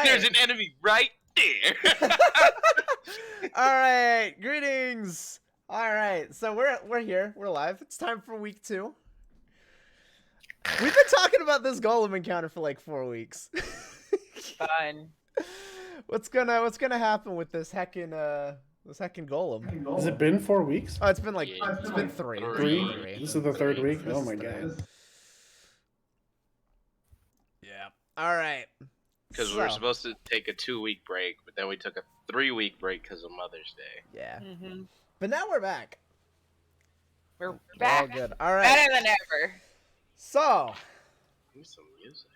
There's an enemy right there. All right, greetings. All right, so we're here. We're live. It's time for week 2. We've been talking about this golem encounter for like 4 weeks. Fun. What's gonna happen with this heckin' golem? Has it been 4 weeks? Oh, it's been like Yeah. it's been 3. Three? This is the third week? This Oh is my 3. god. Yeah. All right. Because we were supposed to take a 2-week break, but then we took a 3-week break because of Mother's Day. Yeah. Mm-hmm. But now we're back. We're All back. good. All right. Better than ever. So, Give me some music.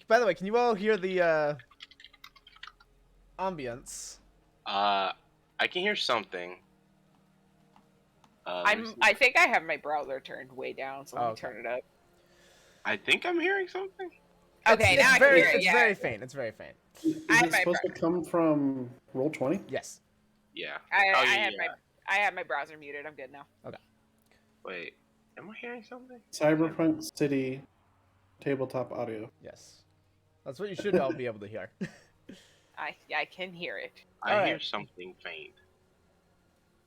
by the way, can you all hear the ambience? I can hear something. I think I have my browser turned way down, so let me okay. turn it up. I think I'm hearing something. Okay, it's now I can very, hear it. it's Yeah. very faint. It's very faint. Is I have it my supposed to come from Roll20? Yes. Yeah. I have my browser muted. I'm good now. Wait, am I hearing something? Cyberpunk City tabletop audio. Yes. That's what you should all be able to hear. I can hear it. I All hear right. something faint.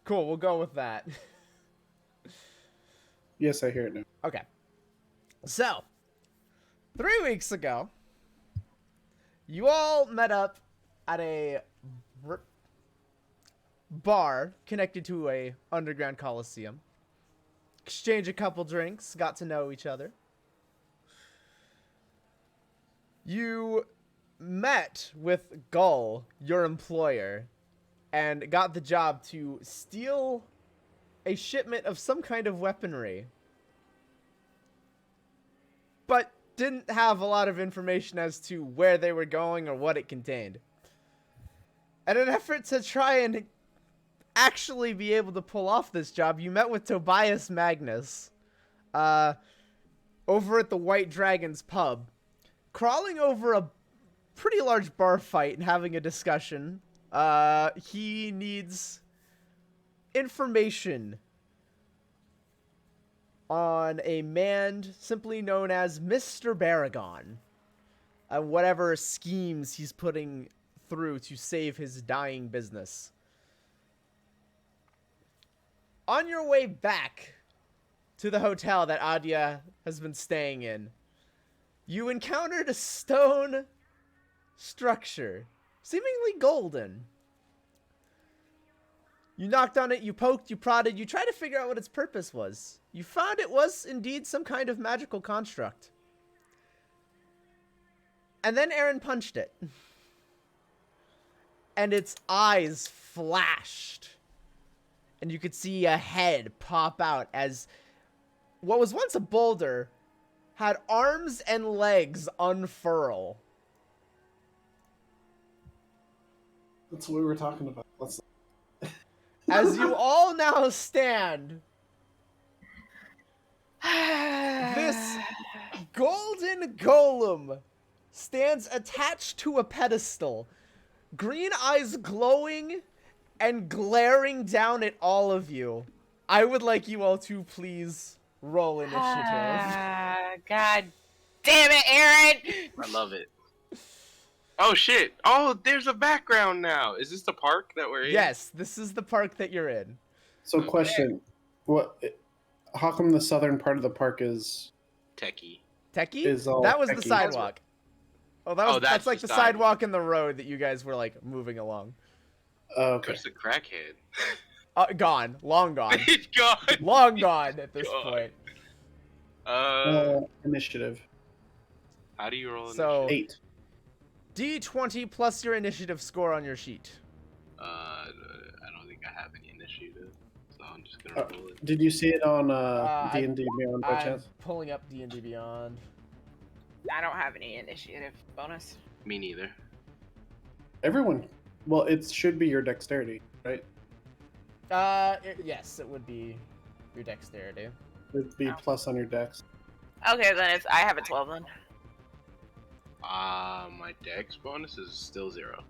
Cool. We'll go with that. Yes, I hear it now. Okay. So, 3 weeks ago, you all met up at a bar connected to a underground coliseum. Exchanged a couple drinks, got to know each other. You met with Gull, your employer, and got the job to steal a shipment of some kind of weaponry. But didn't have a lot of information as to where they were going or what it contained. In an effort to try and actually be able to pull off this job, you met with Tobias Magnus over at the White Dragon's pub, crawling over a pretty large bar fight and having a discussion. He needs information on a man simply known as Mr. Baragon, and whatever schemes he's putting through to save his dying business. On your way back to the hotel that Adia has been staying in, you encountered a stone structure, seemingly golden. You knocked on it, you poked, you prodded, you tried to figure out what its purpose was. You found it was indeed some kind of magical construct. And then Aaron punched it. And its eyes flashed. And you could see a head pop out as what was once a boulder had arms and legs unfurl. That's what we were talking about. As you all now stand, this golden golem stands attached to a pedestal, green eyes glowing and glaring down at all of you. I would like you all to please roll initiative. God damn it, Aaron! I love it. Oh shit! Oh, there's a background now. Is this the park that we're in? Yes, this is the park that you're in. So, question: how come the southern part of the park is Techie. Techie? Is all that was the techie. sidewalk. Oh, that's that's like the the sidewalk. sidewalk and the road that you guys were like moving along. okay? Where's the crackhead? Gone. Long gone. He's gone. Long gone at this God. point. Initiative How do you roll? So- initiative? 8. D20 plus your initiative score on your sheet. I don't think I have any initiative, so I'm just gonna roll it. Did you see it on I- D&D Beyond by I'm chance? pulling up D&D Beyond. I don't have any initiative bonus. Me neither. Everyone. Well, it should be your dexterity, right? Yes, it would be your dexterity. It'd be Oh. plus on your dex. Okay, then I have a 12 then. My dex bonus is still 0.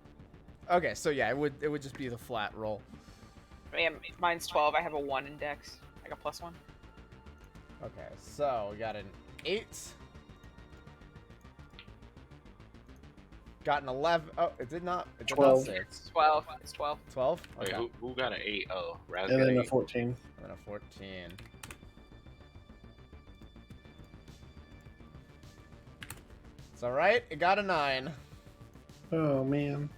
Okay, so yeah, it would just be the flat roll. Yeah, mine's 12. I have a 1 in dex. I got +1. Okay, so we got an 8, Got an 11. Oh, it did not. It did 12. not say. It's 12. It's 12. 12. Wait, Okay. who got an 8? Oh, Raz And got then an a 8. 14. And then a 14. It's all right. It got a 9. Oh man.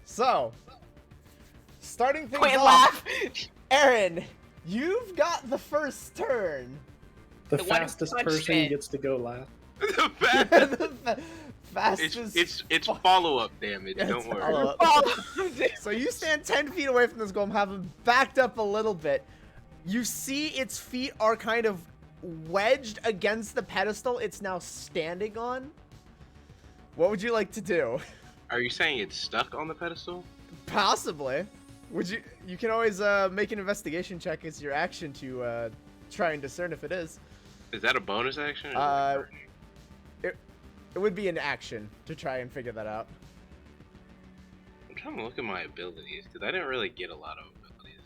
So, starting things Quit off, laugh. Aaron, you've got the first turn. The The one who fastest punched person it. gets to go last. The bad- The fastest. it's follow-up damage. Yeah, Don't it's worry. follow-up. Oh, So you stand 10 feet away from this golem, have him backed up a little bit. You see its feet are kind of wedged against the pedestal it's now standing on. What would you like to do? Are you saying it's stuck on the pedestal? Possibly. Would you? You can always make an investigation check as your action to try and discern if it is. Is that a bonus action? Or It would be an action to try and figure that out. I'm trying to look at my abilities because I didn't really get a lot of abilities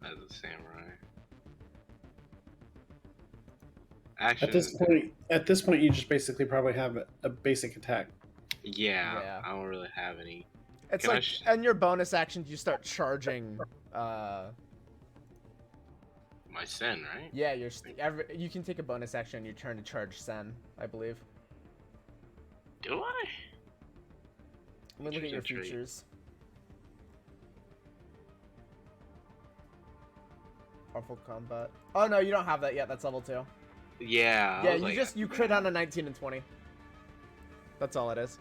as a samurai. Action. At this point, you just basically probably have a basic attack. Yeah, Yeah. I don't really have any. It's Can I like, sh- and your bonus action, you start charging. My sen, right? Yeah, you can take a bonus action on your turn to charge Sen, I believe. Do I? Let me look at your Features and trait. features. Awful combat. Oh no, you don't have that yet. That's level 2. Yeah. I Yeah, was you like, you crit on a 19 and 20. That's all it is.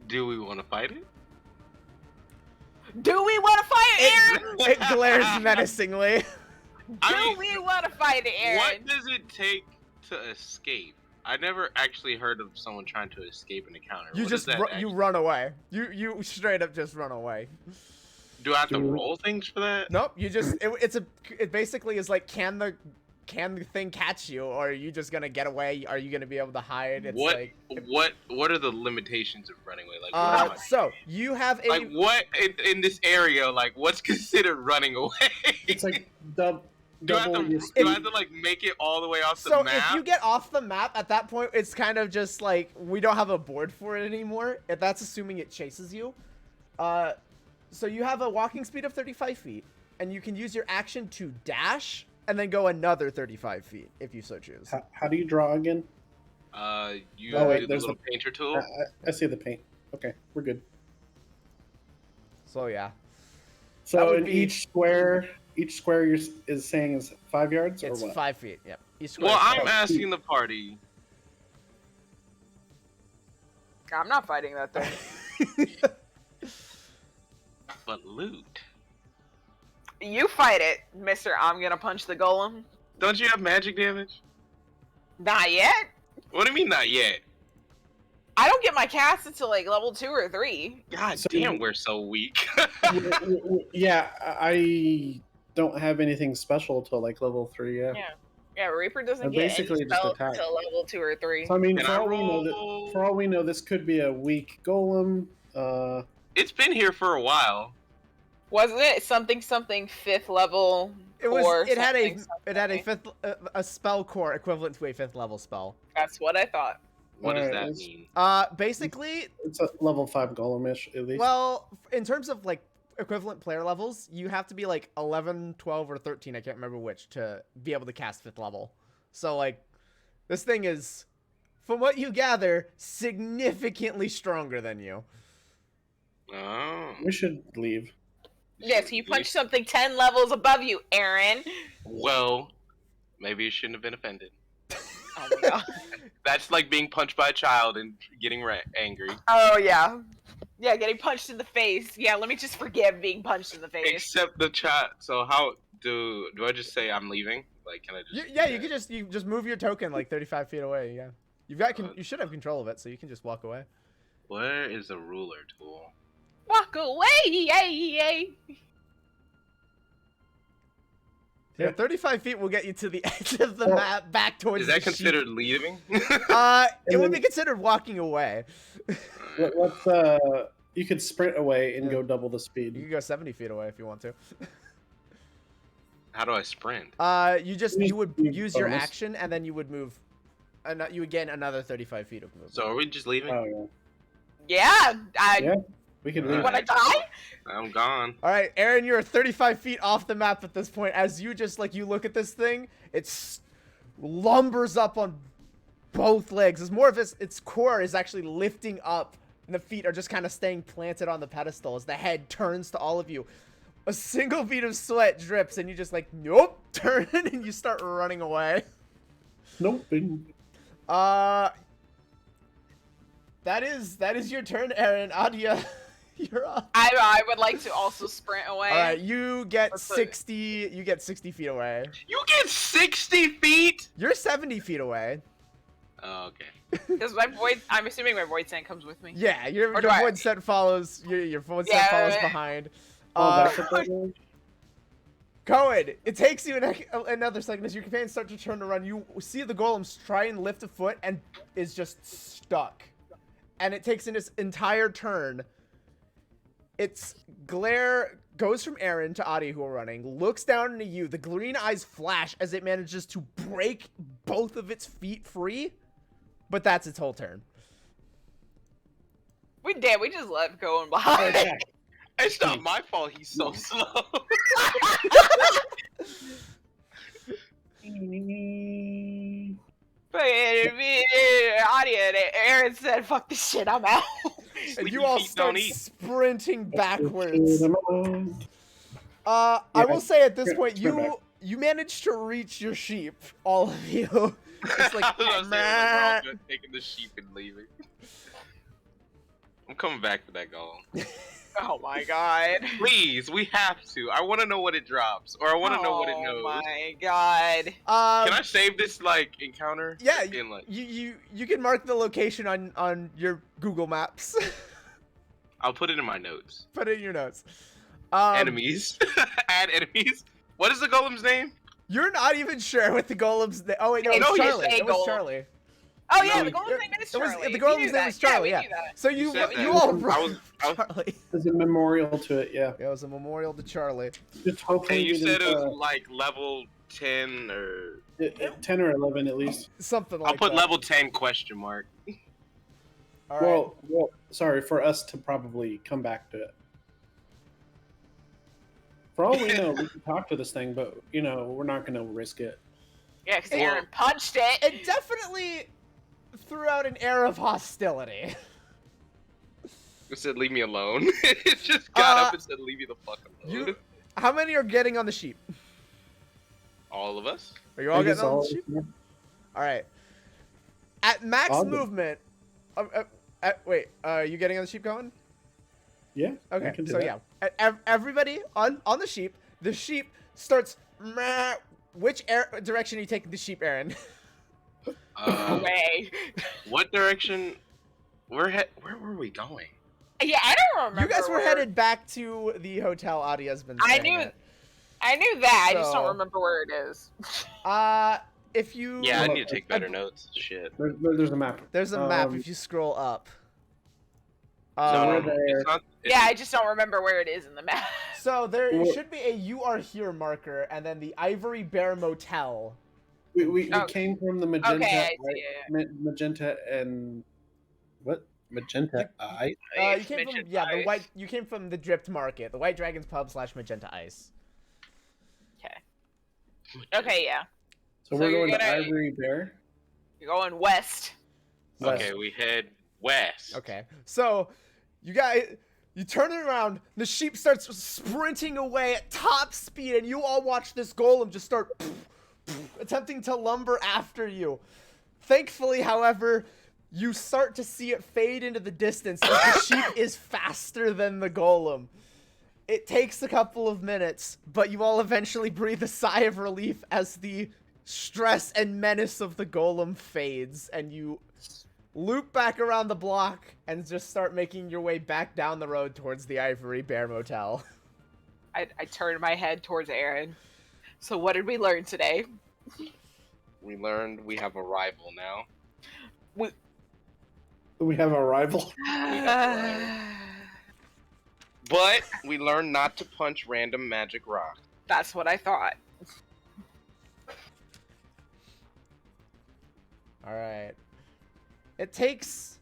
Do we want to fight it? do we want to fight it, Aaron? It glares menacingly. I Do mean, we want to fight it, Aaron? what does it take to escape? I never actually heard of someone trying to escape an encounter. You What just does that you actually- run away. You straight up just run away. Do I have to Do- roll things for that? Nope. You just it basically is like can the thing catch you, or are you just gonna get away? Are you gonna be able to hide? It's What like what are the limitations of running away? Like, what am I- so you have a like what in this area? Like, what's considered running away? It's like double do I have your to speed. do I have to like make it all the way off the so map? if you get off the map at that point, it's kind of just like we don't have a board for it anymore. If that's assuming it chases you. So you have a walking speed of 35 feet, and you can use your action to dash and then go another 35 feet if you so choose. How do you draw again? You Oh, wait, do the there's little painter tool. I see the paint. Okay, we're good. So yeah, That So would in be- each square is saying is 5 yards or it's what? 5 feet. Yep. Each square Well, is I'm 5 feet. asking the party. I'm not fighting that thing. But loot. You fight it, Mister. I'm gonna punch the golem. Don't you have magic damage? Not yet. What do you mean not yet? I don't get my cast until like level 2 or 3. God So- damn, we're so weak. Yeah, I don't have anything special till like level 3. Yeah. Yeah, Reaper doesn't They're get basically any just spells attack. until level 2 or 3. So I mean, Can for I all, we know this could be a weak golem. It's been here for a while. Wasn't it something 5th level? It was. core, It had something, it had a something? fifth a spell core equivalent to a 5th level spell. That's what I thought. What does Alright, that it's- mean? Basically, It's a level 5 golemish at least. well, in terms of like equivalent player levels, you have to be like 11, 12, or 13. I can't remember which to be able to cast 5th level. So like, this thing is, from what you gather, significantly stronger than you. Oh. We should leave. Yes, you punched something 10 levels above you, Aaron. Well, maybe you shouldn't have been offended. Oh my god. That's like being punched by a child and getting angry. Oh yeah. Yeah, getting punched in the face. Yeah, let me just forgive being punched in the face. Except the child. So how do I just say I'm leaving? Like, can I just? Yeah, you just move your token like 35 feet away. Yeah, you should have control of it, so you can just walk away. Where is the ruler tool? Walk away, yay, yay. Yeah, 35 feet will get you to the edge of the Well, map, back towards Is that the sheep. considered leaving? It would be considered walking away. Let's you could sprint away and Yeah. go double the You speed. can go 70 feet away if you want to. How do I sprint? You would Use use your bonus. action, and then you would move. You would gain another 35 feet of movement. So are we just leaving? Oh Yeah, yeah. We could Alright. leave. when I die? I'm gone. All right, Aaron, you're 35 feet off the map at this point. As you just you look at this thing, it lumbers up on both legs. It's more of its core is actually lifting up, and the feet are just kind of staying planted on the pedestal as the head turns to all of you. A single bead of sweat drips, and you just nope, turn, and you start running away. Nope. That is your turn, Aaron. Adia, you're up. I would like to also sprint away. All right, you get Let's 60. You get 60 feet away. You get 60 feet? You're 70 feet away. Oh, okay. Because my void, I'm assuming my void sand comes with me. Yeah, your Or do I- void set follows. Your void set Yeah, follows right. behind. Oh, that's what that is? Cohen, it takes you another second as your companions start to turn to run. You see the golems try and lift a foot and is just stuck. And it takes in its entire turn. Its glare goes from Aaron to Adi, who are running, looks down into you. The green eyes flash as it manages to break both of its feet free. But that's its whole turn. We just left going behind. Yeah. It's not my fault he's so slow. But Aaron said, "Fuck this shit, I'm out." And Sleepy you all feet start don't eat. sprinting backwards. I Yeah, will say at this yeah, point, sprint back. you managed to reach your sheep, all of you. It's like, I was gonna say, we're "Meh." all just taking the sheep and leaving. I'm coming back for that golem. Oh my god. Please, we have to. I want to know what it drops, or I want to know what it knows. Oh my god. Can I save this encounter? Yeah, In, you can mark the location on your Google Maps. I'll put it in my notes. Put it in your notes. Enemies. Add enemies. What is the golem's name? You're not even sure what the golem's. Oh wait, no, Hey, it was no, Charlie. he's a It was golem. Charlie. Oh yeah, No, the golem's name is It was Charlie. the golem's name was Charlie. Yeah, Yeah. we knew that. So You you said that. all I wrote was- Charlie. There's a memorial to it, yeah. Yeah, it was a memorial to Charlie. Just hopefully And you we said it didn't, was level 10 or 10 or 11 at least. Something like I'll put that. level 10 question mark. All right. Well, sorry, for us to probably come back to it. For all we know, we can talk to this thing, but, we're not going to risk it. Yeah, because Well- Aaron punched it. It definitely threw out an air of hostility. It said leave me alone. It just got Uh, up and said leave me the fuck alone. How many are getting on the sheep? All of us? Are you all I guess getting on all- the sheep? All right. At max All of them. movement. Wait. Are you getting on the sheep, going? Yeah. I Okay. can do So that. yeah, everybody on the sheep. The sheep starts. Meh. Which direction are you taking the sheep, Aaron? Away. What direction? Where were we going? Yeah, I don't remember. You guys were where- headed back to the hotel Adia's been I staying knew. at. I knew that. I just So- don't remember where it is. If you Yeah, I need to take better notes. Shit. There's a map. there's a map if you scroll up. So, we're Um, there. it's not, Yeah, I just don't remember where it is in the map. so there Well- should be a "You Are Here" marker, and then the Ivory Bear Motel. We Oh. came from the magenta, Okay, I see, right? yeah. Magenta and what? Magenta eye. You came from the white. You came from the Dripped Market, the White Dragon's Pub / Magenta Ice. Okay, yeah. So, So we're you're going to gonna- Ivory Bear. You're going west. Okay, we head west. Okay, so you turn it around. The sheep starts sprinting away at top speed, and you all watch this golem just start attempting to lumber after you. Thankfully, however, you start to see it fade into the distance as the sheep is faster than the golem. It takes a couple of minutes, but you all eventually breathe a sigh of relief as the stress and menace of the golem fades, and you loop back around the block and just start making your way back down the road towards the Ivory Bear Motel. I turned my head towards Aaron. So what did we learn today? We learned we have a rival now. We have a rival. But we learned not to punch random magic rock. That's what I thought. It takes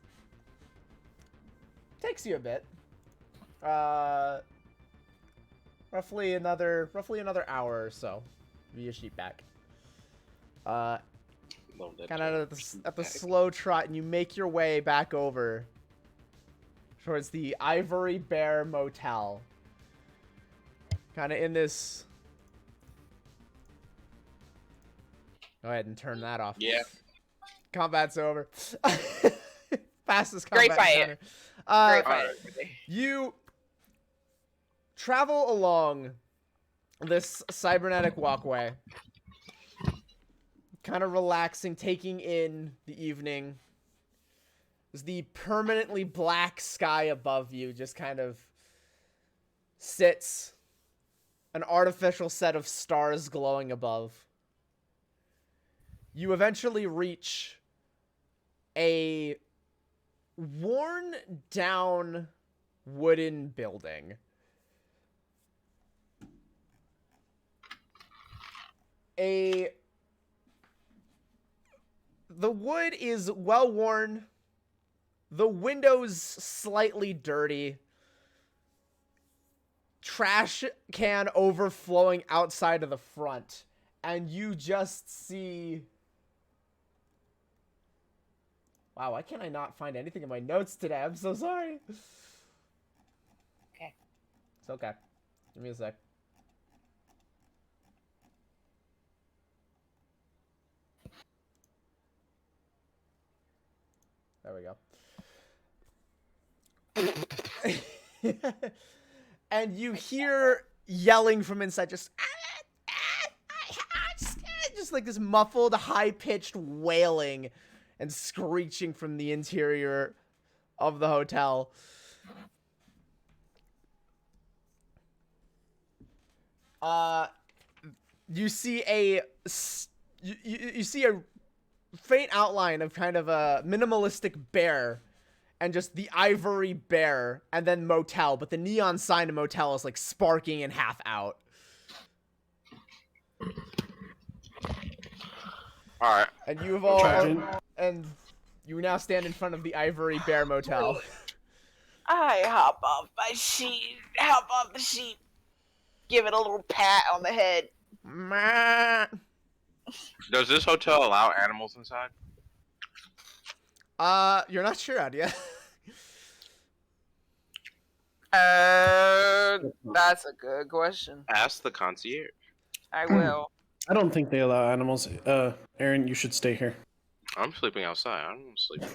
you a bit. Roughly another hour or so. Via sheep back. Love that Kind term. of at the slow trot, and you make your way back over towards the Ivory Bear Motel. Kind of in this. Go ahead and turn that off. Yeah. Combat's over. Fastest Great combat fight. encounter. Great fight. alright. You travel along this cybernetic walkway, kind of relaxing, taking in the evening. As the permanently black sky above you just kind of sits, an artificial set of stars glowing above. You eventually reach a worn down wooden building. The wood is well worn. The windows slightly dirty. Trash can overflowing outside of the front. And you just see... Wow, why can't I not find anything in my notes today? I'm so sorry. Okay. It's okay. Give me a sec. There we go. And you hear yelling from inside, just like this muffled, high-pitched wailing and screeching from the interior of the hotel. You see a you see a faint outline of kind of a minimalistic bear and just the Ivory Bear and then motel, but the neon sign of motel is like sparking and half out. All right. And you have all Trajan. and you now stand in front of the Ivory Bear motel. I hop off my sheet. Hop off the sheet. Give it a little pat on the head. Does this hotel allow animals inside? You're not sure out yet. That's a good question. Ask the concierge. I will. I don't think they allow animals. Aaron, you should stay here. I'm sleeping outside. I'm sleeping.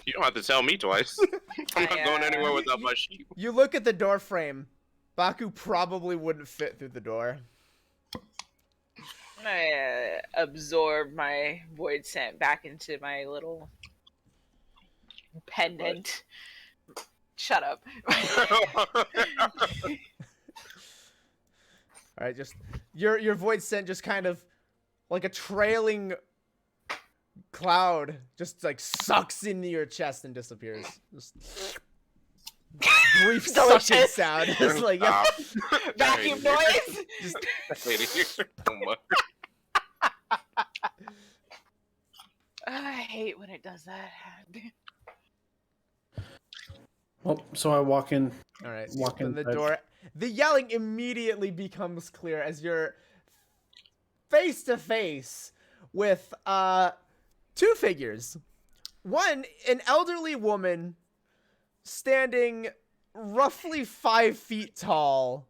You don't have to tell me twice. I'm not going anywhere without my sheep. You look at the door frame. Baku probably wouldn't fit through the door. I absorb my void scent back into my little pendant. Shut up. All right, just your void scent just kind of like a trailing cloud just like sucks into your chest and disappears. Just brief sucking Delicious. sound. It's like yeah. Vacuum noise. Just I hate when it does that. Well, so I walk in. all right. You Walk open the inside. door. The yelling immediately becomes clear as you're face to face with two figures. One, an elderly woman standing roughly 5 feet tall,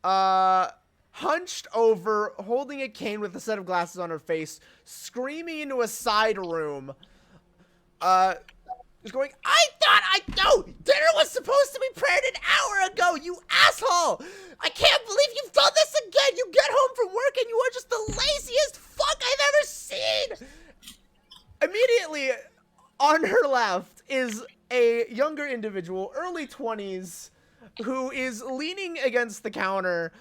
hunched over, holding a cane with a set of glasses on her face, screaming into a side room, just going, no, dinner was supposed to be prepared an hour ago, you asshole! I can't believe you've done this again! You get home from work and you are just the laziest fuck I've ever seen! Immediately on her left is a younger individual, early 20s, who is leaning against the counter,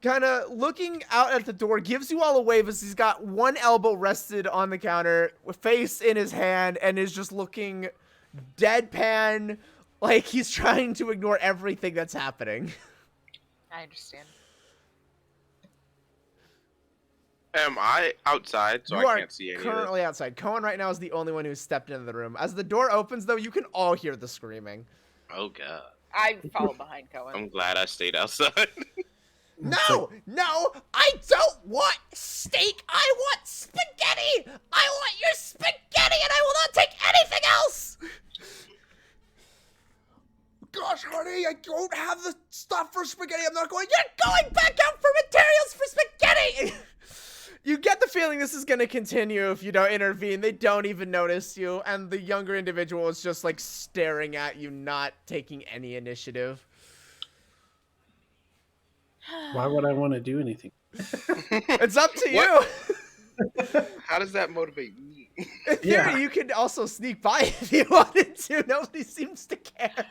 kind of looking out at the door, gives you all a wave as he's got one elbow rested on the counter, with face in his hand, and is just looking deadpan, like he's trying to ignore everything that's happening. I understand. Am I outside so You I are can't see any of currently outside. Cohen right now is the only one who's stepped into the room. As the door opens, though, you can all hear the screaming. this? Oh god. I follow behind Cohen. I'm glad I stayed outside. No, no, I don't want steak. I want spaghetti. I want your spaghetti, and I will not take anything else. Gosh, honey, I don't have the stuff for spaghetti. I'm not going. You're going back out for materials for spaghetti. You get the feeling this is going to continue if you don't intervene. They don't even notice you, and the younger individual is just like staring at you, not taking any initiative. Why would I want to do anything? It's up to you. What? How does that motivate me? In theory, you could also sneak by if you wanted to. Nobody seems to care.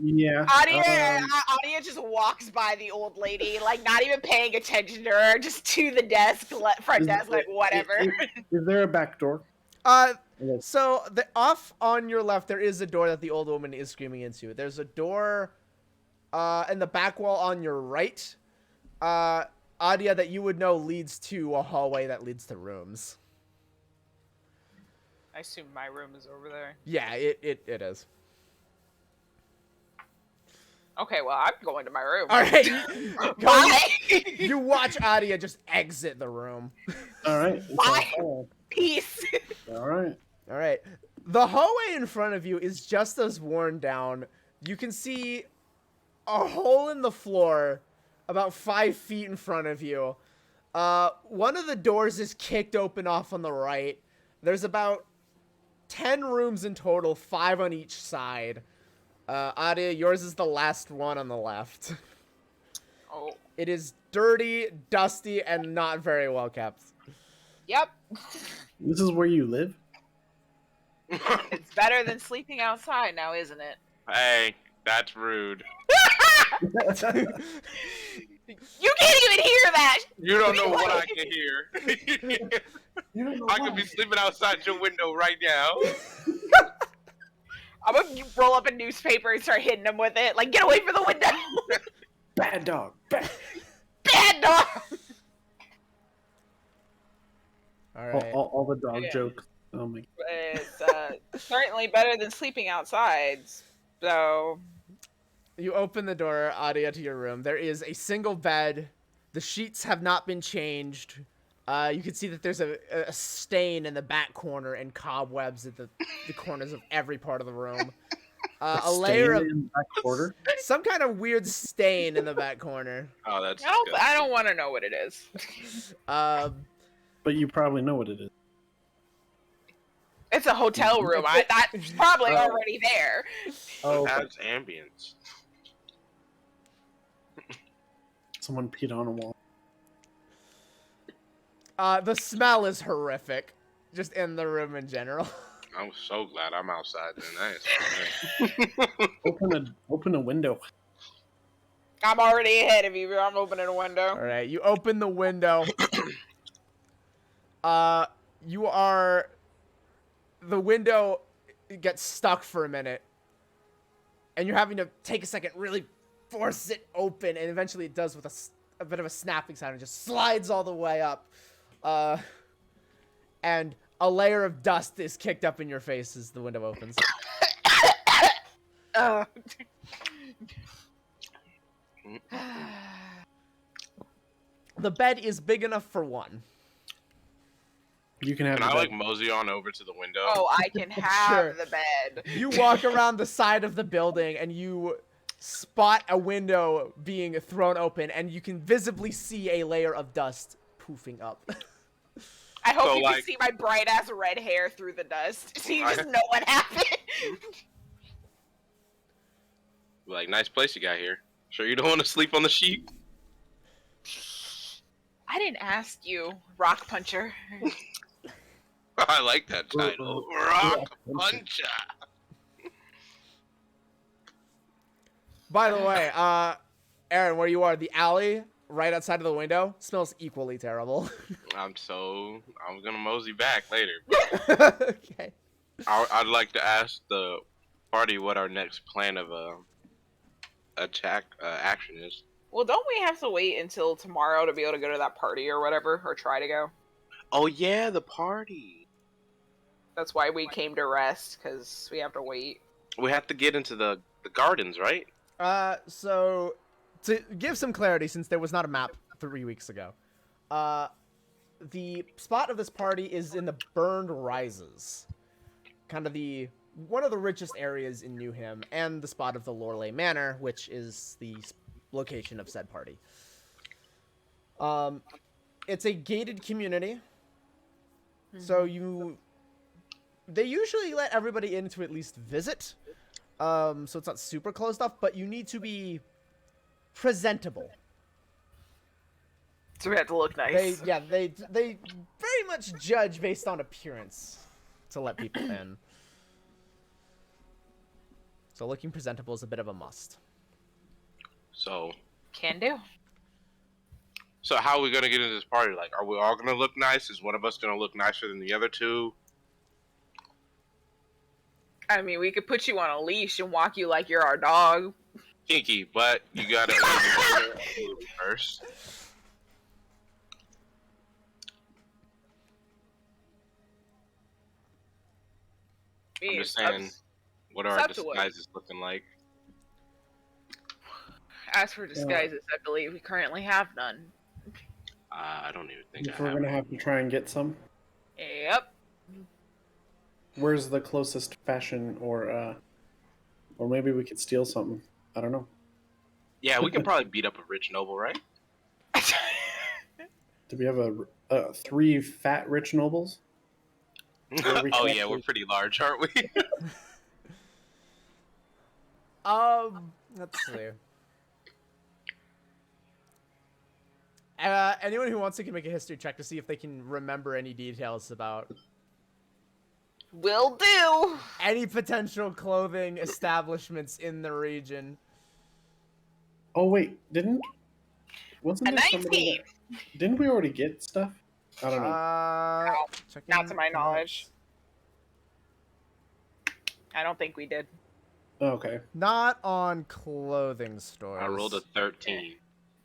Yeah. Adia just walks by the old lady, like not even paying attention to her, just to the desk, front desk, like whatever. Is there a back door? So off on your left, there is a door that the old woman is screaming into. There's a door, in the back wall on your right, Adia, that you would know leads to a hallway that leads to rooms. I assume my room is over there. Yeah, it is. Okay, well, I'm going to my room. All right. Bye. You watch Adia just exit the room. All right. Bye. All Peace. right. All right. The hallway in front of you is just as worn down. You can see a hole in the floor about 5 feet in front of you. One of the doors is kicked open off on the right. There's about 10 rooms in total, 5 on each side. Adia, yours is the last one on the left. Oh. It is dirty, dusty, and not very well kept. Yep. This is where you live? It's better than sleeping outside now, isn't it? Hey, that's rude. You can't even hear that. You don't know what I can hear. You don't know I why. could be sleeping outside your window right now. I'm gonna roll up a newspaper and start hitting them with it. Like, get away from the window. Bad dog. Bad. Bad dog. All right. All the dog Yeah. jokes. Oh my. It's certainly better than sleeping outside. So, You open the door, Adia, to your room. There is a single bed. The sheets have not been changed. You can see that there's a stain in the back corner and cobwebs at the corners of every part of the room. A layer of in the back quarter. some kind of weird stain in the back corner. Oh, that's I don't want to know what it is. But you probably know what it is. It's a hotel room. That's probably already there. Oh, okay. That's ambience. Someone peed on a wall. The smell is horrific, just in the room in general. I'm so glad I'm outside then. That is Open a window. I'm already ahead of you. I'm opening a window. All right, you open the window. The window gets stuck for a minute, and you're having to take a second, really force it open, and eventually it does with a bit of a snapping sound and just slides all the way up. And a layer of dust is kicked up in your face as the window opens. The bed is big enough for one. You can have. Can the I bed. like mosey on over to the window? Oh, I can have Sure. the bed. You walk around the side of the building and you spot a window being thrown open, and you can visibly see a layer of dust poofing up. I hope So, you like- can see my bright ass red hair through the dust, so you just know what happened. Like, nice place you got here. Sure you don't want to sleep on the sheet? I didn't ask you, Rock Puncher. I like that title. Rock Puncher. By the way, Aaron, where you are, the alley right outside of the window smells equally terrible. I'm gonna mosey back later. Okay. I'd like to ask the party what our next plan of action is. Well, don't we have to wait until tomorrow to be able to go to that party or whatever, or try to go? Oh yeah, the party. That's why we came to rest, because we have to wait. We have to get into the gardens, right? So to give some clarity, since there was not a map 3 weeks ago, the spot of this party is in the Burned Rises, kind of one of the richest areas in Newham, and the spot of the Loreley Manor, which is the location of said party. It's a gated community, so they usually let everybody in to at least visit. So it's not super closed off, but you need to be presentable. So we have to look nice. They very much judge based on appearance to let people in. So looking presentable is a bit of a must. So Can do. how are we gonna get into this party? Like, are we all gonna look nice? Is one of us gonna look nicer than the other two? I mean, we could put you on a leash and walk you like you're our dog. Kinky, but you gotta first. I'm just saying, what are our disguises looking like? As for disguises, I believe we currently have none. I don't even think If we're gonna have to try and get some. Yep. Where's the closest fashion, or maybe we could steal something. I don't know. Yeah, we could probably beat up a rich noble, right? Do we have a 3 fat rich nobles? Oh yeah, we're pretty large, aren't we? Let's see. Anyone who wants to can make a history check to see if they can remember any details about Will do. any potential clothing establishments in the region. Oh wait, wasn't A there somebody 19. didn't we already get stuff? I don't know. Not to my knowledge. I don't think we did. Okay. Not on clothing stores. I rolled a 13.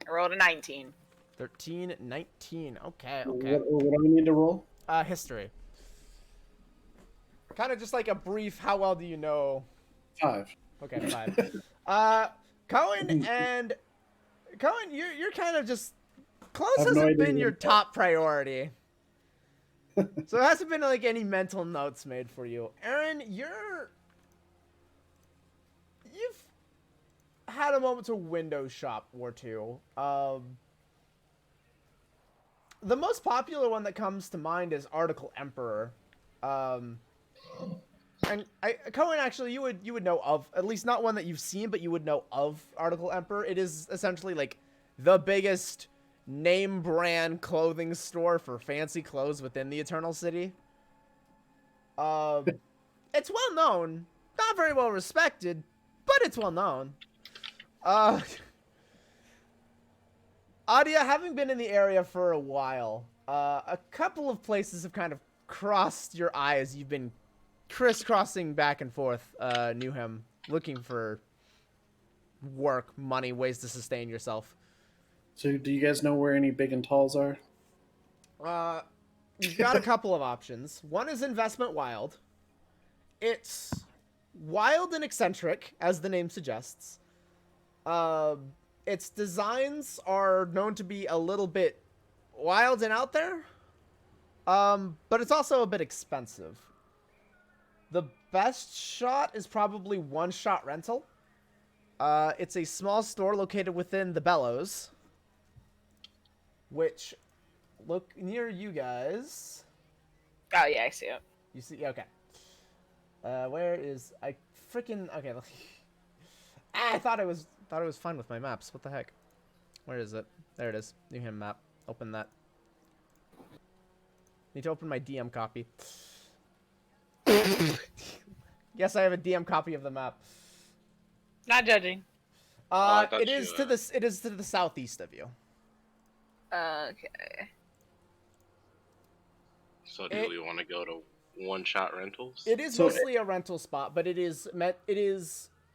I rolled a 19. 13, 19. Okay. What do we need to roll? History. Kind of just like a brief, how well do you know? 5. Okay, 5. Cohen, you're kind of just... Clothes hasn't been your top priority. So there hasn't been like any mental notes made for you. Aaron, you've had a moment to window shop or two. The most popular one that comes to mind is Article Emperor. And Cohen, actually, you would know of, at least not one that you've seen, but you would know of Article Emperor. It is essentially like the biggest name brand clothing store for fancy clothes within the Eternal City. It's well known, not very well respected, but it's well known. Adia, having been in the area for a while, a couple of places have kind of crossed your eye as you've been crisscrossing back and forth Newham, looking for work, money, ways to sustain yourself. So do you guys know where any big and talls are? You've got a couple of options. One is Investment Wild. It's wild and eccentric, as the name suggests. Its designs are known to be a little bit wild and out there. But it's also a bit expensive. The best shot is probably One Shot Rental. It's a small store located within the Bellows, which look near you guys. Oh yeah, I see it. You see? Okay. Where is I freaking okay? I thought it was fine with my maps. What the heck? Where is it? There it is. Newham map. Open that. Need to open my DM copy. Yes, I have a DM copy of the map. Not judging. It is to the southeast of you. Okay. So do we want to go to One Shot Rentals? It is mostly a rental spot, but it is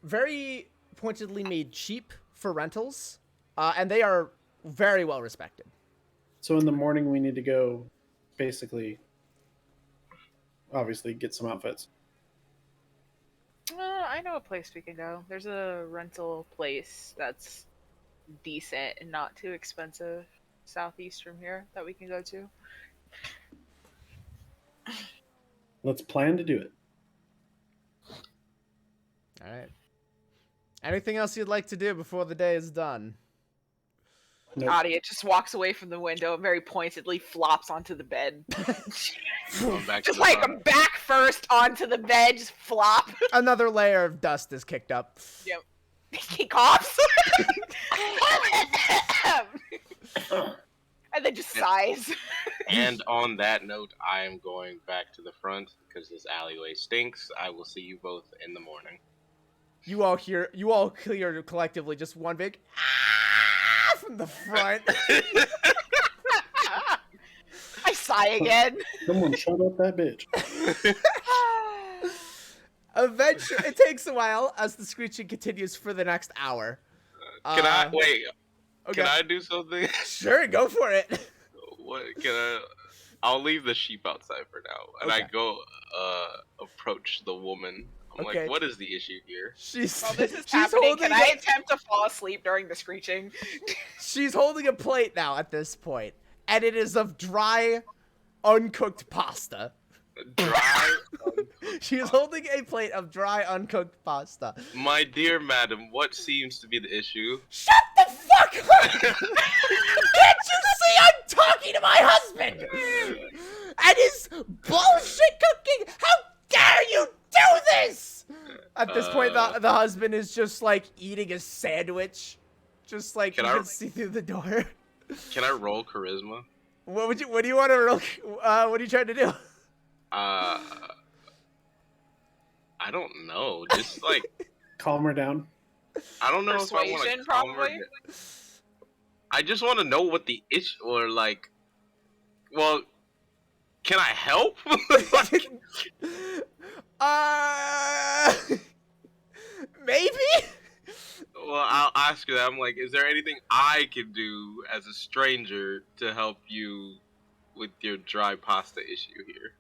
very pointedly made cheap for rentals, and they are very well respected. So in the morning we need to go basically, obviously, get some outfits. I know a place we can go. There's a rental place that's decent and not too expensive southeast from here that we can go to. Let's plan to do it. All right. Anything else you'd like to do before the day is done? Nope. Adia just walks away from the window and very pointedly flops onto the bed. Going back to Just the like front. back first onto the bed, just flop. Another layer of dust is kicked up. Yep. He coughs. And then just sighs. And on that note, I am going back to the front because this alleyway stinks. I will see you both in the morning. You all hear collectively just one big ah from the front. I sigh again. Someone shut up that bitch. Eventually, it takes a while as the screeching continues for the next hour. Can I wait? Okay. Can I do something? Sure, go for it. What can I? I'll leave the sheep outside for now, and Okay. I go approach the woman. I'm Okay. like, what is the issue here? She's While this is she's happening, holding can I attempt to fall asleep during the screeching? she's holding a plate now at this point, and it is of dry, uncooked pasta. Dry. She is holding a plate of dry, uncooked pasta. My dear madam, what seems to be the issue? Shut the fuck up! Can't you see I'm talking to my husband? And his bullshit cooking? How dare you do this? At this point, the husband is just like eating a sandwich. Just like you can see through the door. Can I roll charisma? What do you want to roll? What are you trying to do? I don't know. Just like Calm her down. I don't know if I want Persuasion, to probably? I just want to know what the issue or like. Well, can I help? Maybe? Well, I'll ask her that. I'm like, is there anything I can do as a stranger to help you with your dry pasta issue here?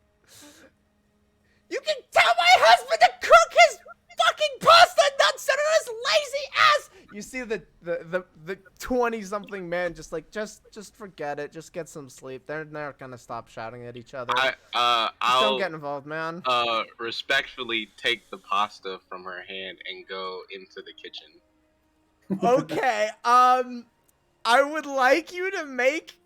You can tell my husband to cook his fucking pasta and not sit on his lazy ass! You see the 20-something man just like, just forget it. Just get some sleep. They're not gonna stop shouting at each other. Just I'll don't get involved, man. respectfully take the pasta from her hand and go into the kitchen. Okay, I would like you to make,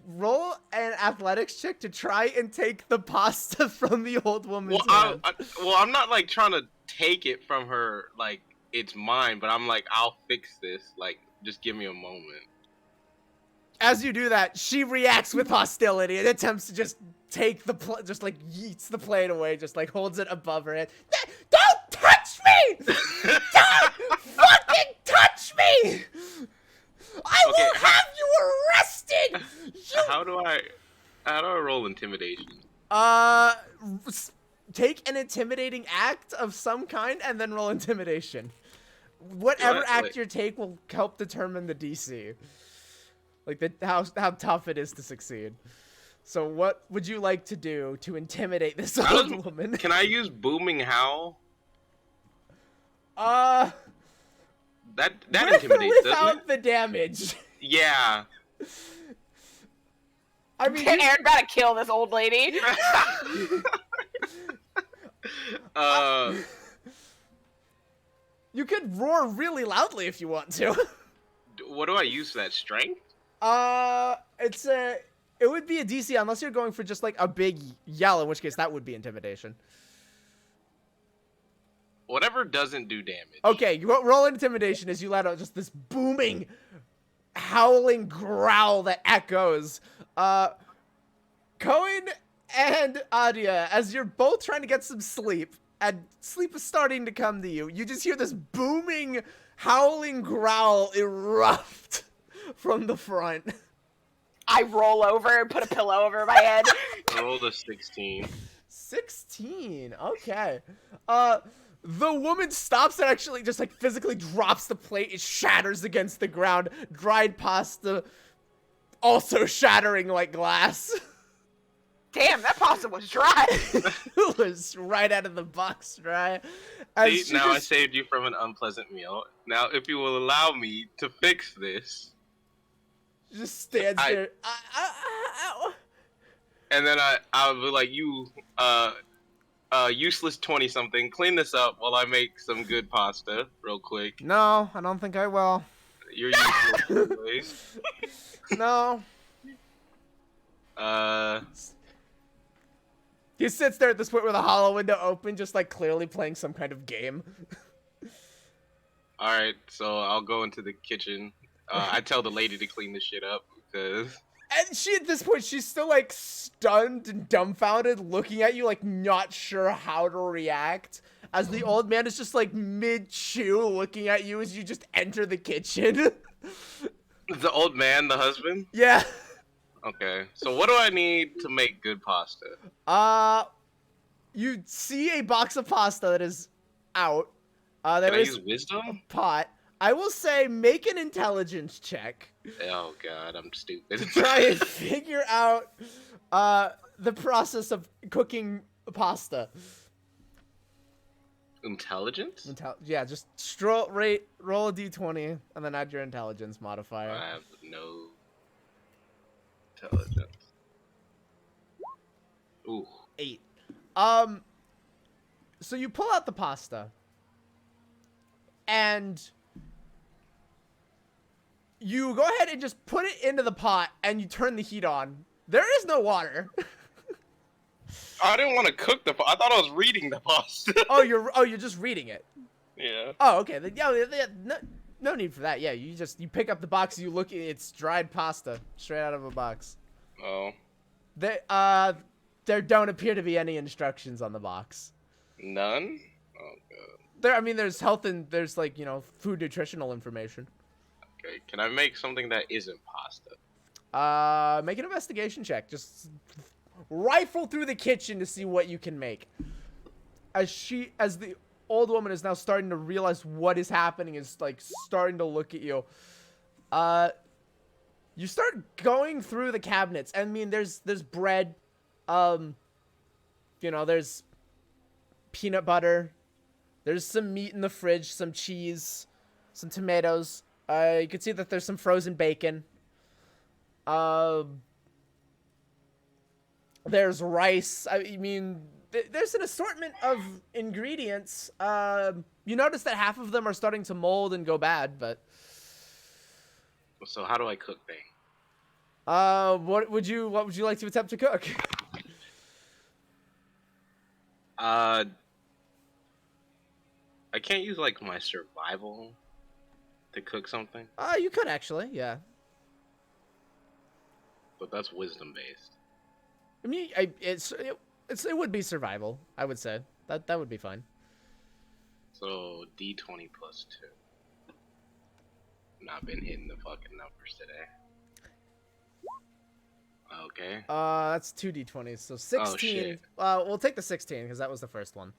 roll an athletics check to try and take the pasta from the old woman's hand. I'm not like trying to take it from her like it's mine, but I'm like, I'll fix this. Like, just give me a moment. As you do that, she reacts with hostility and attempts to just take the just like yeets the plate away, just like holds it above her head. Don't touch me! Don't fucking touch me! I will have you arrested! How do I roll intimidation? Take an intimidating act of some kind and then roll intimidation. Whatever act you take will help determine the DC. Like how tough it is to succeed. So what would you like to do to intimidate this old woman? Can I use booming howl? That intimidates, doesn't without it? the damage. Yeah. I mean, Aaron gotta kill this old lady. you could roar really loudly if you want to. What do I use for that? Strength? It would be a DC unless you're going for just like a big yell, in which case that would be intimidation. Whatever doesn't do damage. Okay, you roll intimidation as you let out just this booming, howling growl that echoes. Cohen and Adia, as you're both trying to get some sleep, and sleep is starting to come to you, you just hear this booming, howling growl erupt from the front. I roll over and put a pillow over my head. I rolled a 16. 16, okay. The woman stops and actually just like physically drops the plate. It shatters against the ground. Dried pasta also shattering like glass. Damn, that pasta was dry. It was right out of the box dry. As See, she now I just- saved you from an unpleasant meal. Now, if you will allow me to fix this, just stands I- there. and then I'll be like, you, useless 20-something, clean this up while I make some good pasta real quick. No, I don't think I will. You're useless anyways. No. Uh, He sits there at this point with a hollow window open, just like clearly playing some kind of game. alright, so I'll go into the kitchen. I tell the lady to clean this shit up because And she, at this point, she's still like stunned and dumbfounded, looking at you, like not sure how to react. As the old man is just like mid-chew, looking at you as you just enter the kitchen. the old man, the husband. Yeah. Okay, so what do I need to make good pasta? You see a box of pasta that is out. Can There I is use wisdom? pot. I will say make an intelligence check Oh god, I'm stupid. to try and figure out the process of cooking pasta. Intelligence? Yeah, just roll a d20 and then add your intelligence modifier. I have no intelligence. Ooh. 8. So you pull out the pasta and you go ahead and just put it into the pot and you turn the heat on. There is no water. I didn't want to cook the pasta. I thought I was reading the pasta. you're just reading it. Yeah. Oh, okay. No need for that. Yeah, you pick up the box, you look, it's dried pasta straight out of a box. Oh. There don't appear to be any instructions on the box. None? Oh god. There's health and there's like, food nutritional information. Okay, can I make something that isn't pasta? Make an investigation check. Just rifle through the kitchen to see what you can make. As the old woman is now starting to realize what is happening, is like starting to look at you. You start going through the cabinets. I mean, there's bread. There's peanut butter. There's some meat in the fridge, some cheese, some tomatoes. You can see that there's some frozen bacon. There's rice. I mean, there's an assortment of ingredients. You notice that half of them are starting to mold and go bad, but... So how do I cook things? What would you like to attempt to cook? I can't use like my survival to cook something, You could actually, yeah. but that's wisdom based. I mean, it would be survival. I would say that would be fine. So D20 plus 2. Not been hitting the fucking numbers today. Okay. That's 2d20s, so 16. shit. We'll take the 16 because that was the first one.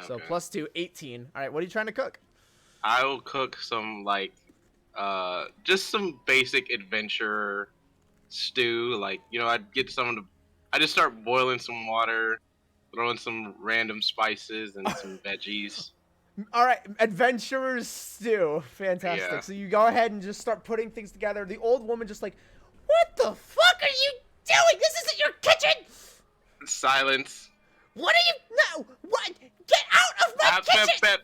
So Okay. plus 2, 18. All right, what are you trying to cook? I will cook some like just some basic adventure stew. Like, I'd get I just start boiling some water, throw in some random spices and some veggies. All right, adventurers stew. Fantastic. Yeah. So you go ahead and just start putting things together. The old woman just like, what the fuck are you doing? This isn't your kitchen. Silence. What are you? No. What? Get out of my kitchen.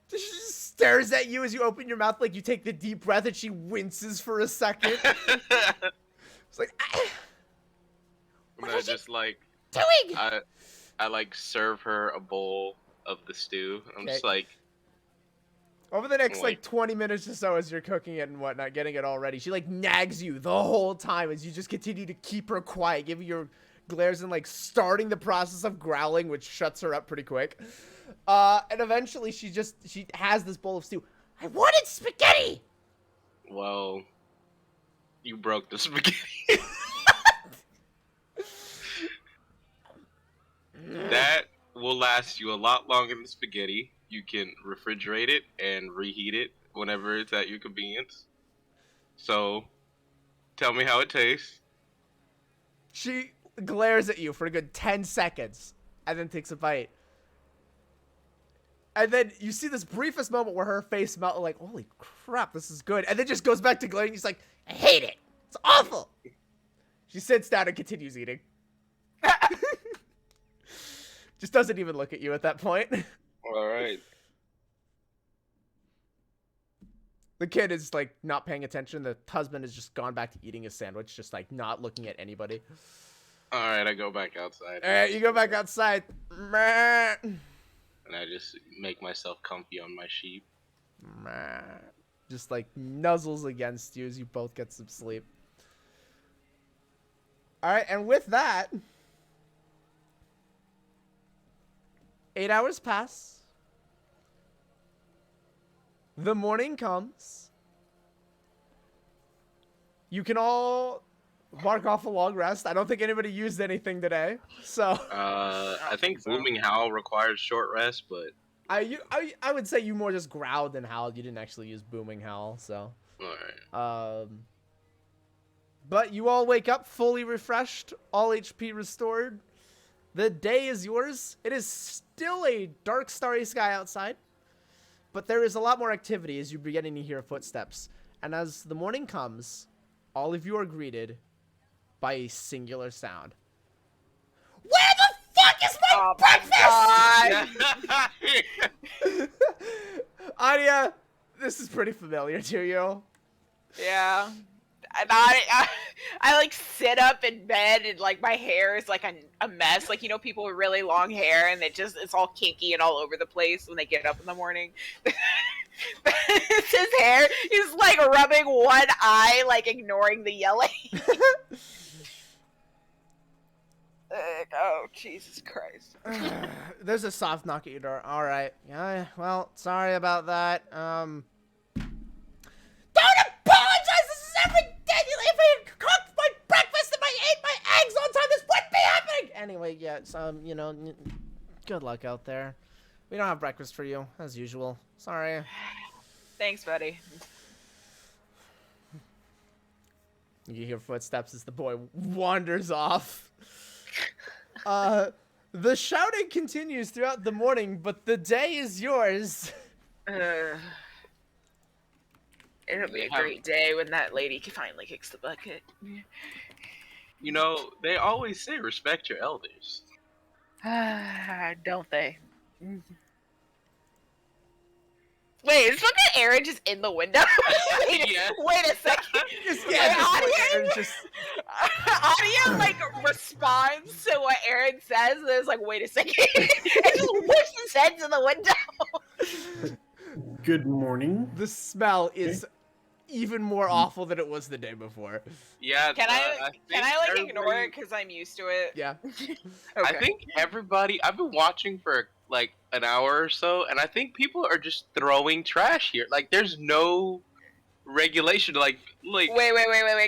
She just stares at you as you open your mouth, like you take the deep breath, and she winces for a second. It's like, And I just like doing? I like serve her a bowl of the stew. I'm just Okay. like, Over the next, Like- 20 minutes or so as you're cooking it and whatnot, getting it all ready, she, nags you the whole time as you just continue to keep her quiet, giving your glares and, starting the process of growling, which shuts her up pretty quick. And eventually she has this bowl of stew. I wanted spaghetti! well, you broke the spaghetti. That will last you a lot longer than spaghetti. You can refrigerate it and reheat it whenever it's at your convenience. So, tell me how it tastes. She glares at you for a good 10 seconds and then takes a bite. And then you see this briefest moment where her face melted like, holy crap, this is good. And then just goes back to glaring. She's like, I hate it. It's awful. She sits down and continues eating. Just doesn't even look at you at that point. All right. The kid is like not paying attention. The husband has just gone back to eating his sandwich, just like not looking at anybody. All right, I go back outside. All right, you go back outside. Meh. And I just make myself comfy on my sheep. Meh. Just like nuzzles against you as you both get some sleep. All right, and with that, 8 hours pass. The morning comes. You can all mark off a long rest. I don't think anybody used anything today, so I think Booming Howl requires short rest, but I would say you more just growled than howled. You didn't actually use booming howl, so. all right. But you all wake up fully refreshed, all HP restored. The day is yours. It is still a dark, starry sky outside, but there is a lot more activity as you're beginning to hear footsteps. And as the morning comes, all of you are greeted by a singular sound. Where the fuck is my breakfast? Anya, this is pretty familiar to you. Yeah. And I like sit up in bed and like my hair is like a mess. Like, you know, people with really long hair and it's all kinky and all over the place when they get up in the morning. It's his hair. He's like rubbing one eye, like ignoring the yelling. Oh, Jesus Christ. There's a soft knock at your door. All right. Yeah, well, sorry about that. Don't apologize. This is every day. If I had cooked my breakfast and I ate my eggs on time, this wouldn't be happening. Anyway, yeah, you know, good luck out there. We don't have breakfast for you, as usual. Sorry. Thanks, buddy. You hear footsteps as the boy wanders off. The shouting continues throughout the morning, but the day is yours. It'll be a great day when that lady finally kicks the bucket. You know, they always say respect your elders. Don't they? Wait, is fucking Aaron just in the window? Yes. Wait a second. Audio like responds to what Aaron says, and it's like, wait a second. And just push his head to the window. Good morning. The smell is even more awful than it was the day before. Yeah. Can I like ignore everybody- it because I'm used to it? Yeah. Okay. I think everybody. I've been watching for like an hour or so, and I think people are just throwing trash here. Like, there's no regulation. Like. Wait.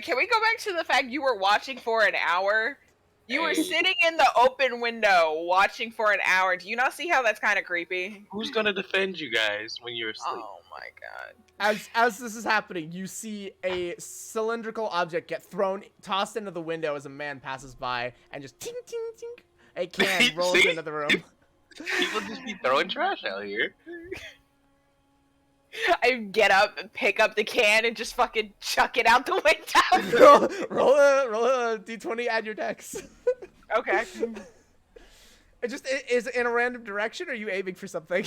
Can we go back to the fact you were watching for an hour? You were sitting in the open window watching for an hour. Do you not see how that's kind of creepy? Who's gonna defend you guys when you're asleep? Oh my god. As this is happening, you see a cylindrical object get tossed into the window as a man passes by, and just tink tink tink, a can rolls See? into the room. People just be throwing trash out here. I get up and pick up the can and just fucking chuck it out the window. roll a d20, add your dex. Okay. It just is it in a random direction, or are you aiming for something?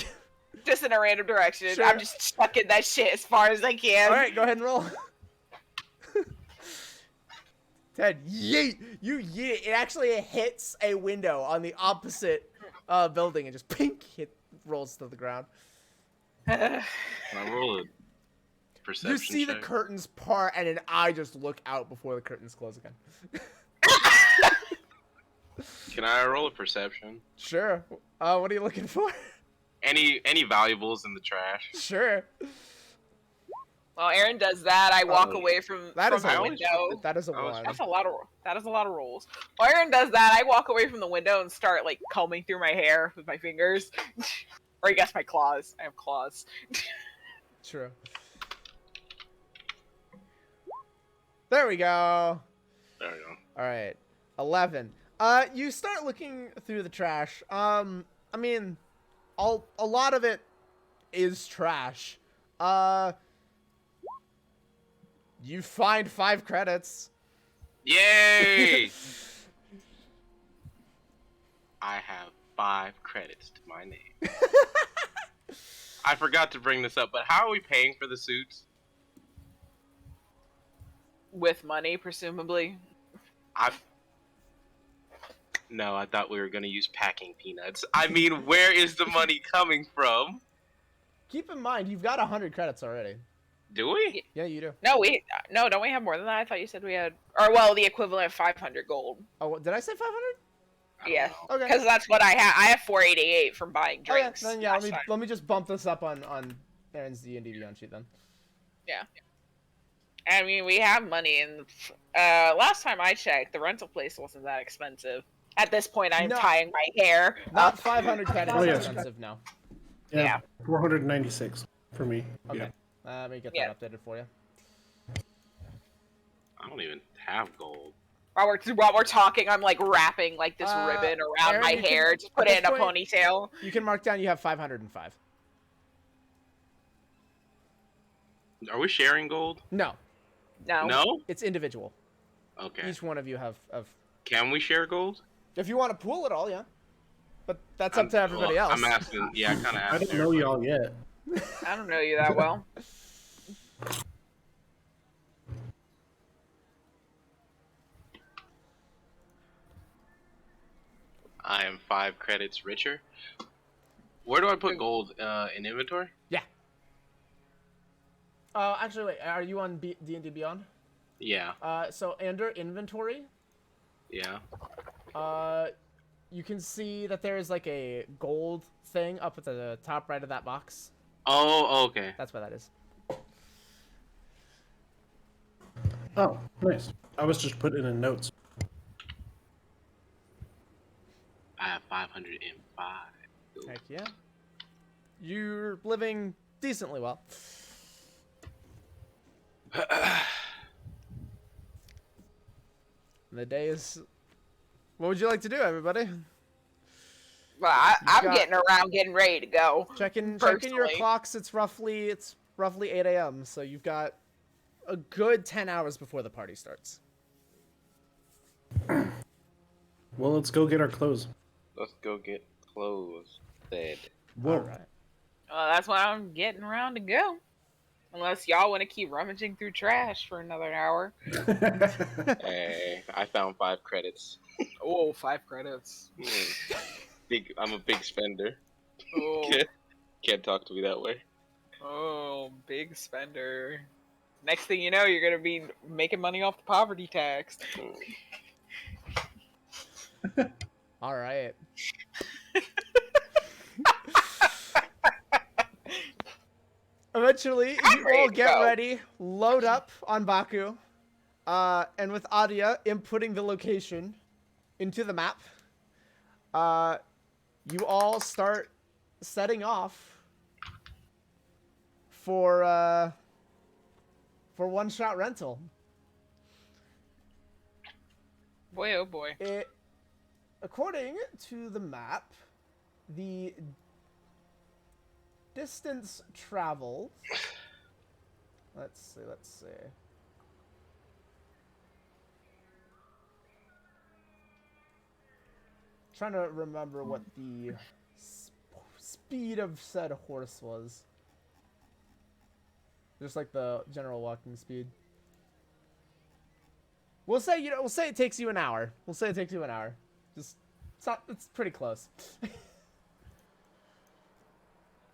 Just in a random direction. Sure. I'm just chucking that shit as far as I can. All right, go ahead and roll. Ted, yeet! You yeet! It actually hits a window on the opposite building and just pink rolls to the ground. I roll a perception You see the check. curtains part, and an eye just look out before the curtains close again. Can I roll a perception? Sure. What are you looking for? Any valuables in the trash? Sure. While Aaron does that, I walk away from That is the a window. That is a That was one. That's a lot of rolls. While Aaron does that, I walk away from the window and start like combing through my hair with my fingers. Or I guess my claws. I have claws. True. There we go. There we go. All right. 11. You start looking through the trash. I mean, a lot of it is trash. You find 5 credits. Yay! I have 5 credits to my name. I forgot to bring this up, but how are we paying for the suits? With money, presumably. No, I thought we were gonna use packing peanuts. I mean, where is the money coming from? Keep in mind, you've got 100 credits already. Do we? Yeah, you do. No, don't we have more than that? I thought you said we had, or well, the equivalent of 500 gold. Oh, did I say 500? I don't Yeah. know. Okay. Because that's what I have. I have 488 from buying Okay, drinks. then yeah, last time. let me just bump this up on Aaron's D&D Beyond sheet then. Yeah. I mean, we have money, and last time I checked, the rental place wasn't that expensive. At this point, I'm No. tying my hair Not up. 500 credits Oh, is yes. expensive now. Yeah. 496 for me. Okay. Yeah. Let me get Yeah. that updated for you. I don't even have gold. While we're talking, I'm like wrapping like this ribbon around Aaron, my you can- hair, just put at it in a this point- ponytail. You can mark down you have 505. Are we sharing gold? No, No. No? it's individual. Okay. Each one of you have. Can we share gold? If you want to pool it all, yeah. But that's up to everybody Well, else. I'm asking. Yeah, I kind of I asked. don't know y'all yet. I don't know you that well. I am 5 credits richer. Where do I put gold in inventory? Yeah. Actually, wait. Are you on D&D Beyond? Yeah. So under inventory, Yeah. you can see that there is like a gold thing up at the top right of that box. Oh, okay. That's what that is. Oh, nice. I was just putting in notes. I have 505. Heck yeah. You're living decently well. The day is... What would you like to do, everybody? Well, I'm got- getting around, getting ready to go. Checking your Personally. clocks. It's roughly 8 a.m. So you've got a good 10 hours before the party starts. Well, let's go get our clothes. Let's go get clothes. Dead. Whoa. All right. That's why I'm getting around to go. Unless y'all want to keep rummaging through trash for another hour. Hey, I found 5 credits. Oh, 5 credits. I'm a big spender. Oh, Can't talk to me that way. oh, big spender. Next thing you know, you're gonna be making money off the poverty tax. All right. Eventually, you ready all to get go. ready, load up on Baku, and with Adia inputting the location into the map, you all start setting off for one-shot rental. Boy, oh boy. According to the map, the distance traveled. Let's see. Trying to remember what the speed of said horse was. Just like the general walking speed. We'll say it takes you an hour. Just it's pretty close.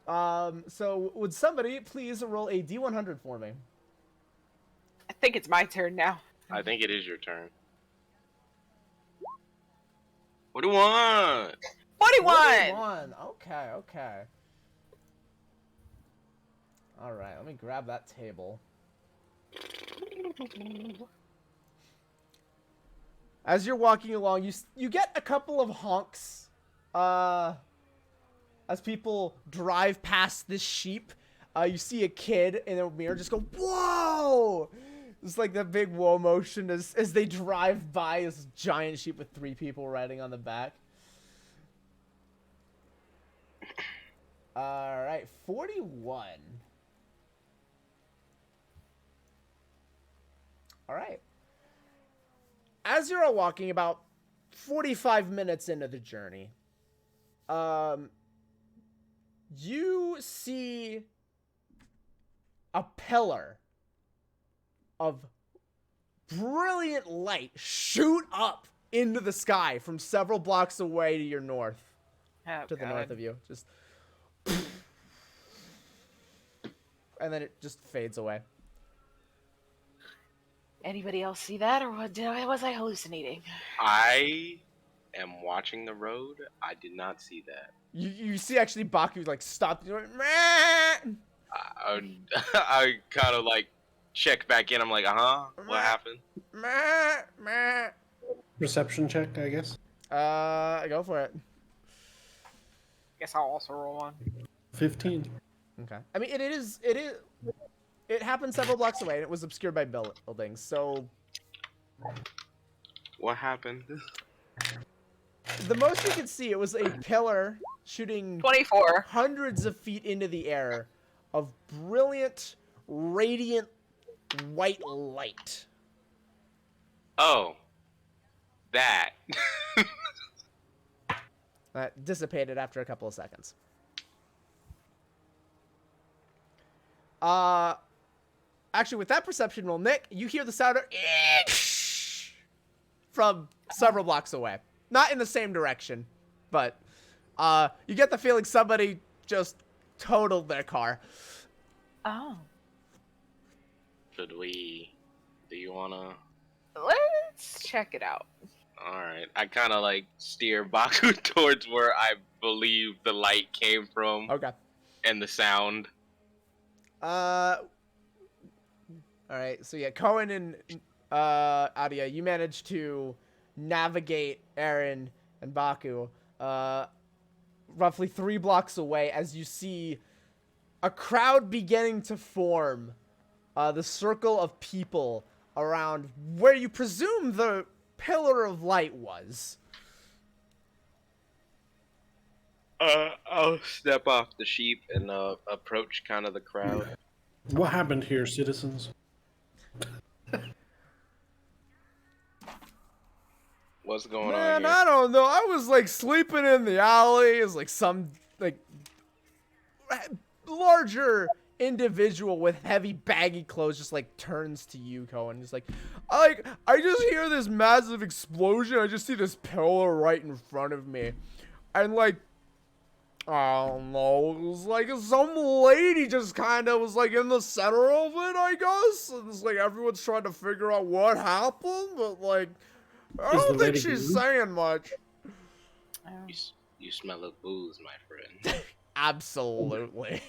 So would somebody please roll a D100 for me? I think it's my turn now. I think it is your turn. What do you want? 41! 41. Okay. All right, let me grab that table. As you're walking along, you get a couple of honks. As people drive past this sheep, you see a kid in a mirror just go, "Whoa!" It's like that big whoa motion as they drive by this giant sheep with 3 people riding on the back. All right, 41. All right. As you're all walking about 45 minutes into the journey, you see a pillar of brilliant light shoot up into the sky from several blocks away to your north, to the north of you. Just, and then it just fades away. Anybody else see that, or was I hallucinating? I am watching the road. I did not see that. You see actually Baku like stop. Meh! I kind of like check back in. I'm like, what happened? Meh, meh. Perception check, I guess. Go for it. Guess I'll also roll one. 15. Okay. I mean, it happened several blocks away, and it was obscured by buildings. So What happened? the most you could see, it was a pillar shooting 24. hundreds of feet into the air of brilliant, radiant white light. Oh, that. That dissipated after a couple of seconds. Actually, with that perception roll, Nick, you hear the sound of from several blocks away. Not in the same direction, but you get the feeling somebody just totaled their car. Oh. Do you wanna? Let's check it out. Alright, I kind of like steer Baku towards where I believe the light came from Okay. and the sound. Alright, so yeah, Cohen and Adia, you managed to navigate Aaron and Baku roughly 3 blocks away as you see a crowd beginning to form. The circle of people around where you presume the pillar of light was. I'll step off the sheep and approach kind of the crowd. What happened here, citizens? What's going on Man, here? I don't know. I was like sleeping in the alley. It's like some like larger individual with heavy baggy clothes just like turns to you, Cohen. He's like, I just hear this massive explosion. I just see this pillar right in front of me, and like, I don't know, it was like some lady just kind of was like in the center of it, I guess. And it's like everyone's trying to figure out what happened, but like, I don't think she's saying much. You smell of booze, my friend. Absolutely.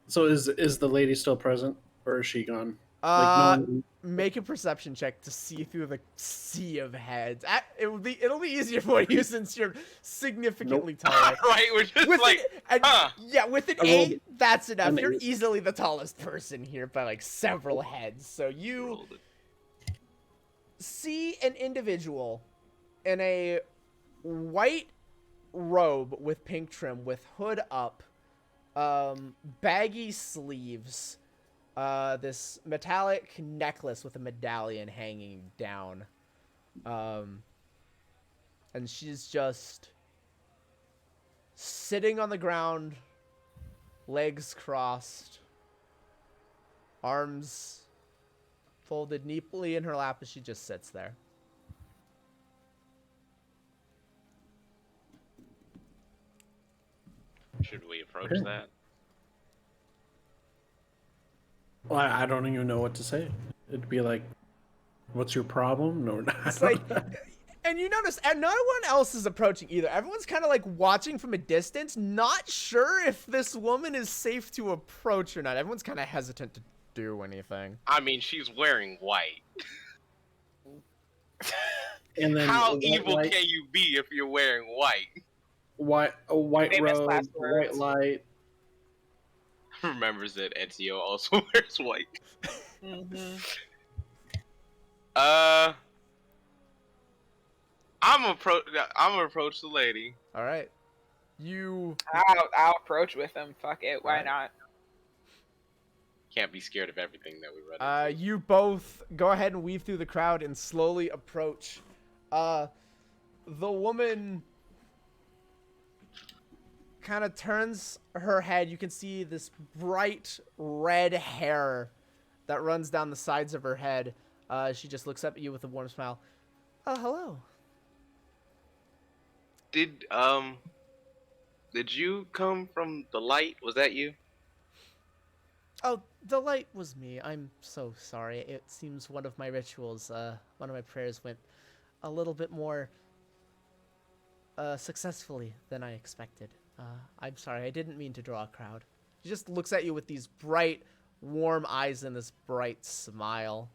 So is the lady still present, or is she gone? Like, no one... Make a perception check to see through the sea of heads. It'll be easier for you since you're significantly taller. Right, we're just With like, yeah, with an I rolled 8, that's enough. an You're 8. easily the tallest person here by like several heads. So you rolled it. see an individual in a white robe with pink trim, with hood up, baggy sleeves, this metallic necklace with a medallion hanging down, and she's just sitting on the ground, legs crossed, arms folded neatly in her lap as she just sits there. Should we approach Okay. that? Well, I don't even know what to say. It'd be like, what's your problem? No, It's like, and you notice, and no one else is approaching either. Everyone's kind of like watching from a distance, not sure if this woman is safe to approach or not. Everyone's kind of hesitant to do anything. I mean, she's wearing white. and then How white evil light, can you be if you're wearing white? a white Famous robe, last white words. light. Remembers that Ezio also wears white. Mm-hmm. I'm gonna approach the lady. All right. You I'll approach with him. Fuck it. Why Alright. not? Can't be scared of everything that we run into. you both go ahead and weave through the crowd and slowly approach. The woman kind of turns her head. You can see this bright red hair that runs down the sides of her head. She just looks up at you with a warm smile. Oh, hello. Did you come from the light? Was that you? Oh, the light was me. I'm so sorry. It seems one of my rituals, one of my prayers went a little bit more successfully than I expected. I'm sorry. I didn't mean to draw a crowd. She just looks at you with these bright, warm eyes and this bright smile.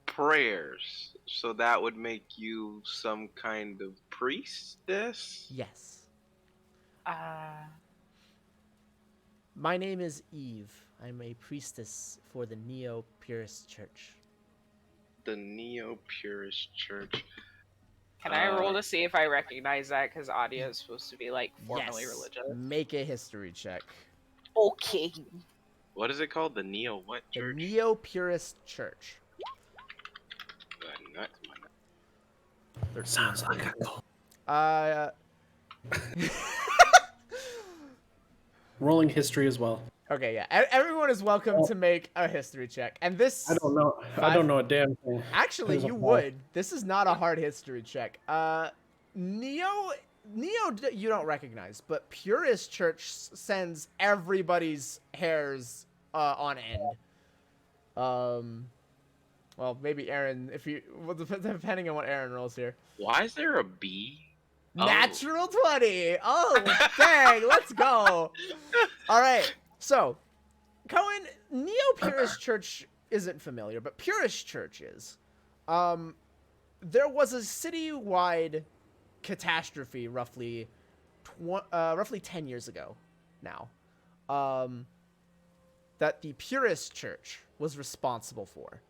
Prayers. So that would make you some kind of priestess? Yes. Uh, My name is Eve. I'm a priestess for the Neo-Purist Church. The Neo-Purist Church. can I roll to see if I recognize that? Because audio is supposed to be like formally Yes. religious. Make a history check. Okay. What is it called? The Neo what The church? Neo-Purist Church. Nuts, my nuts. Sounds like a cult. Rolling history as well. Okay, yeah. Everyone is welcome to make a history check. And this... I don't know. I don't know a damn thing. Actually, There's a you ball. would. This is not a hard history check. Neo, you don't recognize, but Purist Church sends everybody's hairs on end. Well, maybe Aaron, depending on what Aaron rolls here. Why is there a bee? Oh. Natural 20. Oh, dang. Let's go. All right. So, Cohen, Neo-Purist Church isn't familiar, but Purist Church is. There was a citywide catastrophe roughly 10 years ago now, that the Purist Church was responsible for.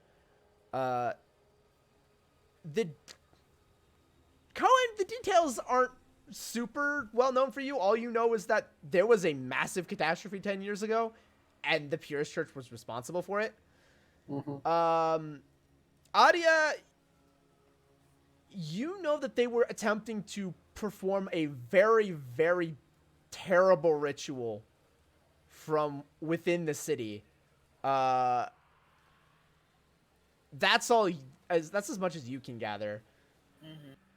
The details aren't super well known for you. All you know is that there was a massive catastrophe 10 years ago, and the Purist Church was responsible for it. Mm-hmm. Adia, you know that they were attempting to perform a very, very terrible ritual from within the city. That's all. That's as much as you can gather.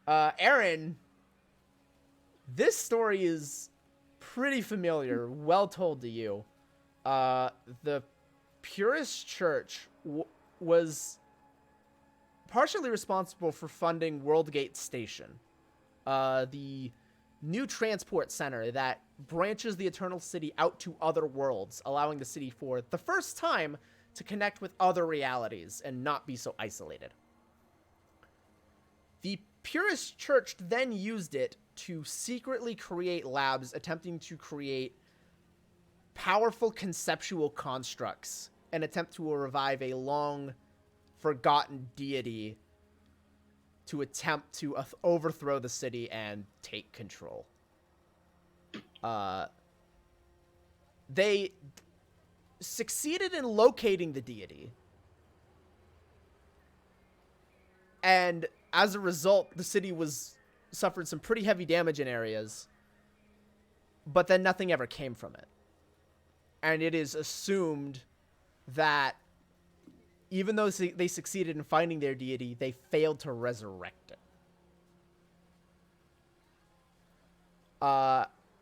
Aaron, this story is pretty familiar, well told to you. The Purist Church was partially responsible for funding Worldgate Station, the new transport center that branches the Eternal City out to other worlds, allowing the city for the first time to connect with other realities and not be so isolated. The Purist Church then used it to secretly create labs attempting to create powerful conceptual constructs and attempt to revive a long forgotten deity to attempt to overthrow the city and take control. They succeeded in locating the deity, and as a result, the city suffered some pretty heavy damage in areas, but then nothing ever came from it. And it is assumed that even though they succeeded in finding their deity, they failed to resurrect it.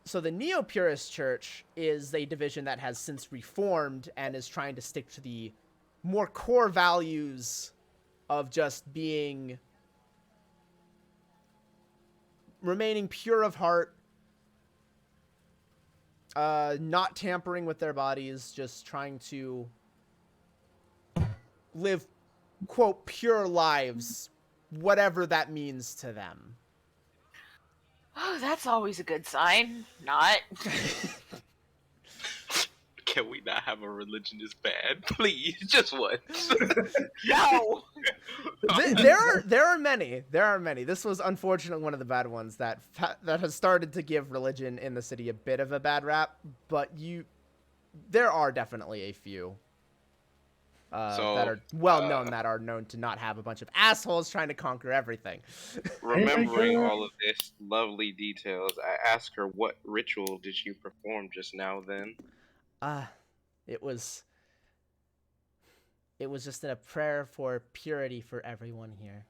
So the Neo-Purist Church is a division that has since reformed and is trying to stick to the more core values of just remaining pure of heart, not tampering with their bodies, just trying to live, quote, pure lives, whatever that means to them. Oh, that's always a good sign. Not. Can we not have a religion this bad? Please, just once. No. There are many. There are many. This was unfortunately one of the bad ones that has started to give religion in the city a bit of a bad rap. But there are definitely a few that are well known that are known to not have a bunch of assholes trying to conquer everything. Remembering all of this lovely details, I asked her, what ritual did you perform just now then? It was just a prayer for purity for everyone here.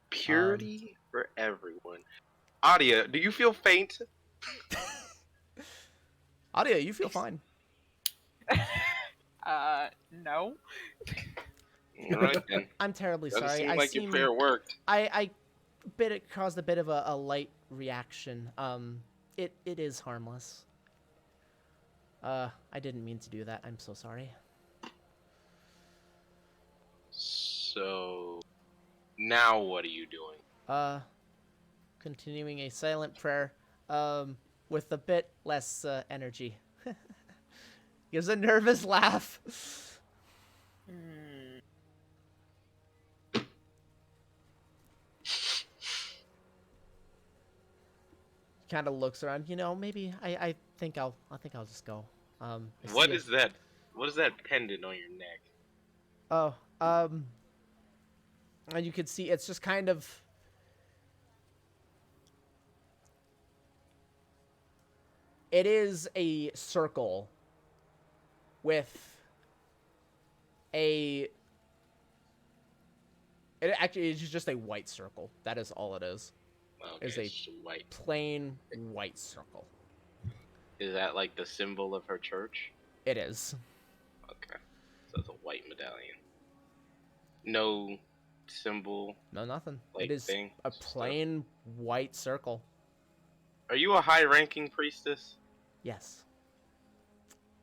Purity for everyone. Adia, do you feel faint? Adia, you feel fine. No. Alright then. I'm terribly Doesn't sorry. seem like your prayer worked. It caused a bit of a light reaction. It is harmless. I didn't mean to do that. I'm so sorry. So, now what are you doing? Continuing a silent prayer, with a bit less energy. Gives a nervous laugh. Kind of looks around. Maybe I think I'll just go. What is that? What is that pendant on your neck? Oh, and you can see it's just kind of. It is a circle with it actually is just a white circle. That is all it is. Okay, Is a it's white. plain white circle. Is that like the symbol of her church? It is. Okay. So it's a white medallion. No symbol. No, nothing. Like It is thing, a just plain white circle. Are you a high-ranking priestess? Yes.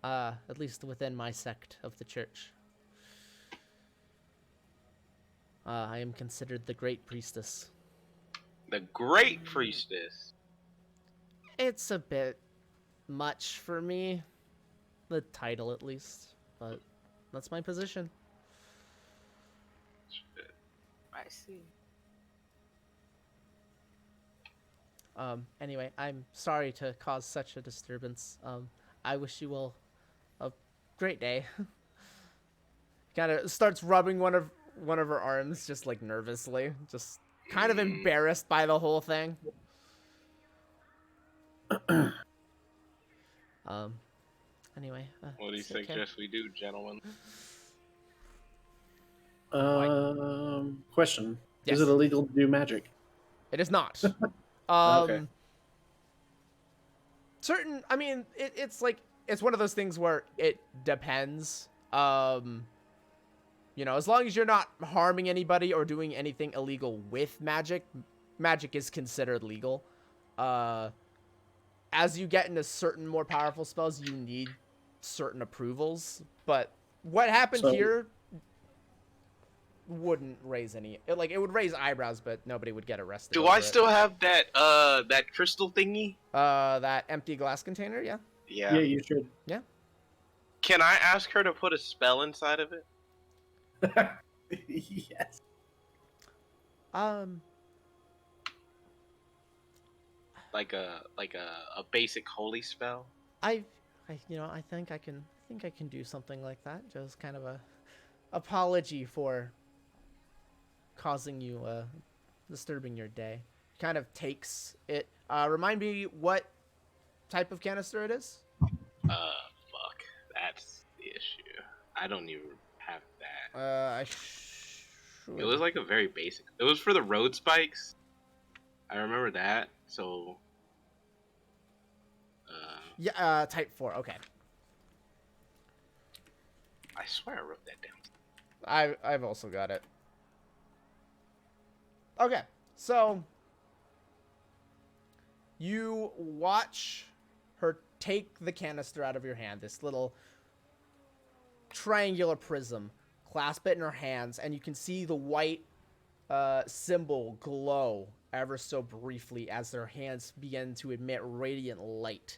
At least within my sect of the church. I am considered the great priestess. The great priestess. It's a bit much for me. The title, at least. But that's my position. I see. Anyway, I'm sorry to cause such a disturbance. I wish you all a great day. Kind of starts rubbing one of her arms, just like nervously, just kind of embarrassed by the whole thing. Anyway. What do you suggest we do, gentlemen? Question. Yes. Is it illegal to do magic? It is not. Okay. I mean, it's like, it's one of those things where it depends. As long as you're not harming anybody or doing anything illegal with magic, magic is considered legal. As you get into certain more powerful spells, you need certain approvals. But what happened here wouldn't raise any. It would raise eyebrows, but nobody would get arrested. Do I still have that crystal thingy? That empty glass container? Yeah. Yeah. Yeah, you should. Yeah. Can I ask her to put a spell inside of it? Yes. Like a basic holy spell? I think I can do something like that. Just kind of a apology for causing you disturbing your day. Kind of takes it. Remind me what type of canister it is? Fuck. That's the issue. I don't even have that. It was like a very basic. It was for the road spikes. I remember that. So. Yeah. Type 4. Okay. I swear I wrote that down. I've also got it. Okay, so you watch her take the canister out of your hand, this little triangular prism, clasp it in her hands, and you can see the white symbol glow ever so briefly as her hands begin to emit radiant light.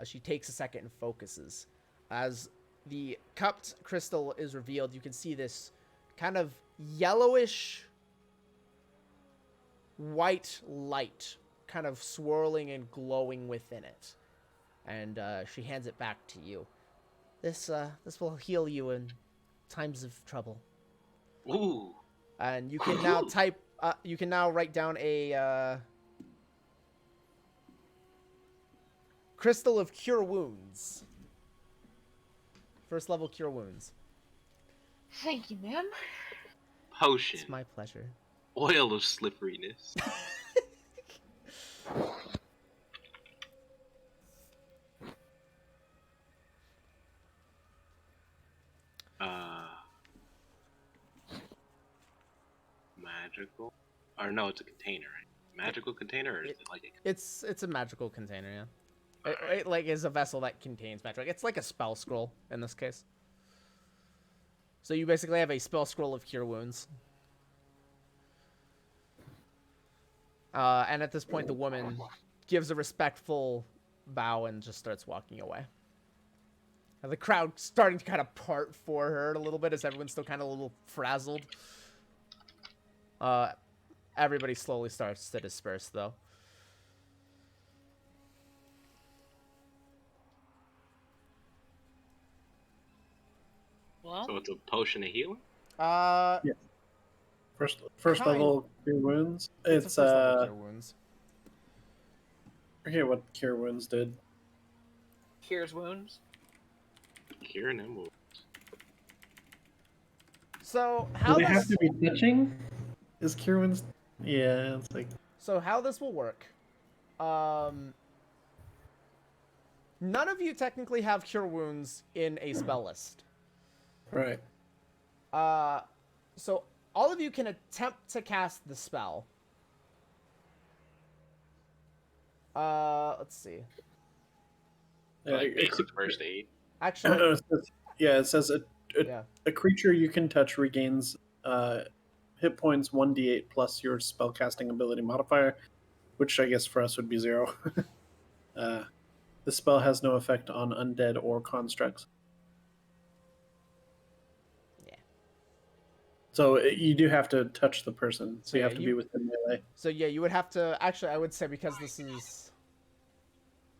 She takes a second and focuses. As the cupped crystal is revealed, you can see this kind of yellowish white light kind of swirling and glowing within it. And she hands it back to you. This will heal you in times of trouble. Ooh. And you can now you can now write down a crystal of cure wounds. First level cure wounds. Thank you, ma'am. Potion. It's my pleasure. Oil of slipperiness. Magical? Or no, it's a container, right? Magical container, or is it like a... It's a magical container, yeah. It like is a vessel that contains magic. It's like a spell scroll in this case. So you basically have a spell scroll of cure wounds. And at this point, the woman gives a respectful bow and just starts walking away. And the crowd starting to kind of part for her a little bit as everyone's still kind of a little frazzled. Everybody slowly starts to disperse, though. Well, So it's a potion of healing? Yeah. First Kind- level cure wounds. It's It's a first level cure wounds. I forget what cure wounds did. cures wounds. Curing them wounds. So Do how they have this to be touching? Is cure wounds? Yeah, it's like so how this will work? None of you technically have cure wounds in a spell list. right. So all of you can attempt to cast the spell. Let's see. Yeah, Like basic first aid. Actually, it says yeah. a creature you can touch regains hit points 1d8 plus your spellcasting ability modifier, which I guess for us would be 0. The spell has no effect on undead or constructs. Yeah. So you do have to touch the person. So you Yeah, have to be within melee. So yeah, you would have to actually. I would say because this is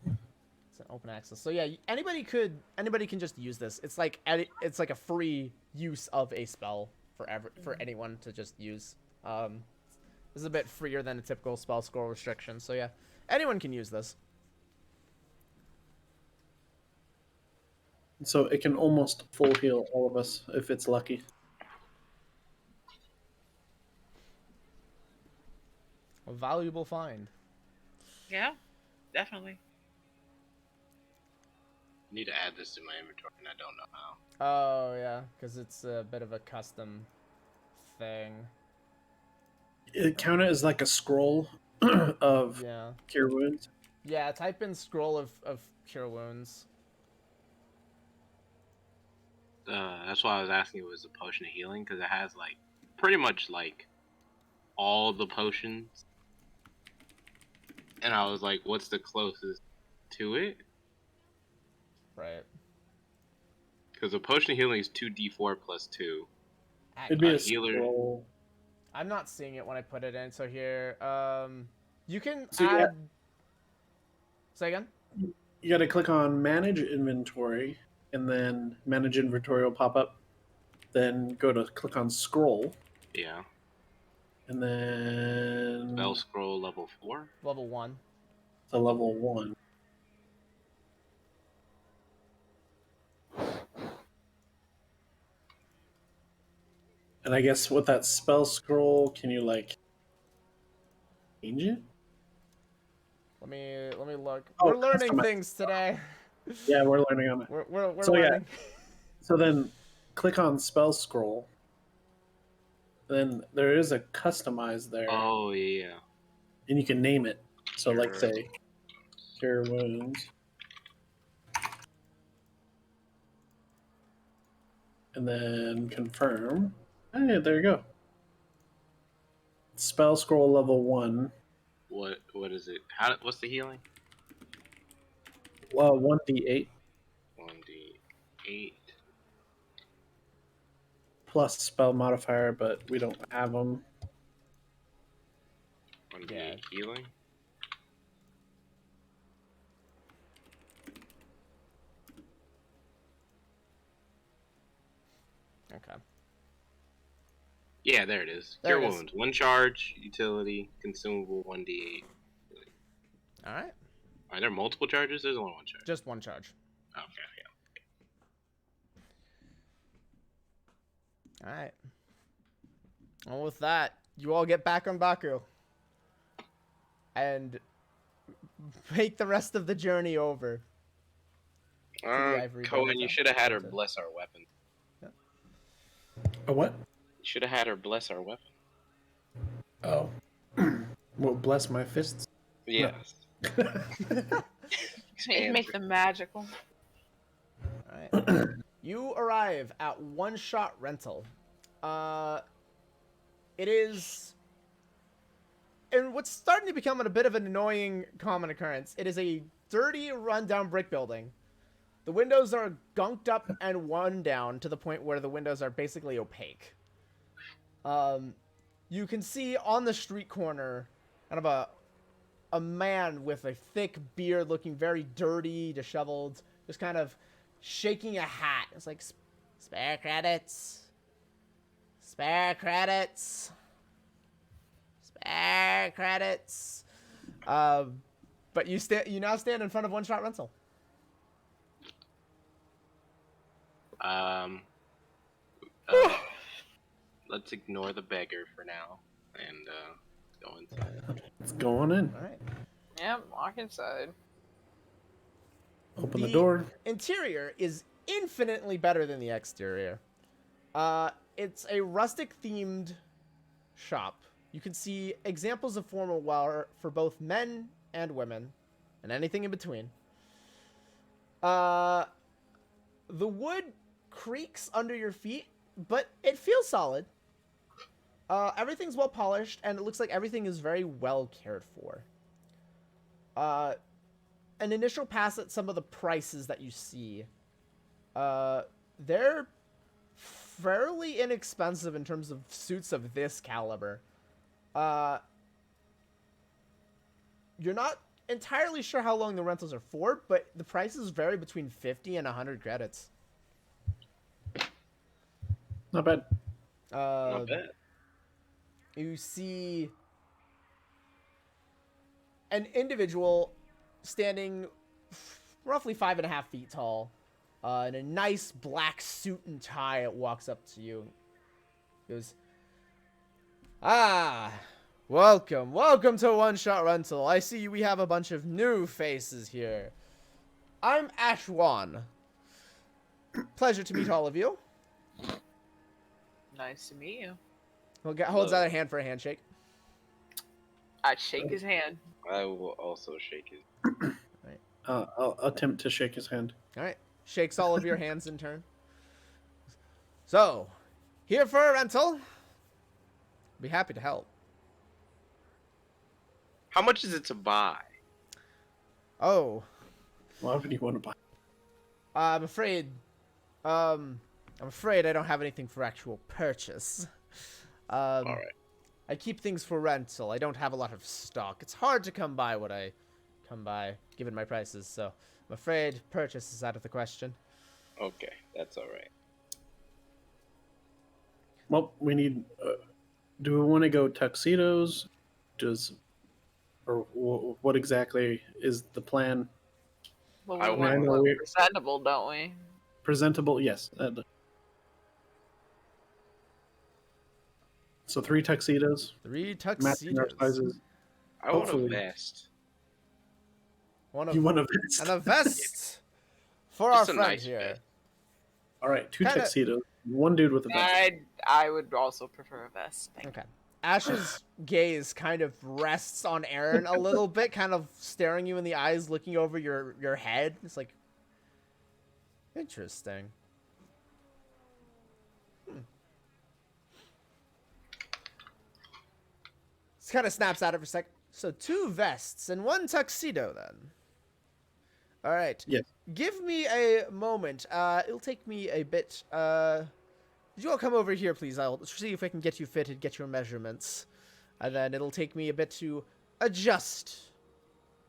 it's an open access. So yeah, anybody can just use this. It's like a free use of a spell for anyone to just use. This is a bit freer than a typical spell scroll restriction. So yeah, anyone can use this. So it can almost full heal all of us if it's lucky. A valuable find. Yeah, definitely. I need to add this to my inventory, and I don't know how. Oh yeah, because it's a bit of a custom thing. It counted as like a scroll of Yeah. cure wounds. Yeah, type in scroll of cure wounds. That's why I was asking if it was a potion of healing, because it has like pretty much like all the potions, and I was like, what's the closest to it? Right. Because a potion of healing is 2d4 plus 2. It'd be a healer. scroll. I'm not seeing it when I put it in. So here, you can So add. yeah. Say again. You got to click on Manage Inventory, and then Manage Inventory will pop up. Then go to click on Scroll, Yeah. and then Spell scroll level 4. Level 1. to level 1. And I guess with that spell scroll, can you like change it? Let me look. Oh, We're learning customize. things today. Yeah, we're learning on it. We're So, yeah. learning. So then click on spell scroll. Then there is a customize there, Oh yeah. and you can name it. So like Cure. say cure wounds. And then confirm. Oh, yeah, there you go. Spell scroll level 1. What is it? What's the healing? 1d8. 1d. 8. plus spell modifier, but we don't have them. 1d8 Yeah. healing. Okay. Yeah, there it is. There Cure it is. wounds. 1 charge, utility, consumable, 1d8. All right. Are there multiple charges? There's only 1 charge. Just 1 charge. Okay, yeah. All right. Well, with that, you all get back on Baku and make the rest of the journey over. the ivory Cohen, domes you out. should have had her That's it. bless our weapon. A what? You should have had her bless our weapon. Oh. Well, bless my fists. Yes. Make them magical. All right. You arrive at One Shot Rental. It is, and what's starting to become a bit of an annoying common occurrence. It is a dirty, rundown brick building. The windows are gunked up and run down to the point where the windows are basically opaque. You can see on the street corner kind of a man with a thick beard looking very dirty, disheveled, just kind of shaking a hat. It's like, spare credits. Spare credits. Spare credits. But you now stand in front of One Shot Rental. Let's ignore the beggar for now and go inside. Let's go on in. All right. Yep, walk inside. Open the door. Interior is infinitely better than the exterior. It's a rustic themed shop. You can see examples of formal wear for both men and women, and anything in between. The wood creaks under your feet, but it feels solid. Everything's well polished, and it looks like everything is very well cared for. An initial pass at some of the prices that you see. They're fairly inexpensive in terms of suits of this caliber. You're not entirely sure how long the rentals are for, but the prices vary between 50 and 100 credits. Not bad. Not bad. You see an individual standing roughly 5.5 feet tall, in a nice black suit and tie. It walks up to you. He goes, welcome to One Shot Rental. I see we have a bunch of new faces here. I'm Ashwan. Pleasure to meet all of you. Nice to meet you. Holds out a hand for a handshake. I'd shake his hand. I will also shake his. I'll attempt to shake his hand. All right. Shakes all of your hands in turn. So, here for a rental. Be happy to help. How much is it to buy? Oh, Why would you want to buy? I'm afraid I don't have anything for actual purchase. All right. I keep things for rental. I don't have a lot of stock. It's hard to come by what I come by, given my prices, so I'm afraid purchase is out of the question. Okay, that's all right. Well, we need. Do we want to go tuxedos? What exactly is the plan? Well, I we want know to we- look presentable, don't we? Presentable, yes. So 3 tuxedos, 3 matching our tuxedos. sizes. I want a Hopefully. vest. You want a vest? And a vest for our Just a friend nice here. vest. All right, 2 Kinda- tuxedos. 1 dude with a vest. I would also prefer a vest. Thank Okay. Ash's gaze kind of rests on Aaron a little bit, kind of staring you in the eyes, looking over your head. It's like, interesting. Kind of snaps at it for a sec. So 2 vests and 1 tuxedo then. All right. Yes. Give me a moment. It'll take me a bit. Would you all come over here, please? I'll see if I can get you fitted, get your measurements. And then it'll take me a bit to adjust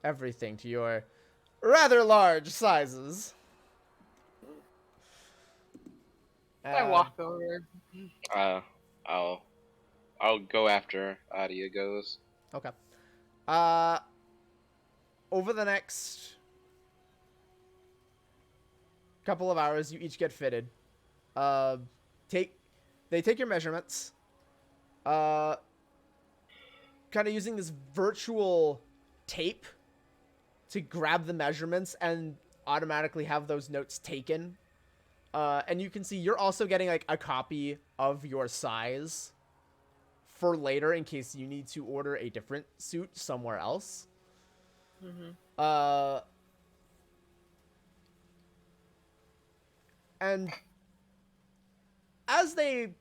everything to your rather large sizes. I walk over. I'll go after Adia goes. Okay. Over the next couple of hours, you each get fitted. They take your measurements. Kind of using this virtual tape to grab the measurements and automatically have those notes taken. And you can see you're also getting like a copy of your size for later in case you need to order a different suit somewhere else. Mm-hmm. And as they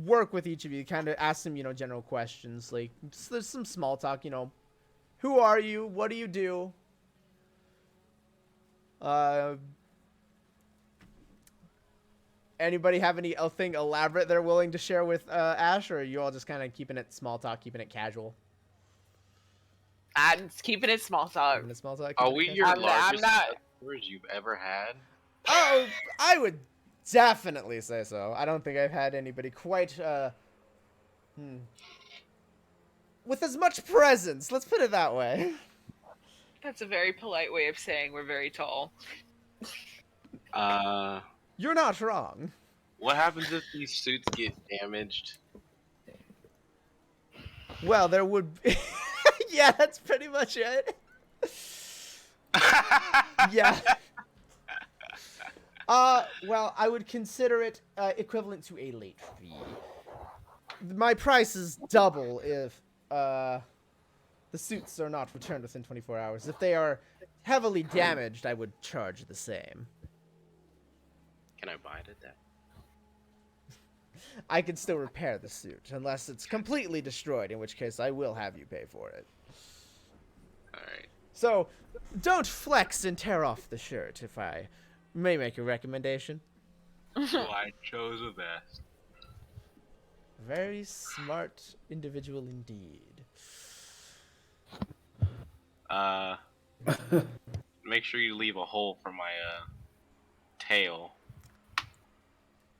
work with each of you, kind of ask them, general questions. Like, there's some small talk, who are you? What do you do? Anybody have anything elaborate they're willing to share with Ash, or are you all just kind of keeping it small talk, keeping it casual? I'm keeping it small talk. Keeping it small talk. Are keeping it we casual? your I'm largest not- customers you've ever had? Oh, I would definitely say so. I don't think I've had anybody quite with as much presence. Let's put it that way. That's a very polite way of saying we're very tall. You're not wrong. What happens if these suits get damaged? Well, there would be... Yeah, that's pretty much it. Yeah. Well, I would consider it equivalent to a late fee. My price is double if the suits are not returned within 24 hours. If they are heavily damaged, I would charge the same. Can I buy it at that? I can still repair the suit, unless it's completely destroyed, in which case I will have you pay for it. Alright. So, don't flex and tear off the shirt, if I may make a recommendation. So I chose the best. Very smart individual indeed. Make sure you leave a hole for my tail.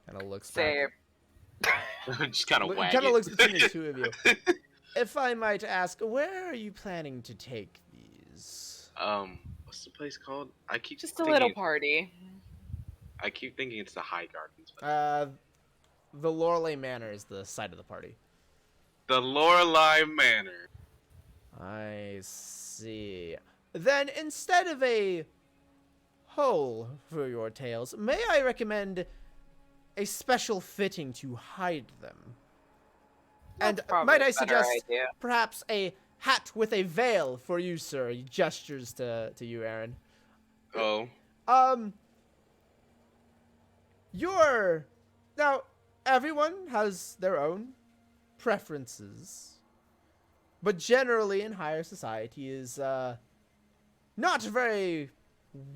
Kind of looks Say, Just kind of wag kind of it. looks between the two of you. If I might ask, where are you planning to take these? What's the place called? I keep just a thinking little it's- party. I keep thinking it's the High Gardens. But The Lorelei Manor is the site of the party. the Lorelei Manor. I see. Then instead of a hole for your tails, may I recommend a special fitting to hide them? And That's probably might I a better suggest idea. perhaps a hat with a veil for you, sir? He gestures to you, Aaron. Oh. Now, everyone has their own preferences, but generally in higher society is not very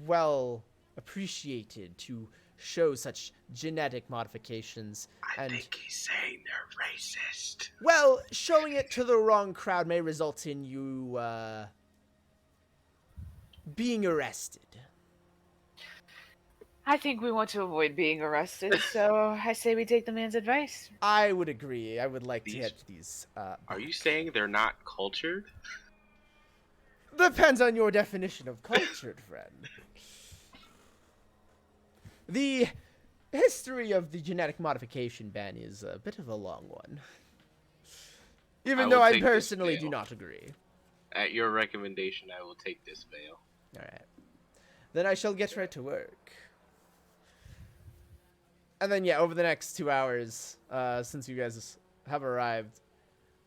well appreciated to show such genetic modifications. I think he's saying they're racist. Well, showing it to the wrong crowd may result in you being arrested. I think we want to avoid being arrested, so I say we take the man's advice. I would agree. I would like to These- get these. Are you saying they're not cultured? Depends on your definition of cultured, friend. The history of the genetic modification ban is a bit of a long one. I Even will though I take this personally do veil. not agree. At your recommendation, I will take this veil. Alright. Then I shall get right to work. And then, yeah, over the next 2 hours, since you guys have arrived,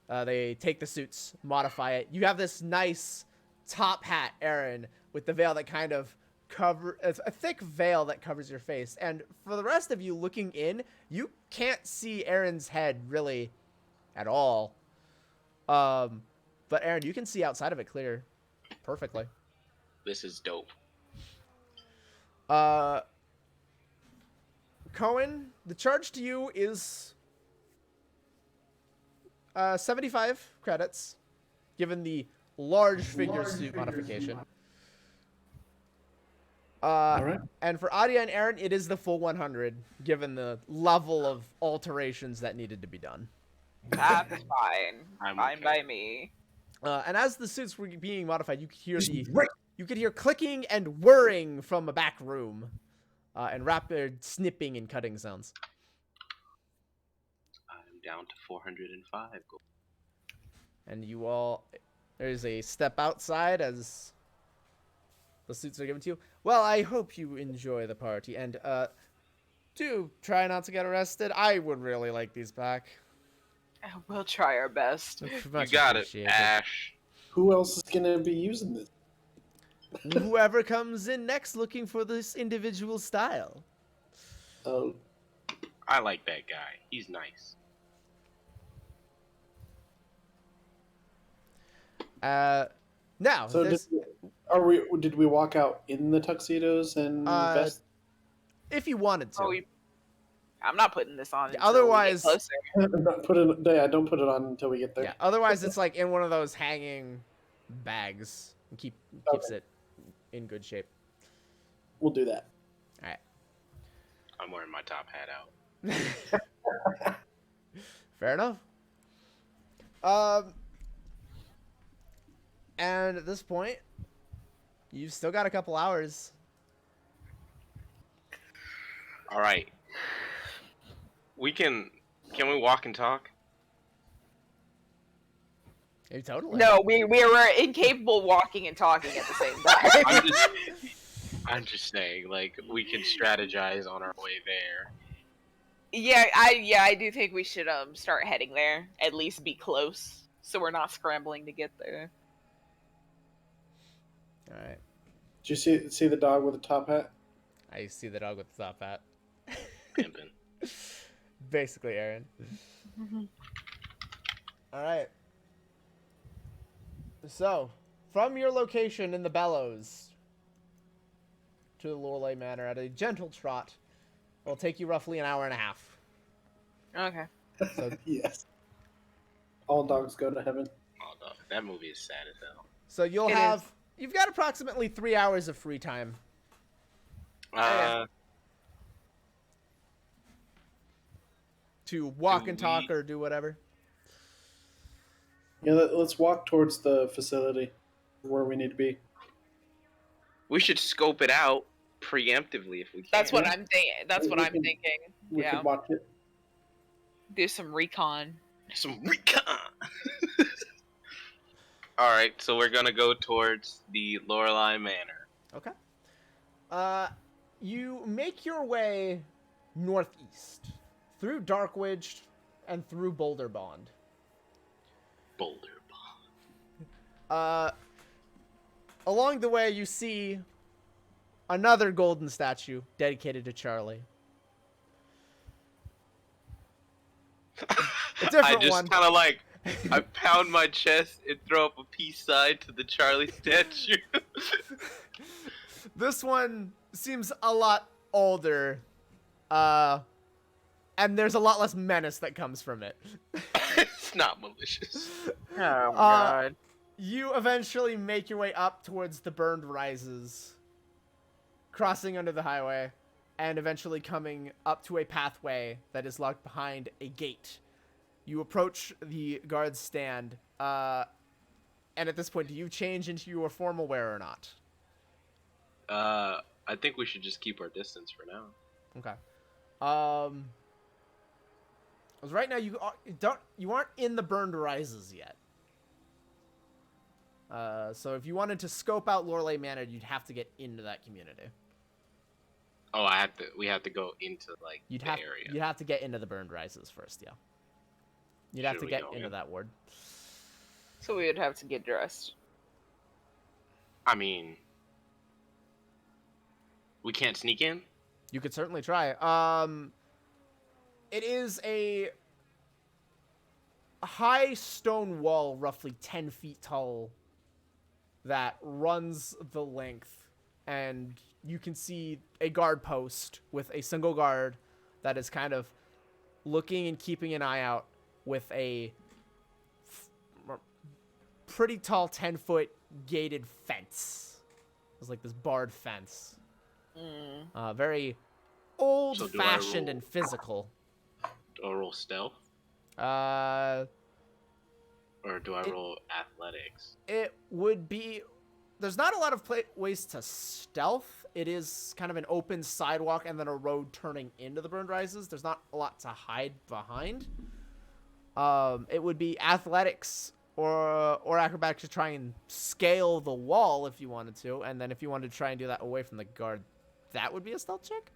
they take the suits, modify it. You have this nice top hat, Aaron, with the veil that kind of it's a thick veil that covers your face. And for the rest of you looking in, you can't see Aaron's head really at all. But Aaron, you can see outside of it clear, perfectly. This is dope. Uh, Cohen, the charge to you is 75 credits, given the large figure suit modification. All right. And for Adia and Aaron, it is the full 100, given the level of alterations that needed to be done. That's fine. I'm Fine okay. by me. And as the suits were being modified, you This is right. could hear clicking and whirring from a back room, and rapid snipping and cutting sounds. I'm down to 405 gold. And you all, there's a step outside as the suits are given to you. Well, I hope you enjoy the party, and do try not to get arrested. I would really like these back. We'll try our best. You Much got it, appreciated. Ash. Who else is gonna be using this? Whoever comes in next looking for this individual style. Oh, I like that guy. He's nice. Now, so did we walk out in the tuxedos and vests? if you wanted to. Oh, I'm not putting this on. Yeah, until we get otherwise- closer. Don't put it. Yeah, don't put it on until we get there. Yeah, otherwise it's like in one of those hanging bags. And keeps Okay. it in good shape. We'll do that. Alright. I'm wearing my top hat out. Fair enough. And at this point, you've still got a couple hours. All right. Can we walk and talk? Hey, totally. No, we were incapable of walking and talking at the same time. I'm just saying, like, we can strategize on our way there. I do think we should start heading there. At least be close, so we're not scrambling to get there. Alright. Did you see the dog with the top hat? I see the dog with the top hat. Pimpin'. Basically, Aaron. Alright. So, from your location in the Bellows to the Lorelei Manor at a gentle trot, it'll take you roughly an hour and a half. Okay. So, Yes. All dogs go to heaven. Oh, no, that movie is sad as hell. so you'll It have... is. You've got approximately 3 hours of free time. To walk and talk or do whatever. Yeah, let's walk towards the facility where we need to be. We should scope it out preemptively if we can. That's what I'm thinking. That's what We I'm can- thinking. We Yeah. could watch it. Do some recon. Some recon. All right, so we're gonna go towards the Lorelei Manor. Okay. You make your way northeast through Darkridge and through Boulder Bond. Boulder Bond. Along the way, you see another golden statue dedicated to Charlie. A I different just one. kind of like, I pound my chest and throw up a peace sign to the Charlie statue. This one seems a lot older, and there's a lot less menace that comes from it. It's not malicious. Oh god. You eventually make your way up towards the burned rises, crossing under the highway, and eventually coming up to a pathway that is locked behind a gate. You approach the guard's stand, and at this point, do you change into your formal wear or not? I think we should just keep our distance for now. Okay. 'Cause right now you aren't in the burned rises yet. So if you wanted to scope out Lorelei Manor, you'd have to get into that community. Oh, we have to go into like You'd the have area. you'd have to get into the burned rises first, yeah. You'd have Should to we get go into in? that ward. So we would have to get dressed. I mean, we can't sneak in. You could certainly try. It is a high stone wall, roughly 10 feet tall, that runs the length and you can see a guard post with a single guard that is kind of looking and keeping an eye out with a pretty tall 10-foot gated fence. It's like this barred fence. Very old-fashioned and physical. Do I roll stealth? Uh, Or do I roll athletics? it would be... There's not a lot of ways to stealth. It is kind of an open sidewalk and then a road turning into the Burned Rises. There's not a lot to hide behind. It would be athletics or acrobatics to try and scale the wall if you wanted to, and then if you wanted to try and do that away from the guard, that would be a stealth check.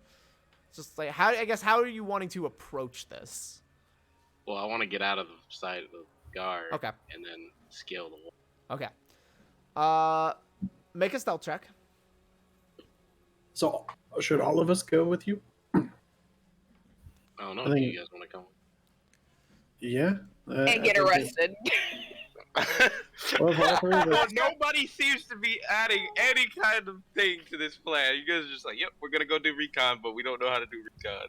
It's just like how are you wanting to approach this? Well, I want to get out of the side of the guard. Okay. And then scale the wall. Okay. Make a stealth check. So, should all of us go with you? I don't know. I Do think- you guys want to come? Yeah. And get arrested. Well, Valkyrie, that's- Nobody seems to be adding any kind of thing to this plan. You guys are just like, yep, we're gonna go do recon, but we don't know how to do recon.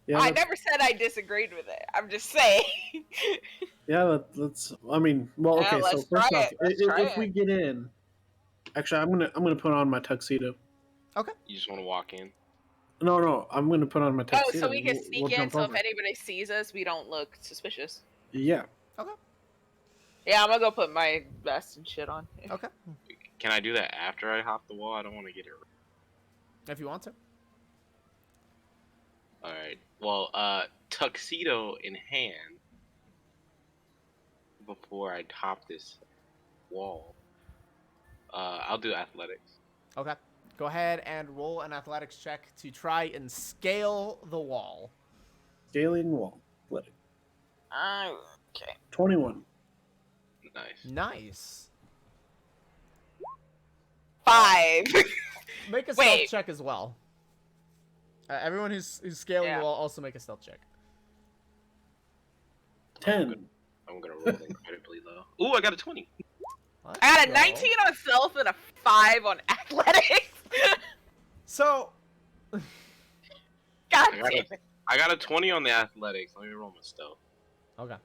yeah, I let's- never said I disagreed with it. I'm just saying. Yeah, let's. I mean, well, Yeah, okay. So let's first try off, it, let's try if we get in, actually, I'm gonna put on my tuxedo. You just want to walk in. No, I'm gonna put on my Oh, tuxedo. so we can We'll sneak in, jump so if over. anybody sees us, we don't look suspicious. Yeah. Yeah, I'm gonna go put my vest and shit on. Okay. Can I do that after I hop the wall? I don't want to get it. If you want to. All right. Well, tuxedo in hand. Before I top this wall, I'll do athletics. Okay. Go ahead and roll an athletics check to try and scale the wall. Scaling wall. Athletic. Okay. 21. Nice. Nice. 5. Make a stealth Wait. check as well. Everyone who's scaling Yeah. the wall also make a stealth check. 10. I'm gonna roll incredibly low. Ooh, I got a 20. Let's I got a go. 19 on stealth and a 5 on athletics. So, God I got damn it. I got a 20 on the athletics. Let me roll my stealth. okay.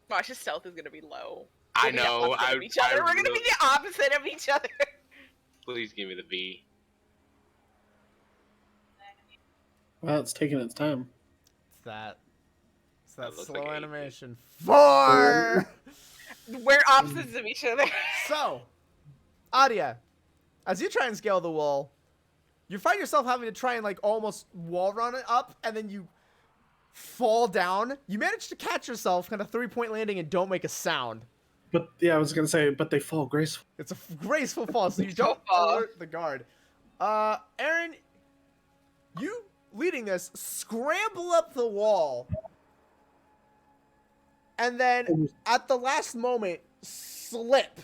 Watch, his stealth is gonna be low. I We'll be the know. opposite of each other. We're gonna be the opposite of each other. Please give me the V. Well, it's taking its time. It's that That looks slow like 8. animation. 4! We're opposites of each other. So, Adia, as you try and scale the wall, you find yourself having to try and like almost wall run it up, and then you fall down. You manage to catch yourself, kind of 3-point landing, and don't make a sound. But yeah, I was gonna say, but they fall graceful. It's a graceful fall, so you don't alert the guard. Aaron, you leading this, scramble up the wall, and then at the last moment, slip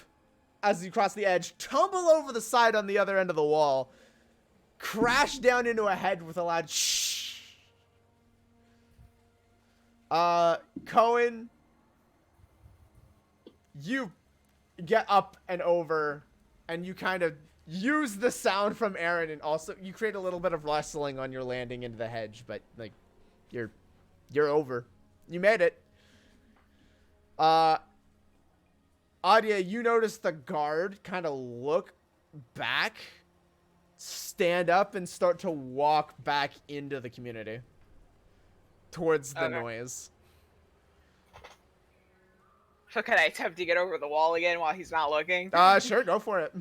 as you cross the edge, tumble over the side on the other end of the wall, crash down into a head with a loud shh. Cohen, you get up and over, and you kind of use the sound from Aaron, and also you create a little bit of rustling on your landing into the hedge, but like you're over. You made it. Adia, you notice the guard kind of look back, stand up, and start to walk back into the community towards the Okay. noise. So can I attempt to get over the wall again while he's not looking? Sure, go for it.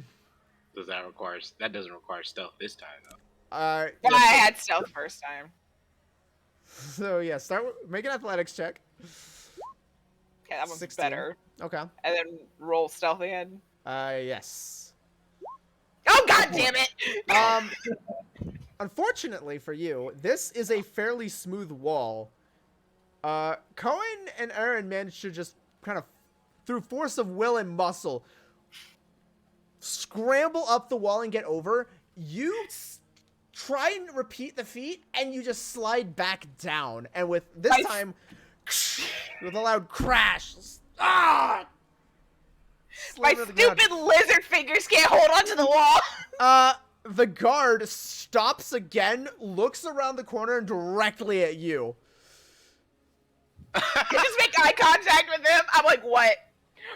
Does that require? That doesn't require stealth this time though. Well, Yeah, I had stealth first time. so yeah, make an athletics check. Okay, that one's 16. better. Okay. And then roll stealth again. Yes. Oh god damn it! Unfortunately for you, this is a fairly smooth wall. Cohen and Aaron managed to just kind of, through force of will and muscle, scramble up the wall and get over. You try and repeat the feat, and you just slide back down. And with this Nice. time, with a loud crash. Ah! My Slam to the ground. stupid lizard fingers can't hold onto the wall. The guard stops again, looks around the corner and directly at you. I just make eye contact with him. I'm like, what?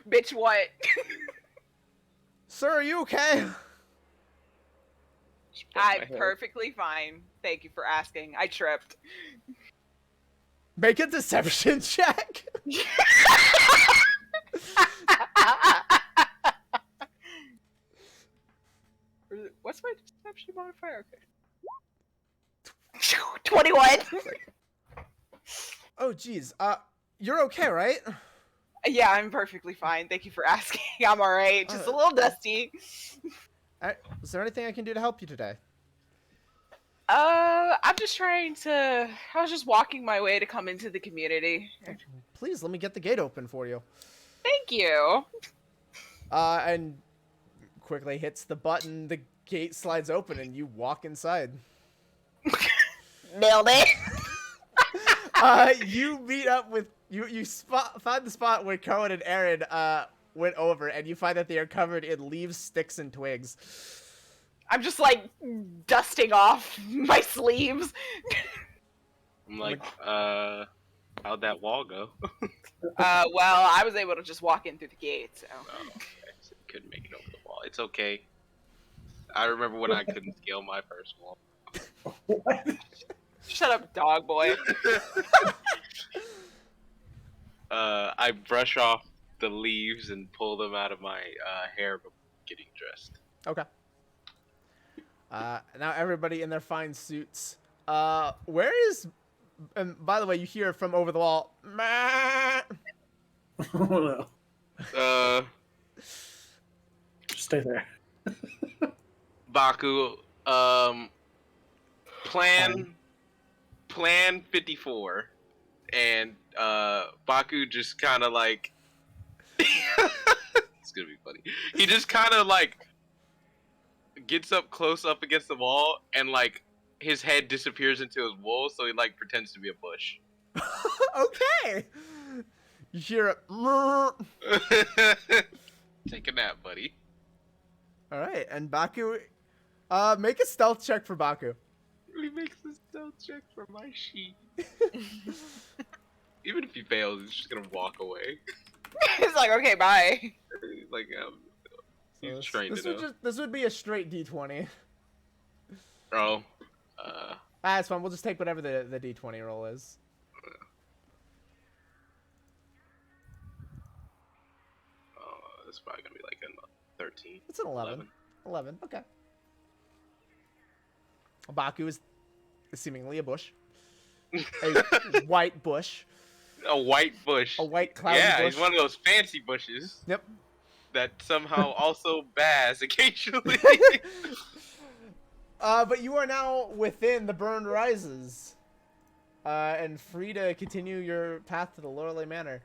Bitch, what? Sir, are you okay? I'm perfectly fine. Thank you for asking. I tripped. Make a deception check. What's my deception modifier? Okay. 21. Oh, geez. You're okay, right? Yeah, I'm perfectly fine. Thank you for asking. I'm alright. Just a little dusty. Is there anything I can do to help you today? I'm just trying to. I was just walking my way to come into the community. Please, let me get the gate open for you. Thank you. And quickly hits the button, the gate slides open, and you walk inside. Nailed it. You meet up with find the spot where Cohen and Aaron went over, and you find that they are covered in leaves, sticks, and twigs. I'm just like dusting off my sleeves. I'm like, how'd that wall go? Well, I was able to just walk in through the gate, so. Oh, okay. So you couldn't make it over the wall. It's okay. I remember when I couldn't scale my first wall. What? Shut up, dog boy. I brush off the leaves and pull them out of my hair before getting dressed. Okay. Now everybody in their fine suits. Where is... And by the way, you hear from over the wall... "Meh." Oh, no. Uh, Stay there. Baku, plan 54, and Baku just kind of like it's gonna be funny. He just kind of like gets up close up against the wall, and like his head disappears into his wool, so he like pretends to be a bush. Okay. You hear it. "Meh." Take a nap, buddy. All right, and Baku, make a stealth check for Baku. He makes a stealth check for my sheep. Even if he fails, he's just gonna walk away. It's like, okay, bye. Like, he's So trained this enough. this would be a straight D20. Oh, It's fine. We'll just take whatever the D20 roll is. it's probably gonna be like a 13. It's an 11. 11. Okay. Baku is seemingly a bush. A white bush. A white bush. A white cloudy Yeah, bush. he's one of those fancy bushes Yep. that somehow also baz occasionally. But you are now within the Burned Rises. And free to continue your path to the Lorelei Manor.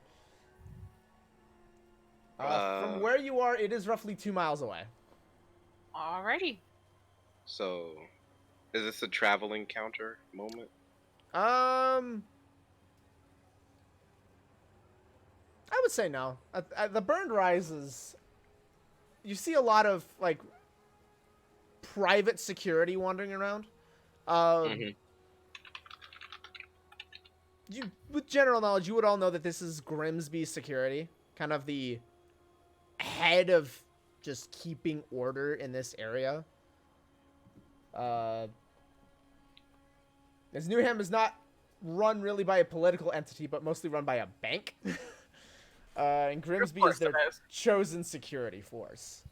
From where you are, it is roughly 2 miles away. Alrighty. So, is this a travel encounter moment? I would say no. At the Burned Rises, you see a lot of like private security wandering around. You, with general knowledge, you would all know that this is Grimsby Security, kind of the head of just keeping order in this area. As Newham is not run really by a political entity, but mostly run by a bank. And Grimsby is their chosen security force.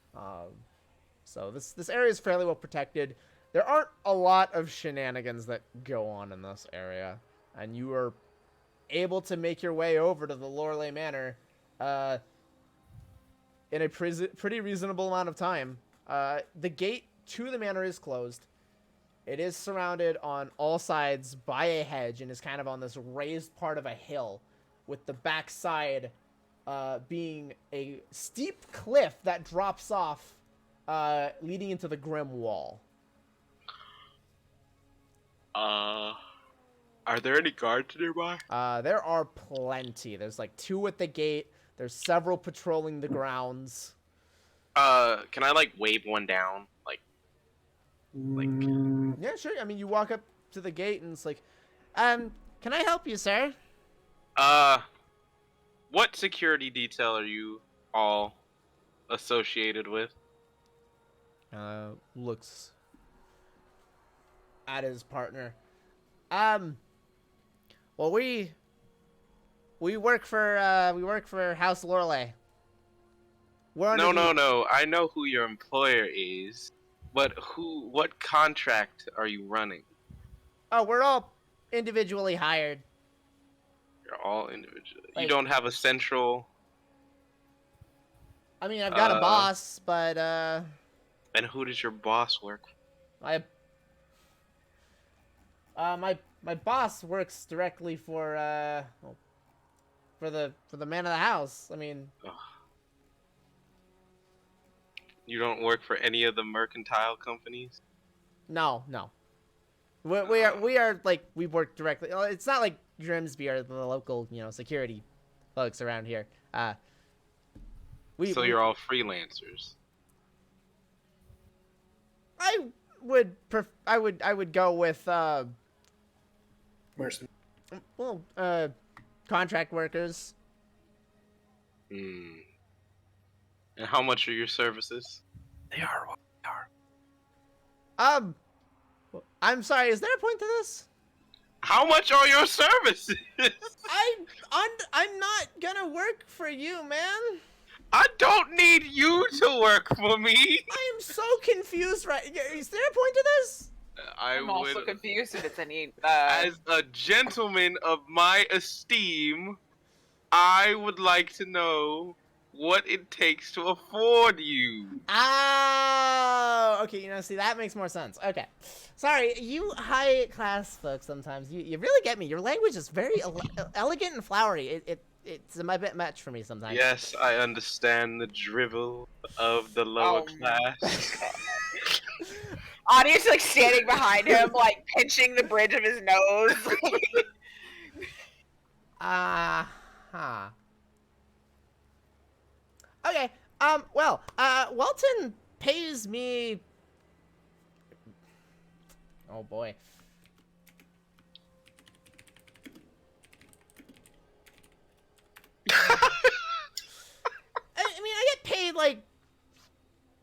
So this area is fairly well protected. There aren't a lot of shenanigans that go on in this area, and you are able to make your way over to the Lorelei Manor in a pretty reasonable amount of time. The gate to the manor is closed. It is surrounded on all sides by a hedge and is kind of on this raised part of a hill, with the back side being a steep cliff that drops off, leading into the Grim Wall. Are there any guards nearby? There are plenty. There's like 2 at the gate. There's several patrolling the grounds. Can I like wave one down? Like, Yeah, sure. I mean, you walk up to the gate and it's like, can I help you, sir? what security detail are you all associated with? Looks at his partner. Well, we work for House Lorelei. No. I know who your employer is, but what contract are you running? Oh, we're all individually hired. You're all individual. You Like- don't have a central. I mean, I've got a boss, but And who does your boss work for? my boss works directly for the man of the house. I mean, Ugh. You don't work for any of the mercantile companies? no. We are like we work directly. It's not like Grimsby are the local security folks around here. So you're all freelancers. I would go with Mercy. contract workers. Hmm. And how much are your services? They are what they are. I'm sorry. Is there a point to this? How much are your services? I'm not gonna work for you, man. I don't need you to work for me. I am so confused. Right? Is there a point to this? I'm also confused if it's any. As a gentleman of my esteem, I would like to know what it takes to afford you. Oh, okay. See, that makes more sense. Okay. Sorry, you high-class folks sometimes, you really get me. Your language is very elegant and flowery. It's a bit much for me sometimes. Yes, I understand the drivel of the lower Oh class. Audience like standing behind him, like pinching the bridge of his nose. Huh. Okay. Well, Welton pays me. Oh boy. I mean, I get paid like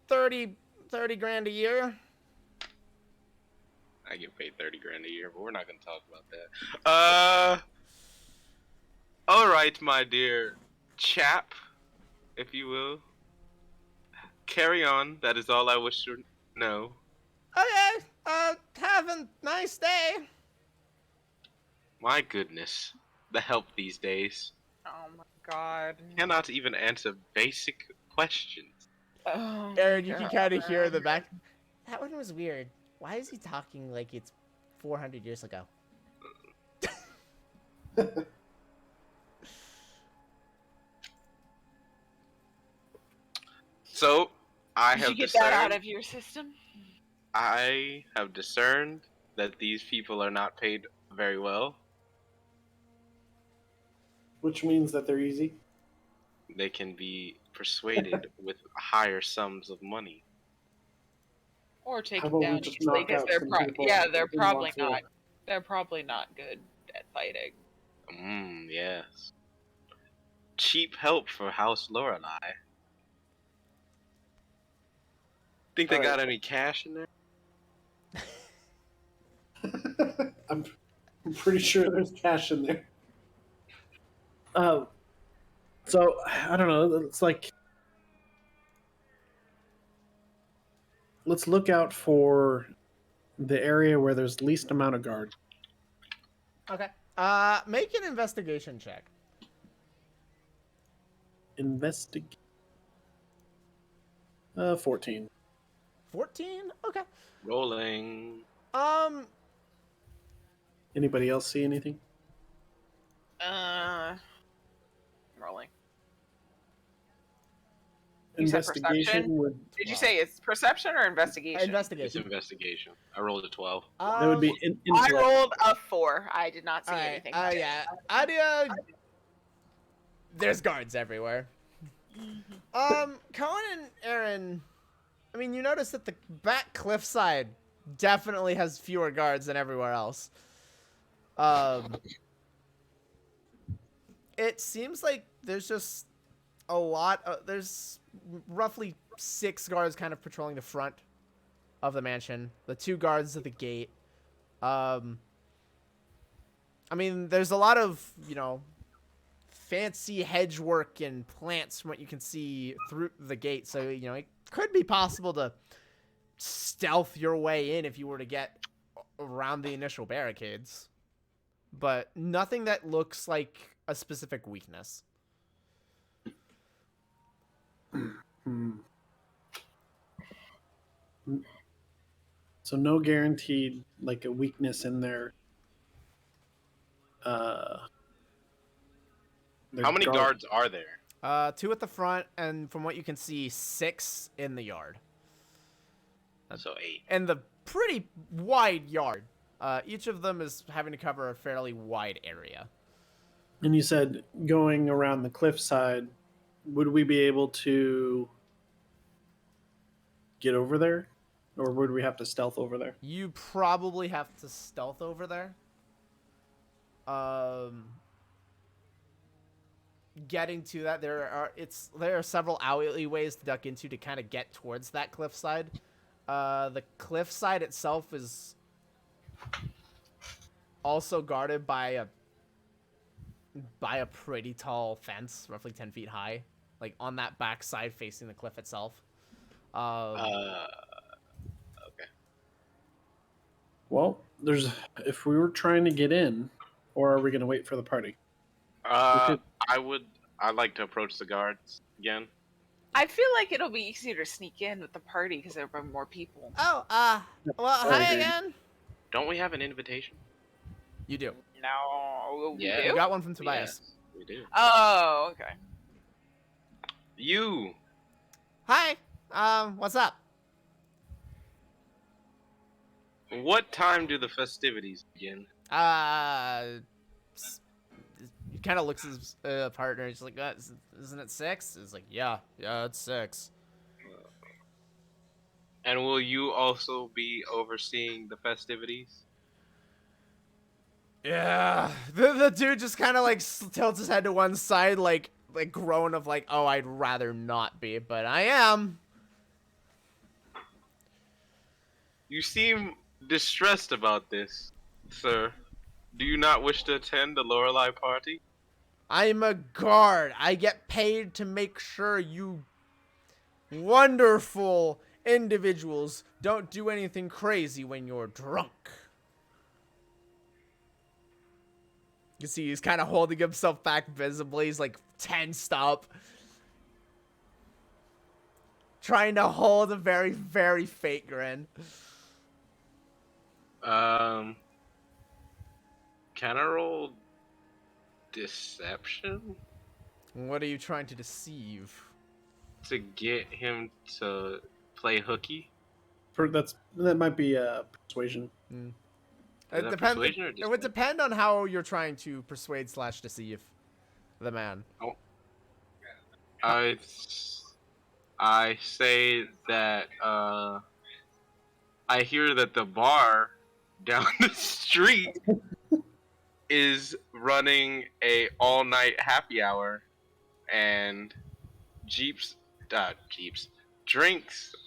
30 grand a year. I get paid 30 grand a year, but we're not gonna talk about that. All right, my dear chap, if you will. Carry on. That is all I wish to know. Okay. Have a nice day. My goodness, the help these days Oh my god. cannot even answer basic questions. Oh Aaron, my you can God. kind of hear the back. That one was weird. Why is he talking like it's 400 years ago? So, I Did have you get discerned. that out of your system? I have discerned that these people are not paid very well. Which means that they're easy. They can be persuaded with higher sums of money. Or How taken about we down just easily knock because out they're some people they're in probably Montreal? not. They're probably not good at fighting. Yes. Cheap help for House Lorelei. Think they got any cash in there? I'm pretty sure there's cash in there. So I don't know. It's like let's look out for the area where there's least amount of guard. Okay. Make an investigation check. Investigate. 14. 14? Okay. Rolling. Anybody else see anything? Rolling. You said perception? Would Did you say it's perception or investigation? It's Investigation. investigation. I rolled a 12. that would be I intellect. rolled a 4. I did not see Alright. anything. Yeah. Adia, there's guards everywhere. Cohen and Aaron, I mean, you notice that the back cliffside definitely has fewer guards than everywhere else. It seems like there's just a lot of, there's roughly 6 guards kind of patrolling the front of the mansion, the 2 guards at the gate. I mean, there's a lot of, you know, fancy hedge work and plants from what you can see through the gate, so, you know, it could be possible to stealth your way in if you were to get around the initial barricades, but nothing that looks like a specific weakness. So no guaranteed like a weakness in their How many guards are there? 2 at the front, and from what you can see, 6 in the yard. So 8. And the pretty wide yard. Each of them is having to cover a fairly wide area. And you said going around the cliffside, would we be able to get over there? Or would we have to stealth over there? You probably have to stealth over there. Getting to that, there are several alleyways to duck into to kind of get towards that cliffside. The cliffside itself is also guarded by a pretty tall fence, roughly 10 feet high, like on that back side facing the cliff itself. Okay. Well, if we were trying to get in, or are we going to wait for the party? I'd like to approach the guards again. I feel like it'll be easier to sneak in with the party because there'll be more people. Oh, well, hi again. Don't we have an invitation? You do. No, we Yeah. do? You got one from Tobias. Yes, we do. Oh, okay. You. Hi. What's up? What time do the festivities begin? He kind of looks at his partner. He's like, "Isn't it 6?" He's like, "Yeah, it's 6." And will you also be overseeing the festivities? Yeah. The dude just kind of like tilts his head to one side, like groan of like, "Oh, I'd rather not be, but I am." You seem distressed about this, sir. Do you not wish to attend the Lorelei party? I'm a guard. I get paid to make sure you wonderful individuals don't do anything crazy when you're drunk. You see he's kind of holding himself back visibly. He's like tensed up. Trying to hold a very, very fake grin. Can I roll deception What are you trying to deceive? to get him to play hooky? That might be persuasion. Is that persuasion or It would depend on how you're trying to persuade / deceive the man. I say that I hear that the bar down the street is running a all-night happy hour, and drinks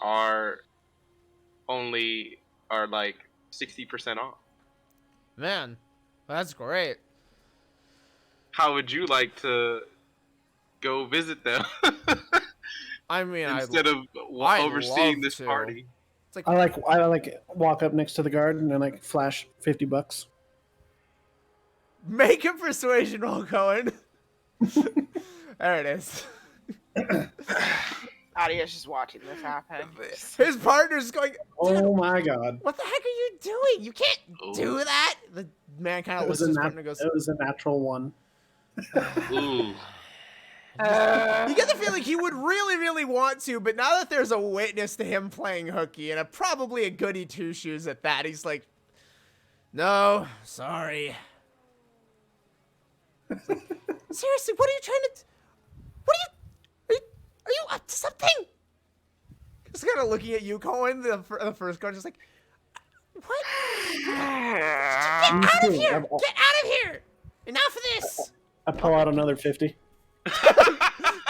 are like 60% off. Man, that's great. How would you like to go visit them I mean, instead of I'd overseeing love this to. party? It's like, I like walk up next to the guard and then like flash $50. make a persuasion roll, Cohen. There it is. Adia's just watching this happen. His partner's going, Oh my god! "What the heck are you doing? You can't do that." The man kind of looks at his partner and goes, It was a natural one. Ooh. You get the feeling he would really, really want to, but now that there's a witness to him playing hooky, and probably a goody two-shoes at that, he's like, "No, sorry." It's like, seriously, what are you trying to... Are you up to something? Just kind of looking at you, Cohen, the first guard, just like, what? Get out of here! Get out of here! Enough of this! I pull out another 50.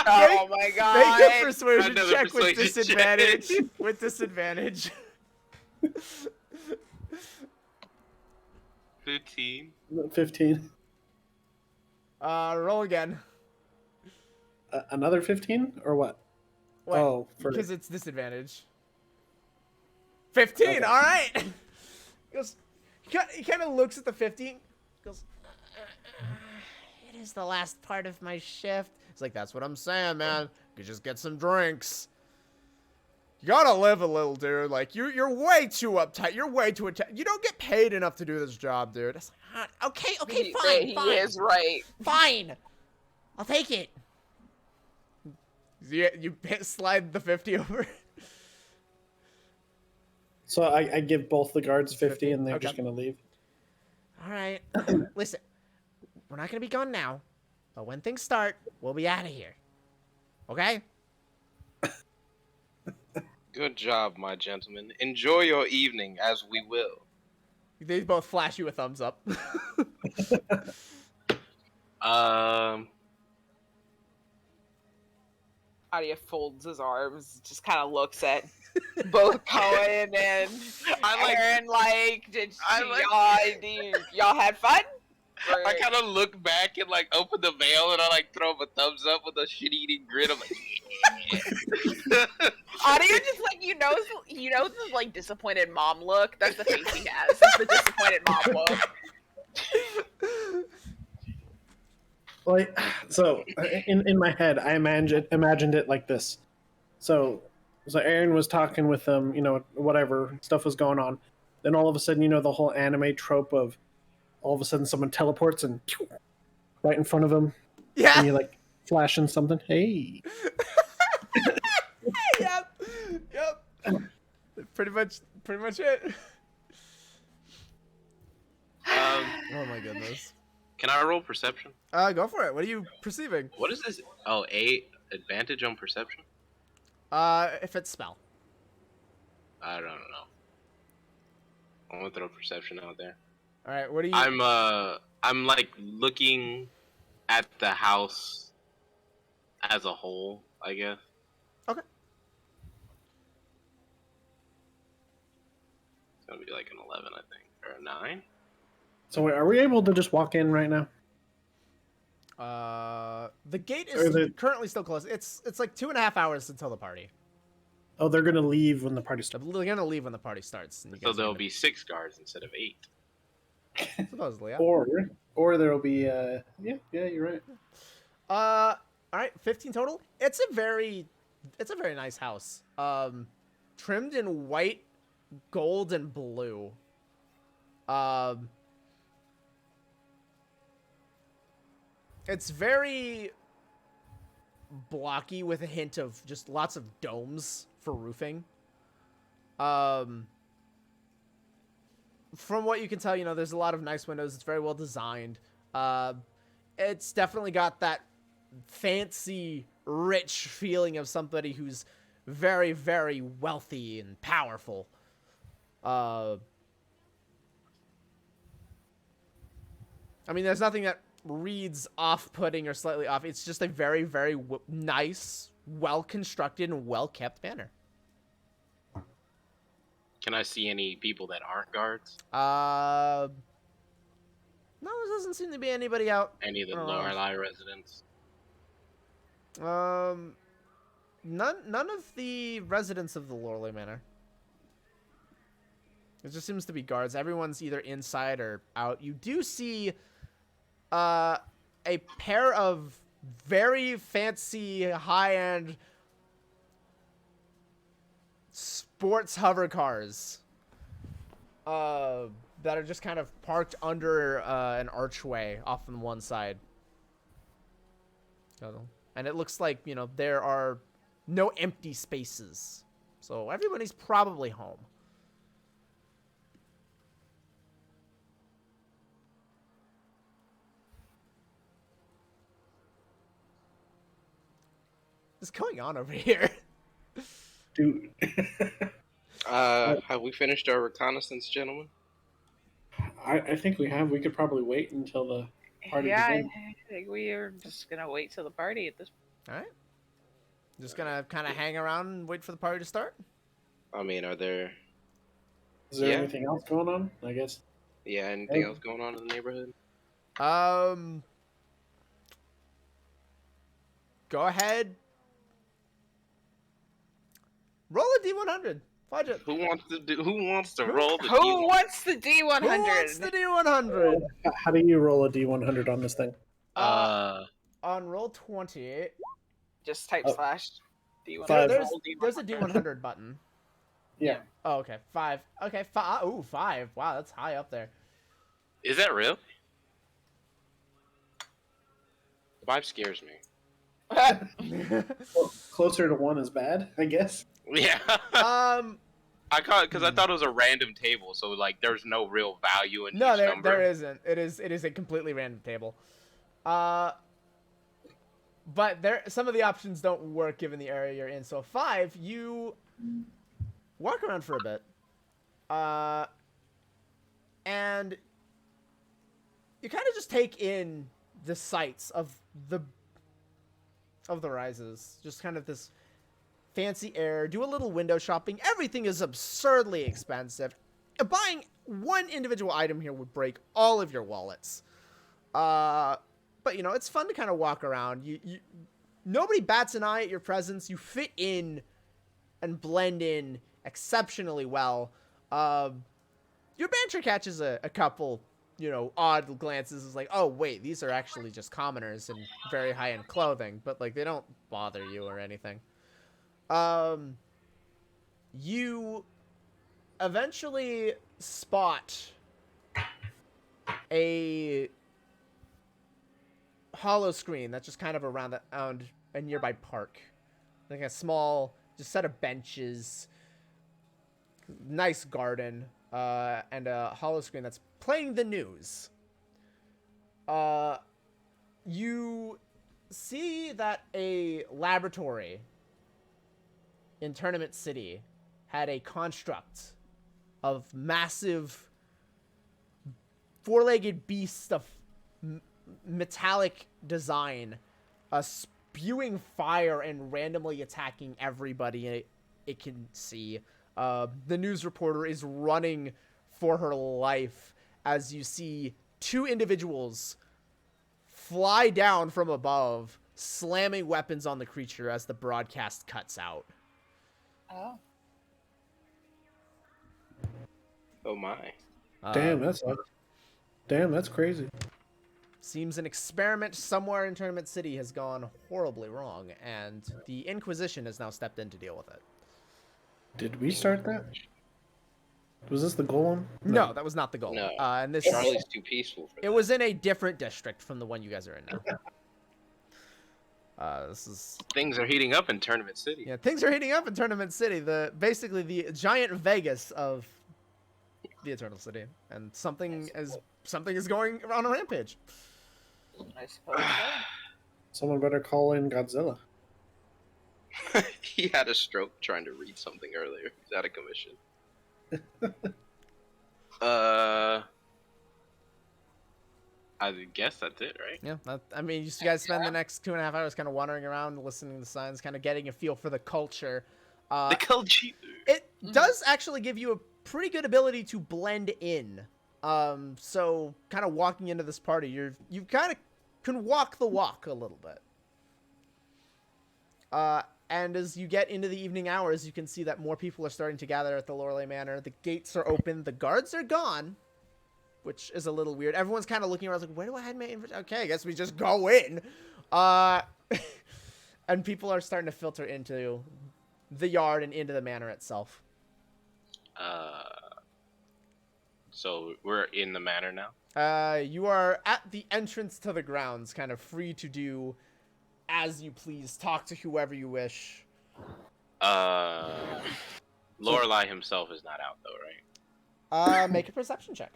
Oh my god. Make a persuasion Another check with persuasion disadvantage. check. With disadvantage. 15. 15. Roll again. Another 15 or what? What? Oh, because it's disadvantage. 15. Okay. All right. He kind of looks at the 15. Goes, it is the last part of my shift. It's like, that's what I'm saying, man. You just get some drinks. You gotta live a little, dude. Like, you're way too uptight. You're way too attached. You don't get paid enough to do this job, dude. It's like, okay, fine. He is right. Fine. I'll take it. You slide the 50 over. So I give both the guards 50 and they're Okay. just going to leave. All right. Listen, we're not going to be gone now, but when things start, we'll be out of here. Okay? Good job, my gentlemen. Enjoy your evening, as we will. They both flash you a thumbs up. Adia folds his arms, just kind of looks at both Cohen and Aaron. Like, y'all had fun? Or... I kind of look back and like open the veil and I like throw him a thumbs up with a shit-eating grin. I'm like, Adia just like you know the like disappointed mom look. That's the face he has. It's the disappointed mom look. Like, so in my head, I imagined it like this. So Aaron was talking with them, whatever stuff was going on. Then all of a sudden, the whole anime trope of all of a sudden someone teleports and right in front of him. Yeah. And you like flashing something. Hey. Yep. Pretty much it. Oh my goodness. Can I roll perception? Go for it. What are you perceiving? What is this? Oh, advantage on perception? If it's spell. I don't know. I'm gonna throw perception out there. All right. What are you? I'm like looking at the house as a whole, I guess. Okay. It's gonna be like an 11, I think, or a 9. So wait, are we able to just walk in right now? The gate is Or currently still closed. It's like 2.5 hours until the party. Oh, they're gonna leave when the party starts. They're gonna leave when the party starts. And you So guys are there'll gonna- be 6 guards instead of 8. supposedly, yeah. Or there'll be yeah, you're right. All right, 15 total. It's a very nice house. Trimmed in white, gold, and blue. It's very blocky with a hint of just lots of domes for roofing. From what you can tell, there's a lot of nice windows. It's very well designed. It's definitely got that fancy, rich feeling of somebody who's very, very wealthy and powerful. I mean, there's nothing that reads off-putting or slightly off. It's just a very, very nice, well-constructed, and well-kept manor. Can I see any people that aren't guards? No, there doesn't seem to be anybody out. Any of the Oh. Lorelei residents? None of the residents of the Lorelei Manor. It just seems to be guards. Everyone's either inside or out. You do see a pair of very fancy, high-end sports hover cars that are just kind of parked under an archway off on one side. And it looks like, there are no empty spaces. So everybody's probably home. is going on over here? Dude. Have we finished our reconnaissance, gentlemen? I think we have. We could probably wait until the party Yeah, begins. I think we are just gonna wait till the party at this. All right. Just gonna kind of hang around and wait for the party to start. I mean, are there? Is there Yeah. anything else going on? I guess. Yeah, anything else going on in the neighborhood? Go ahead. Roll a d100. Fudge it. Who wants to Who- roll the Who D100? wants the D100? Who wants the d100? How do you roll a D100 on this thing? On roll 20, Just type Oh. slash D100. Five. there's a d100 button. Yeah. Oh, okay. 5. Okay, 5. Ooh, 5. Wow, that's high up there. Is that real? 5 scares me. Well, closer to 1 is bad, I guess. Yeah. um, I caught because I thought it was a random table, so like there's no real value in no, each number. there isn't. It is a completely random table. But some of the options don't work given the area you're in. So 5, you walk around for a bit, and you kind of just take in the sights of the rises. Just kind of this fancy air. Do a little window shopping. Everything is absurdly expensive. Buying one individual item here would break all of your wallets. But you know, it's fun to kind of walk around. Nobody bats an eye at your presence. You fit in and blend in exceptionally well. Your banter catches a couple, you know, odd glances. It's like, oh wait, these are actually just commoners in very high-end clothing, but like they don't bother you or anything. You eventually spot a hollow screen that's just kind of around a nearby park, like a small just set of benches, nice garden, and a hollow screen that's playing the news. You see that a laboratory in Tournament City had a construct of massive four-legged beasts of metallic design, spewing fire and randomly attacking everybody it can see. The news reporter is running for her life as you see 2 individuals fly down from above, slamming weapons on the creature as the broadcast cuts out. Oh. Oh my. Damn, that's crazy. Seems an experiment somewhere in Tournament City has gone horribly wrong, and the Inquisition has now stepped in to deal with it. Did we start that? Was this the golem? No, that was not the goal. No. And this Charlie's too peaceful for that. it was in a different district from the one you guys are in now. This is Things are heating up in Tournament City. yeah, things are heating up in Tournament City. Basically the giant Vegas of the Eternal City, and something is going on a rampage. I suppose so. Someone better call in Godzilla. He had a stroke trying to read something earlier. He's out of commission. I guess that's it, right? Yeah, I mean, you guys spend the next 2.5 hours kind of wandering around, listening to the signs, kind of getting a feel for the culture. The culture. It does actually give you a pretty good ability to blend in. So kind of walking into this party, you kind of can walk the walk a little bit. And as you get into the evening hours, you can see that more people are starting to gather at the Lorelei Manor. The gates are open. The guards are gone, which is a little weird. Everyone's kind of looking around like, where do I hide my inventory? Okay, I guess we just go in. And people are starting to filter into the yard and into the manor itself. So we're in the manor now? You are at the entrance to the grounds, kind of free to do as you please. Talk to whoever you wish. Lorelei himself is not out though, right? Make a perception check.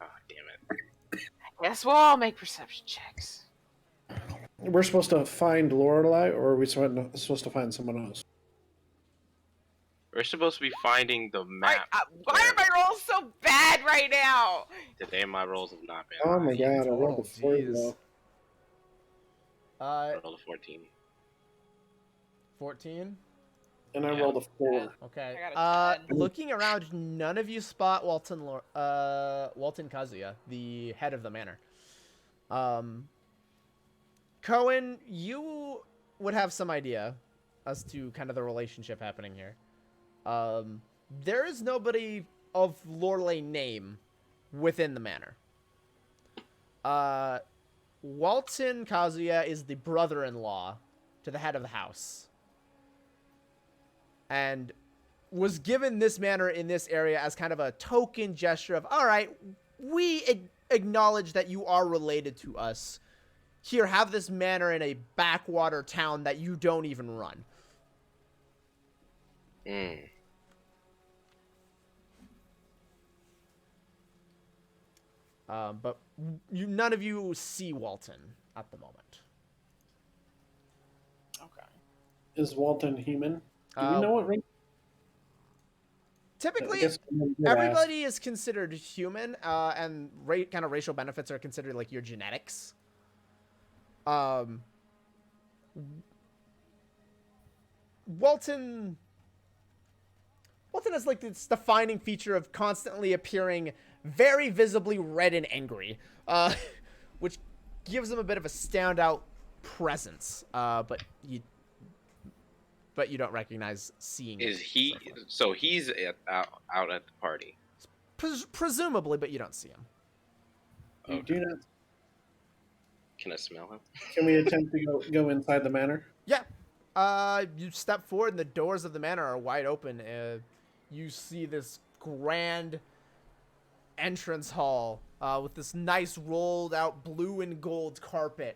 Ah, damn it. Guess we'll all make perception checks. We're supposed to find Lorelei, or are we supposed to find someone else? We're supposed to be finding the map. Why are my rolls so bad right now? Today my rolls have not been Oh high. my god, I rolled total, a 4 jeez. though. I rolled a 14. 14. And I Yeah. rolled a 4. Okay. I got a 10. Looking around, none of you spot Walton Kazuya, the head of the manor. Cohen, you would have some idea as to kind of the relationship happening here. There is nobody of Lorelei name within the manor. Walton Kazuya is the brother-in-law to the head of the house, and was given this manor in this area as kind of a token gesture of, all right, we acknowledge that you are related to us. Here, have this manor in a backwater town that you don't even run. But none of you see Walton at the moment. Okay. Is Walton human? Do we know what rank? Typically, I guess everybody is considered human, and kind of racial benefits are considered like your genetics. Walton has like this defining feature of constantly appearing very visibly red and angry, which gives him a bit of a standout presence. But you don't recognize seeing. Is he? So he's out at the party. Presumably, but you don't see him. You do not. Can I smell him? Can we attempt to go inside the manor? Yeah. You step forward, and the doors of the manor are wide open. You see this grand entrance hall with this nice rolled out blue and gold carpet.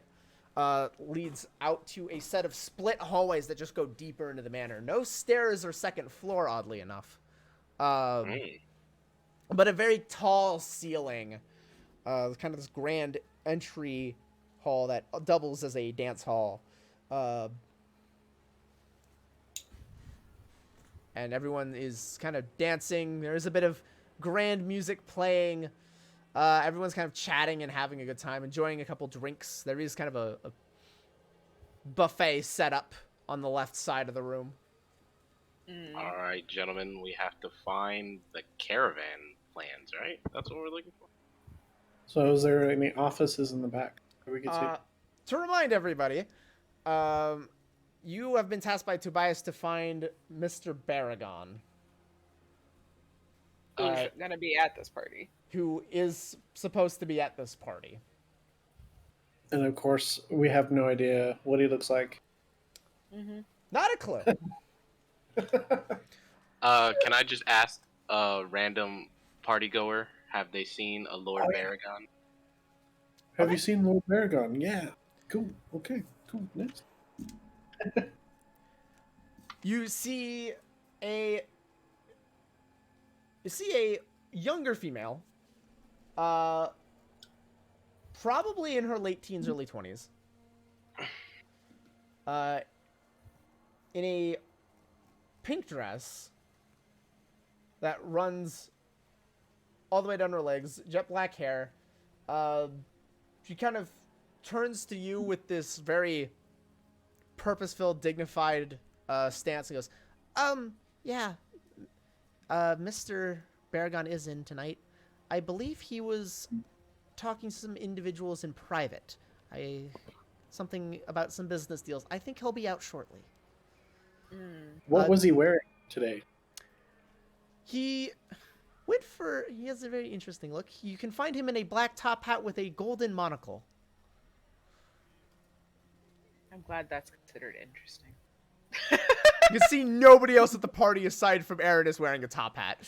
Leads out to a set of split hallways that just go deeper into the manor. No stairs or second floor, oddly enough. But a very tall ceiling. Kind of this grand entry hall that doubles as a dance hall. And everyone is kind of dancing. There is a bit of grand music playing. Everyone's kind of chatting and having a good time, enjoying a couple drinks. There is kind of a buffet set up on the left side of the room. All right, gentlemen, we have to find the caravan plans, right? That's what we're looking for. So is there any offices in the back that we can see? To remind everybody, you have been tasked by Tobias to find Mr. Baragon. Who's gonna be at this party? Who is supposed to be at this party. And of course, we have no idea what he looks like. Not a clue. Can I just ask a random party goer, have they seen a Lord Baragon? Have you seen Lord Baragon? Yeah. Cool. Okay. Cool. Next. You see a younger female, probably in her late teens, early 20s, in a pink dress that runs all the way down her legs, jet black hair. She kind of turns to you with this very purposeful, dignified stance and goes, yeah, Mr. Baragon is in tonight. I believe he was talking to some individuals in private. Something about some business deals. I think he'll be out shortly. What was he wearing today? He has a very interesting look. You can find him in a black top hat with a golden monocle. I'm glad that's considered interesting. You can see nobody else at the party aside from Aaron is wearing a top hat.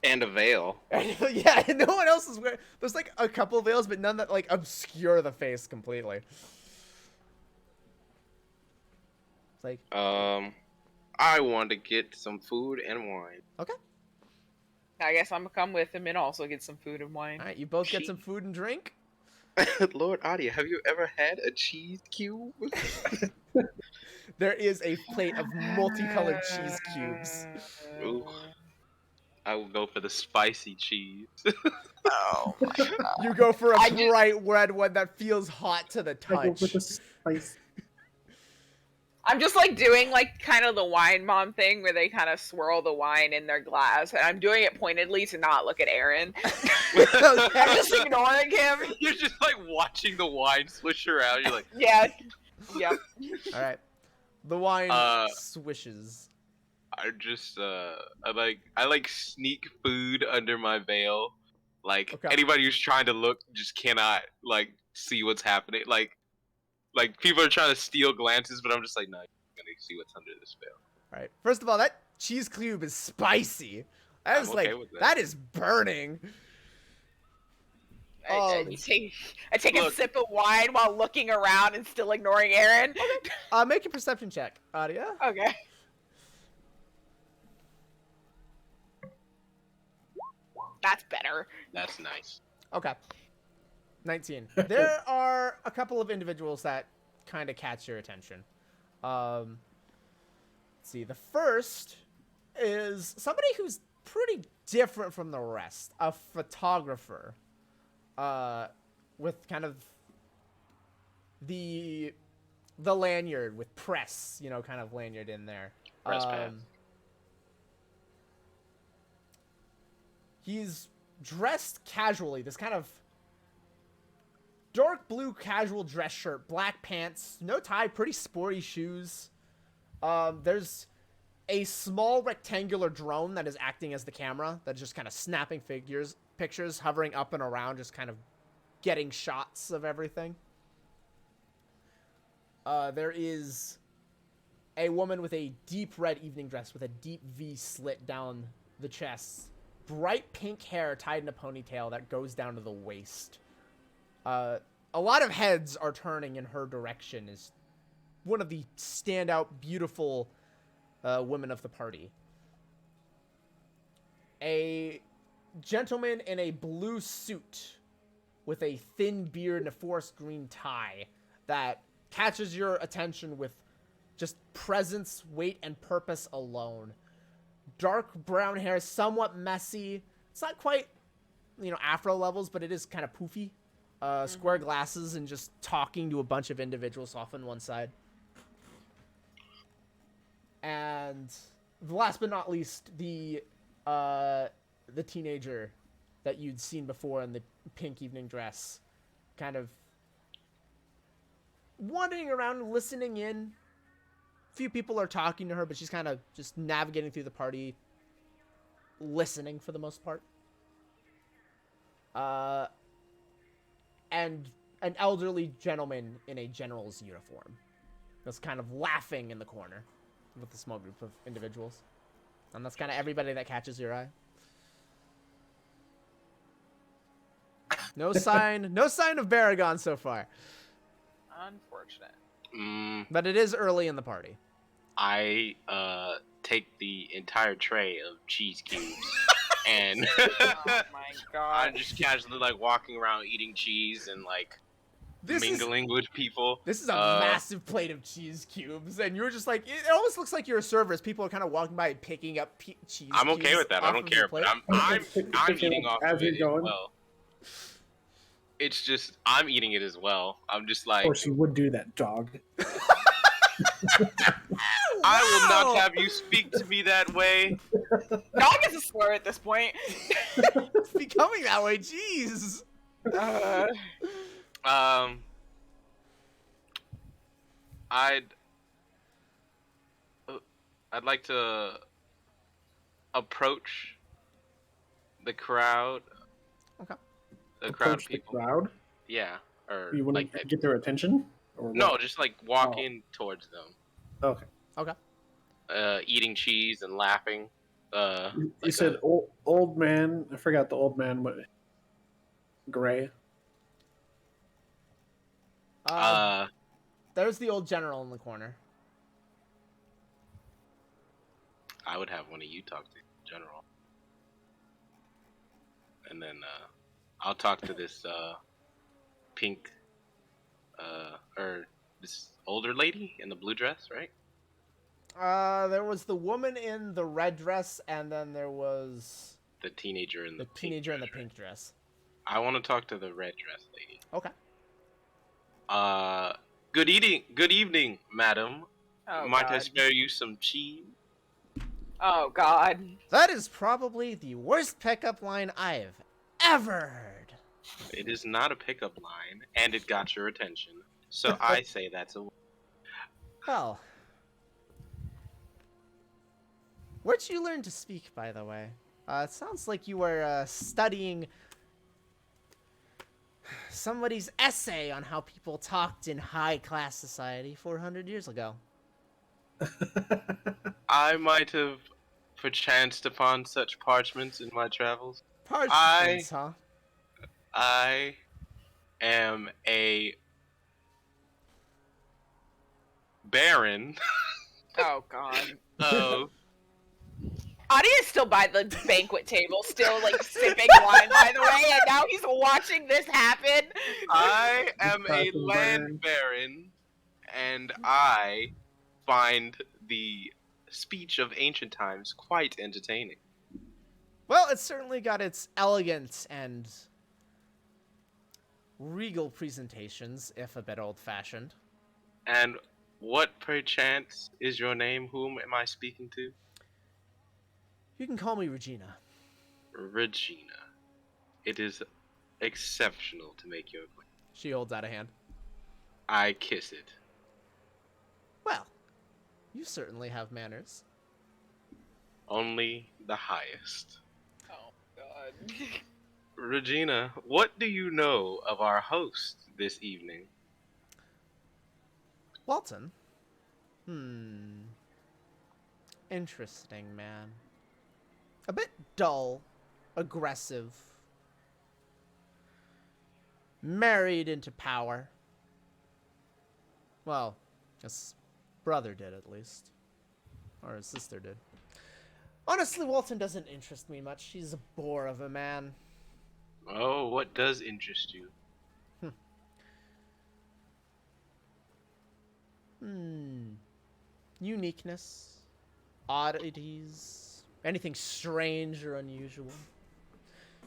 And a veil. Yeah, no one else is wearing. There's like a couple veils, but none that like obscure the face completely. It's like, I want to get some food and wine. okay. I guess I'm gonna come with him and also get some food and wine. All right, you both get some food and drink. Lord Adia, have you ever had a cheese cube? There is a plate of multicolored cheese cubes. Ooh, I will go for the spicy cheese. Oh my god. You go for a I just- bright red one that feels hot to the I go for touch. the spice. I'm just like doing like kind of the wine mom thing where they kind of swirl the wine in their glass, and I'm doing it pointedly to not look at Aaron. I'm just ignoring him. You're just like watching the wine swish around. You're like, Yeah. Yep. All right. The wine Uh, swishes. I like sneak food under my veil. Like Okay. anybody who's trying to look just cannot like see what's happening. Like people are trying to steal glances, but I'm just like, no, you're gonna see what's under this veil. All right. First of all, that cheese cube is spicy. That I'm is okay like with that. that is burning. I take a Look. sip of wine while looking around and still ignoring Aaron. Make a perception check, Adia. Okay. That's better. That's nice. Okay. 19. There are a couple of individuals that kind of catch your attention. Let's see. The first is somebody who's pretty different from the rest. A photographer. With kind of the lanyard with press, kind of lanyard in there. Press pass. He's dressed casually. This kind of dark blue casual dress shirt, black pants, no tie, pretty sporty shoes. There's a small rectangular drone that is acting as the camera that's just kind of snapping pictures, hovering up and around, just kind of getting shots of everything. There is a woman with a deep red evening dress with a deep V slit down the chest. Bright pink hair tied in a ponytail that goes down to the waist. A lot of heads are turning in her direction as one of the standout, beautiful women of the party. A gentleman in a blue suit with a thin beard and a forest green tie that catches your attention with just presence, weight, and purpose alone. Dark brown hair, somewhat messy. It's not quite, afro levels, but it is kind of poofy. Square glasses and just talking to a bunch of individuals off on one side. And last but not least, the teenager that you'd seen before in the pink evening dress, kind of wandering around, listening in. A few people are talking to her, but she's kind of just navigating through the party, listening for the most part. And an elderly gentleman in a general's uniform that's kind of laughing in the corner with a small group of individuals. And that's kind of everybody that catches your eye. No sign of Baragon so far. Unfortunate. But it is early in the party. I take the entire tray of cheese cubes and Oh my god. I'm just casually like walking around eating cheese and like mingling with people. This is a massive plate of cheese cubes, and you're just like, it almost looks like you're a server as people are kind of walking by and picking up cheese. I'm okay cubes with that. I off don't of your care, but plate. I'm eating off as of you're it as going. well. It's just I'm eating it as well. I'm just Of like, course, you would do that, dog. I will Wow. not have you speak to me that way. Dog is a slur at this point. It's becoming that way. Jeez. I'd like to approach the crowd. Okay. The crowd of Approach the people. crowd. Yeah. Or You want like to get their attention? Or no, what? just like walk Oh. in towards them. Okay. Eating cheese and laughing. You Like said old man. I forgot the old man. What? Gray. There's the old general in the corner. I would have one of you talk to General. And then I'll talk to this pink, or this older lady in the blue dress, right? There was the woman in the red dress, and then there was The teenager in the the pink teenager in the dress, right? pink dress. I want to talk to the red dress lady. Okay. Uh, good evening, madam. Oh Might I God. spare you some cheese? Oh God. That is probably the worst pickup line I've ever heard. It is not a pickup line, and it got your attention. So I say that's a. Well, where'd you learn to speak, by the way? It sounds like you were studying somebody's essay on how people talked in high-class society 400 years ago. I might have perchanced upon such parchments in my travels. Parchments, huh? I am a baron Oh God. of. Adi is still by the banquet table, still like sipping wine, by the way, and now he's watching this happen. I am a Fucking land baron, and I find the speech of ancient times quite entertaining. Well, it's certainly got its elegant and regal presentations, if a bit old-fashioned. And what perchance is your name? Whom am I speaking to? You can call me Regina. Regina. It is exceptional to make your acquaintance. She holds out a hand. I kiss it. Well, you certainly have manners. Only the highest. Oh God. Regina, what do you know of our host this evening? Walton? Interesting, man. A bit dull, aggressive. Married into power. Well, his brother did, at least. Or his sister did. Honestly, Walton doesn't interest me much. He's a bore of a man. Oh, what does interest you? Uniqueness. Oddities. Anything strange or unusual.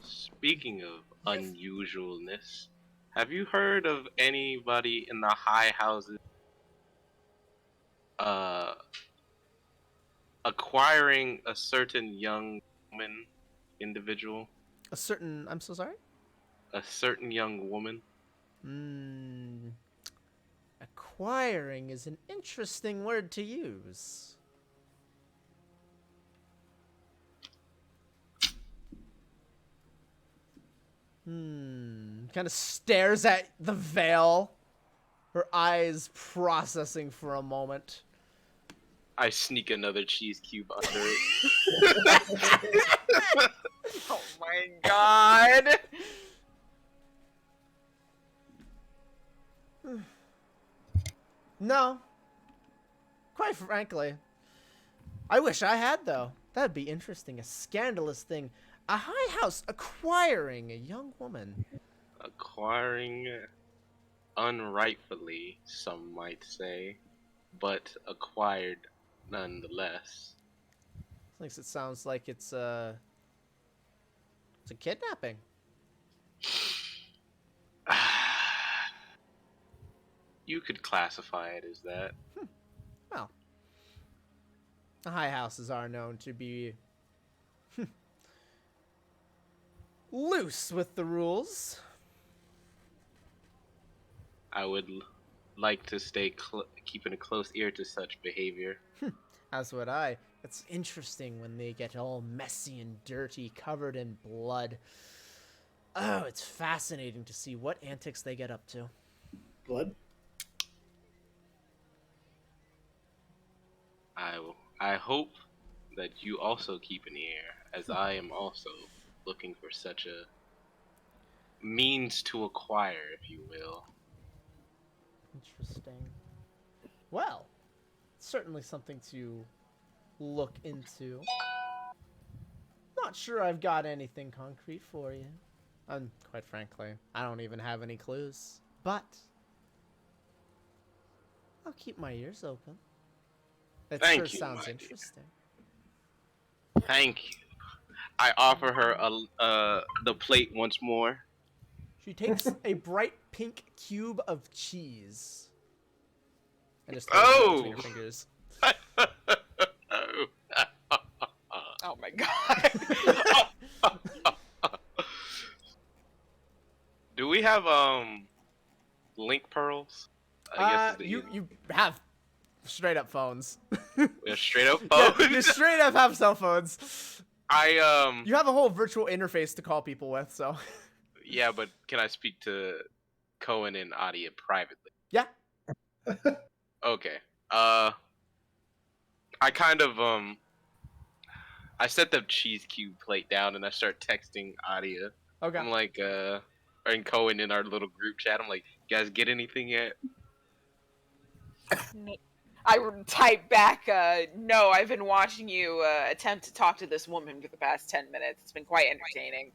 Speaking of unusualness, have you heard of anybody in the high houses acquiring a certain young woman individual? I'm so sorry? A certain young woman? Acquiring is an interesting word to use. Kind of stares at the veil, her eyes processing for a moment. I sneak another cheese cube under it. Oh my God. No. Quite frankly. I wish I had, though. That'd be interesting. A scandalous thing. A high house acquiring a young woman. Acquiring unrightfully, some might say, but acquired nonetheless. Thinks it sounds like it's a kidnapping. You could classify it as that. Well, the high houses are known to be loose with the rules. I would like to stay keeping a close ear to such behavior. As would I. It's interesting when they get all messy and dirty, covered in blood. Oh, it's fascinating to see what antics they get up to. Blood? I hope that you also keep an ear, as I am also looking for such a means to acquire, if you will. Interesting. Well, certainly something to look into. Not sure I've got anything concrete for you. And quite frankly, I don't even have any clues. But I'll keep my ears open. It Thank sure you, sounds my dear. interesting. Thank you. I offer her the plate once more. She takes a bright pink cube of cheese and just throws it between her Oh. fingers. Oh my god. Do we have link pearls? I guess it's the You have straight up phones. we have straight up Yeah, phones. you straight up have cell phones. I You have a whole virtual interface to call people with, so yeah, but can I speak to Cohen and Adia privately? yeah. Okay. I kind of I set the cheese cube plate down and I start texting Adia. Okay. I'm like and Cohen in our little group chat. I'm like, you guys get anything yet? I type back, no, I've been watching you attempt to talk to this woman for the past 10 minutes. It's been quite entertaining.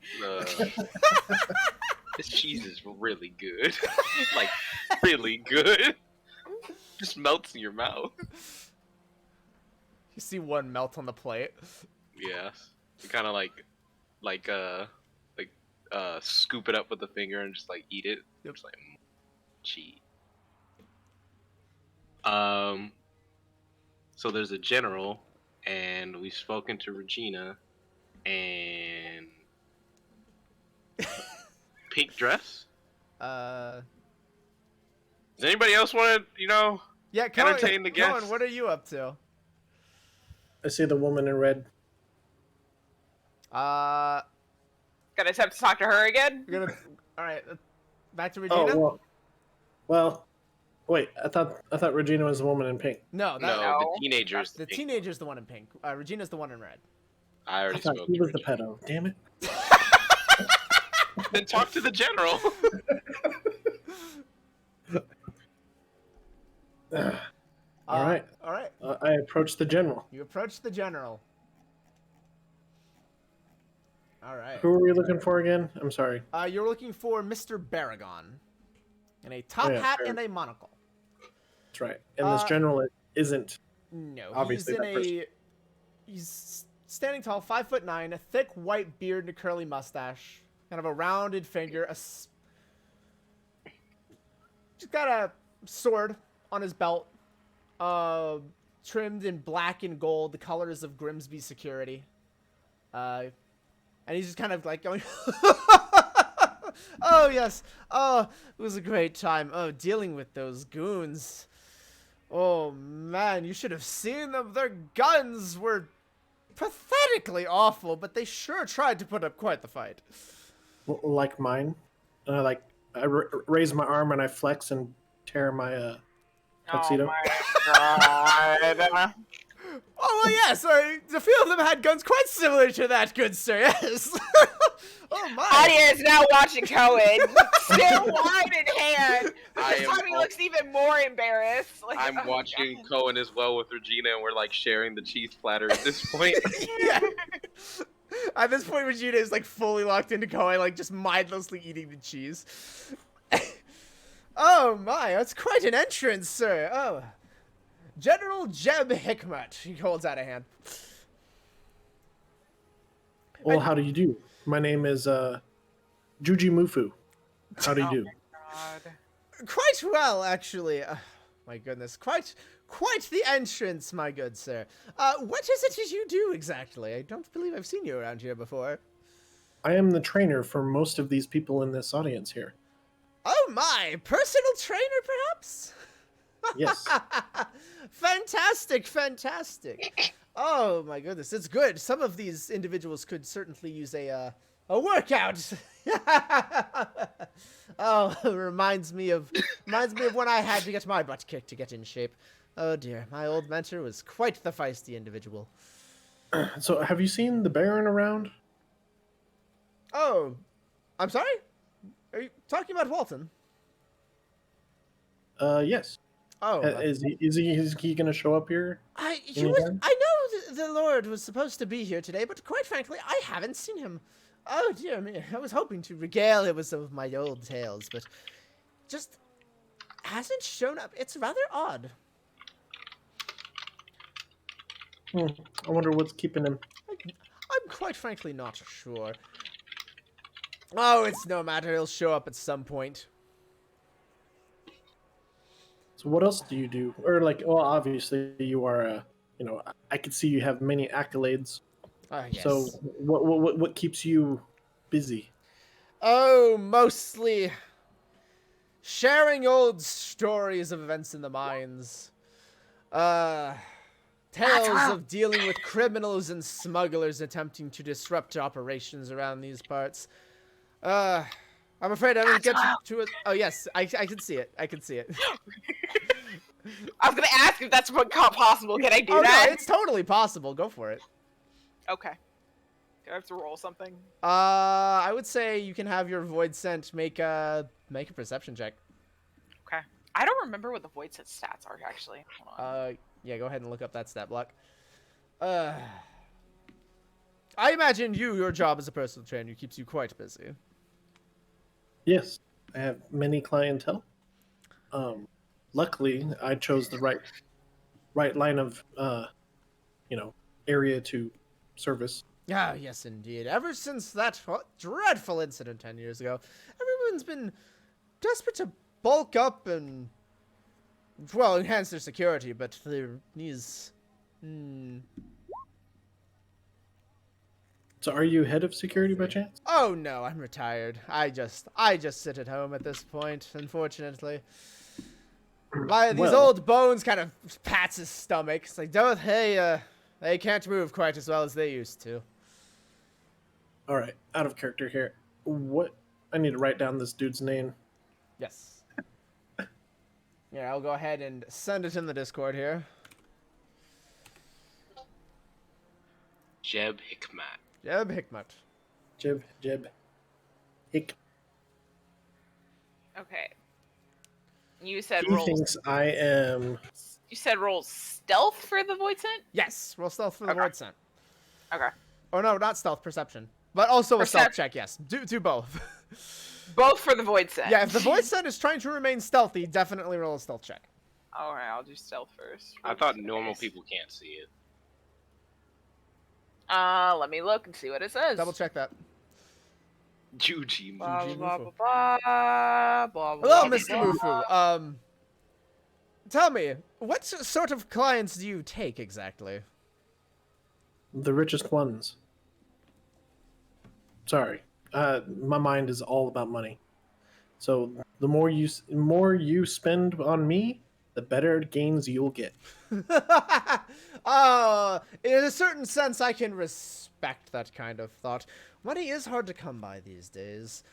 This cheese is really good. Like, really good. Just melts in your mouth. You see one melt on the plate. Yeah. You kind of scoop it up with the finger and just like eat it. Yep. Just like cheese. So there's a general, and we've spoken to Regina, and pink dress. Uh, Does anybody else want to, yeah, Cohen, entertain the guests? Cohen, what are you up to? I see the woman in red. Gonna attempt to talk to her again? We're gonna. All right, back to Regina. Oh well. Wait, I thought Regina was the woman in pink. No, No, No. the teenagers. the teenager's the one in pink. Regina's the one in red. I I already thought spoke he to was the Regina. pedo. Damn it. Then talk to the general. All right. All right. I approached the general. You approach the general. All right. Who are we looking for again? I'm sorry. You're looking for Mr. Baragon, in a top yeah, hat sure. and a monocle. That's right. And this general isn't. No, Obviously he's in that person. he's standing tall, 5'9", a thick white beard and a curly mustache, kind of a rounded figure. He's got a sword on his belt, trimmed in black and gold, the colors of Grimsby security. And he's just kind of like going, "Oh yes, oh it was a great time. Oh, dealing with those goons. Oh man, you should have seen them. Their guns were pathetically awful, but they sure tried to put up quite the fight." Like mine. I raise my arm and I flex and tear my tuxedo. Oh my god. Oh well, yes, the few of them had guns quite similar to that, good sir. Yes. Oh my. Adia is now watching Cohen, still wine in hand. I This am time he looks even more embarrassed. Like, I'm oh my watching God. Cohen as well with Regina, and we're like sharing the cheese platter at this point. Yeah. At this point, Regina is like fully locked into Koei, like just mindlessly eating the cheese. Oh my, that's quite an entrance, sir. Oh, General Jeb Hikmat. He holds out a hand. Well, how do you do? My name is Juji Mufu. How do you do? God. Quite well, actually. My goodness, quite the entrance, my good sir. What is it that you do exactly? I don't believe I've seen you around here before. I am the trainer for most of these people in this audience here. Oh my, personal trainer, perhaps? Yes. Fantastic, fantastic. Oh my goodness, it's good. Some of these individuals could certainly use a workout. Oh, it reminds me of when I had to get my butt kicked to get in shape. Oh dear, my old mentor was quite the feisty individual. So, have you seen the Baron around? Oh, I'm sorry? Are you talking about Walton? Yes. Oh, Is he going to show up here? I anytime? know the Lord was supposed to be here today, but quite frankly, I haven't seen him. Oh dear me, I was hoping to regale him with some of my old tales, but just hasn't shown up. It's rather odd. I wonder what's keeping him. I'm quite frankly not sure. Oh, it's no matter. He'll show up at some point. So what else do you do? Or like, well, obviously you are. I could see you have many accolades. Yes. So what keeps you busy? Oh, mostly sharing old stories of events in the mines. Tales of dealing with criminals and smugglers attempting to disrupt operations around these parts. I'm afraid I didn't get to it. Oh, yes, I can see it. I can see it. I was gonna ask if that's what possible. Can I do Oh, that? no, it's totally possible. Go for it. Okay. Do I have to roll something? I would say you can have your void scent make a perception check. Okay. I don't remember what the void set stats are actually. Hold on. Yeah, go ahead and look up that stat block. I imagine your job as a personal trainer keeps you quite busy. Yes, I have many clientele. Luckily, I chose the right line of area to service. Ah, yes, indeed. Ever since that dreadful incident 10 years ago, everyone's been desperate to bulk up and, well, enhance their security, but their needs... So, are you head of security by chance? Oh, no, I'm retired. I just sit at home at this point, unfortunately. These old bones kind of pats his stomach. It's like, they can't move quite as well as they used to. All right, out of character here. What? I need to write down this dude's name. Yes. Yeah, I'll go ahead and send it in the Discord here. Jeb Hikmat. Jeb Hikmat. Jeb. Hick. Okay. You said He roll. thinks I am. You said roll stealth for the void scent? Yes, roll stealth for the Okay. void scent. Okay. Oh no, not stealth, perception. But also a stealth Percep- check, yes. Do both. Both for the void scent. Yeah, if the void scent is trying to remain stealthy, definitely roll a stealth check. Alright, I'll do stealth first. I thought normal people can't see it. Let me look and see what it says. Double check that. Juji Blah, Muji. blah, blah, blah, blah, Hello, blah, Mr. blah. Mufu. Tell me, what sort of clients do you take exactly? The richest ones. Sorry, my mind is all about money. So the more you spend on me, the better gains you'll get. In a certain sense, I can respect that kind of thought. Money is hard to come by these days.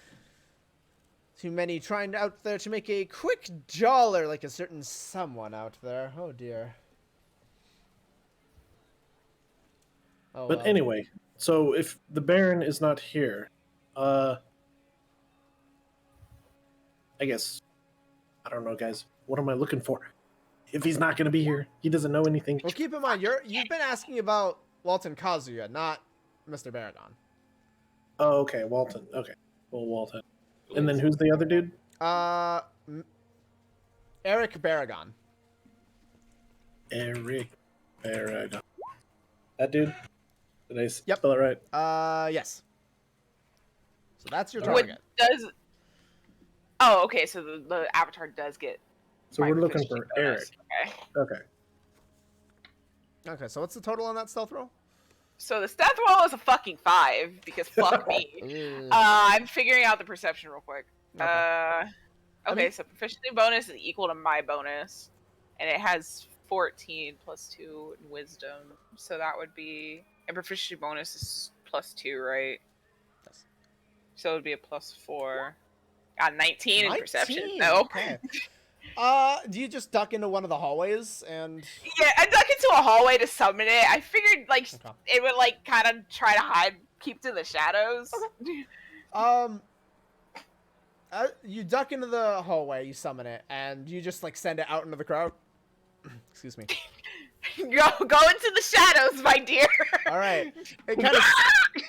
Too many trying out there to make a quick dollar like a certain someone out there. Oh dear. Oh, But well. anyway, so if the Baron is not here, I guess I don't know, guys. What am I looking for? If he's not going to be here, he doesn't know anything. Well, keep in mind, you've been asking about Walton Kazuya, not Mr. Baragon. Oh, okay, Walton. Okay, well, Walton. And then who's the other dude? Eric Baragon. Eric Baragon. That dude? Did I Yep. spell it right? Yes. So that's your What target. does... Oh, okay, so the avatar does get... So my we're looking for proficiency bonus. Eric. Okay. Okay. Okay, so what's the total on that stealth roll? So the stealth roll is a fucking 5, because fuck me. I'm figuring out the perception real quick. Okay. Okay, mean- so proficiency bonus is equal to my bonus, and it has 14 plus 2 in wisdom, so that would be... And proficiency bonus is plus 2, right? Yes. So it would be a plus 4. Got 19 in perception. 19, No. okay. Do you just duck into one of the hallways and... Yeah, I dug into a hallway to summon it. I figured, like, Okay. it would, like, kind of try to hide, keep to the shadows. You duck into the hallway, you summon it, and you just, like, send it out into the crowd. Excuse me. Go into the shadows, my dear. All right. It kind of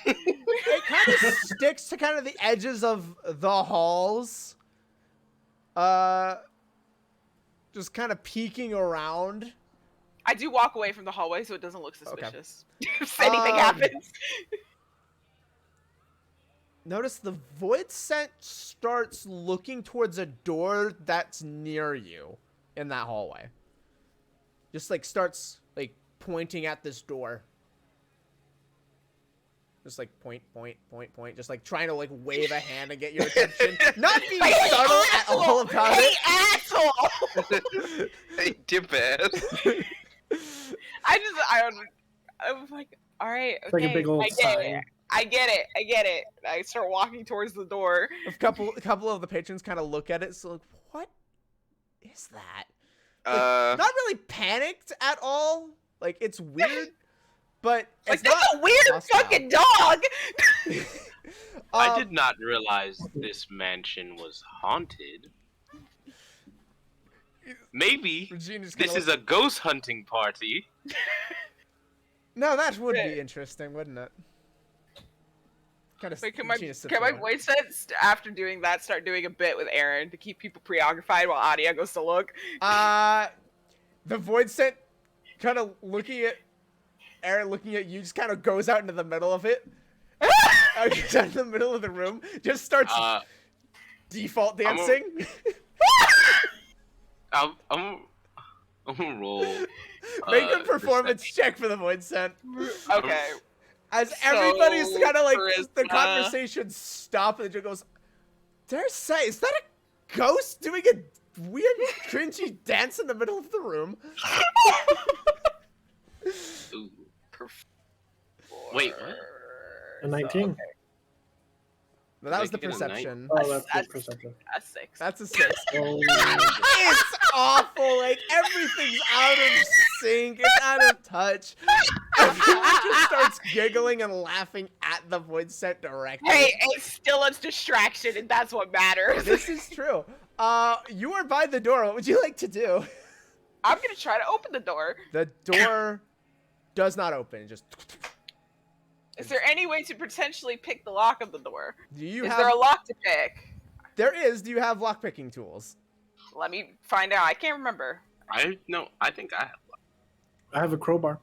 It kind of sticks to kind of the edges of the halls. Just kind of peeking around. I do walk away from the hallway so it doesn't look suspicious. Okay. If anything happens. Notice the void scent starts looking towards a door that's near you in that hallway. Just like starts like pointing at this door. Just like point, just like trying to like wave a hand and get your attention. Not being subtle at all about Hey, it. asshole! Hey, dip ass. I'm like, all right, It's like okay, a big old I get sign. it. I get it. I start walking towards the door. A couple of the patrons kind of look at it. So like, what is that? Like, not really panicked at all. Like it's weird, but Like it's that's not a weird hostile. fucking dog. I did not realize this mansion was haunted. Maybe Regina's this gonna is a ghost hunting party. No, that would be interesting, wouldn't it? Kind of. Wait, can my voice sense after doing that start doing a bit with Aaron to keep people preoccupied while Adia goes to look? The void scent kind of looking at Aaron, looking at you, just kind of goes out into the middle of it. Goes out in the middle of the room, just starts default dancing. I'm gonna roll. Make a performance check for the void scent. Okay. As everybody's kind of like the charisma. conversation stop and it just goes, dare say, is that a ghost doing a weird cringy dance in the middle of the room? Ooh, wait, what? A 19. Okay. But that was the Make it a perception. Oh, that's That's- good perception. A 6. That's a 6. Oh, It's awful. Like everything's out of sync. It's out of touch. Everyone just starts giggling and laughing at the void set directly. Hey, it's still a distraction, and that's what matters. This is true. You are by the door. What would you like to do? I'm gonna try to open the door. The door does not open. It just. Is there any way to potentially pick the lock of the door? Do you Is have? there a lock to pick? There is. Do you have lockpicking tools? Let me find out. I can't remember. I think I have. I have a crowbar.